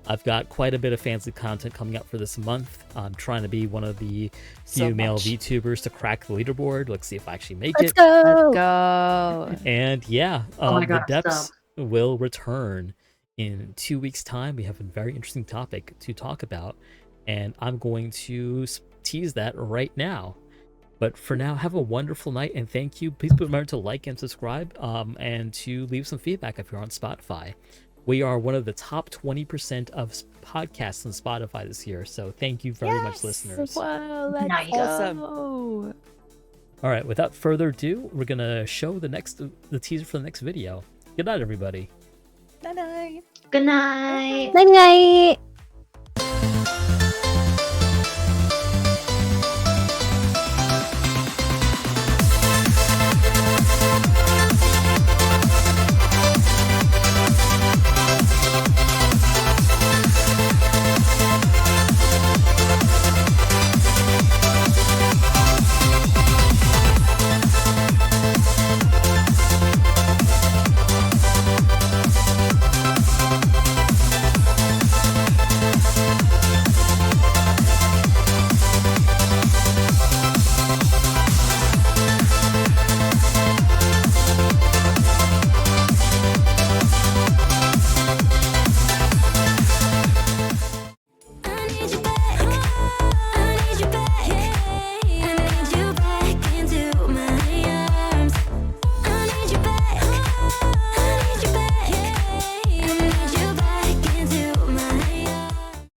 I've got quite a bit of fancy content coming up for this month. I'm trying to be one of the So few male much. VTubers to crack the leaderboard. Let's see if I actually make Let's it. go. Let's go. And yeah, Oh my the God, depths will return in 2 weeks' time. We have a very interesting topic to talk about, and I'm going to tease that right now. But for now, have a wonderful night, and thank you. Please remember to like and subscribe, and to leave some feedback if you're on Spotify. We are one of the top 20% of podcasts on Spotify this year, so thank you very much, Yes. listeners. Whoa, let's Nice. Awesome. go. All right, without further ado, we're gonna show the teaser for the next video. Good night, everybody. Night-night. Good night. Night night.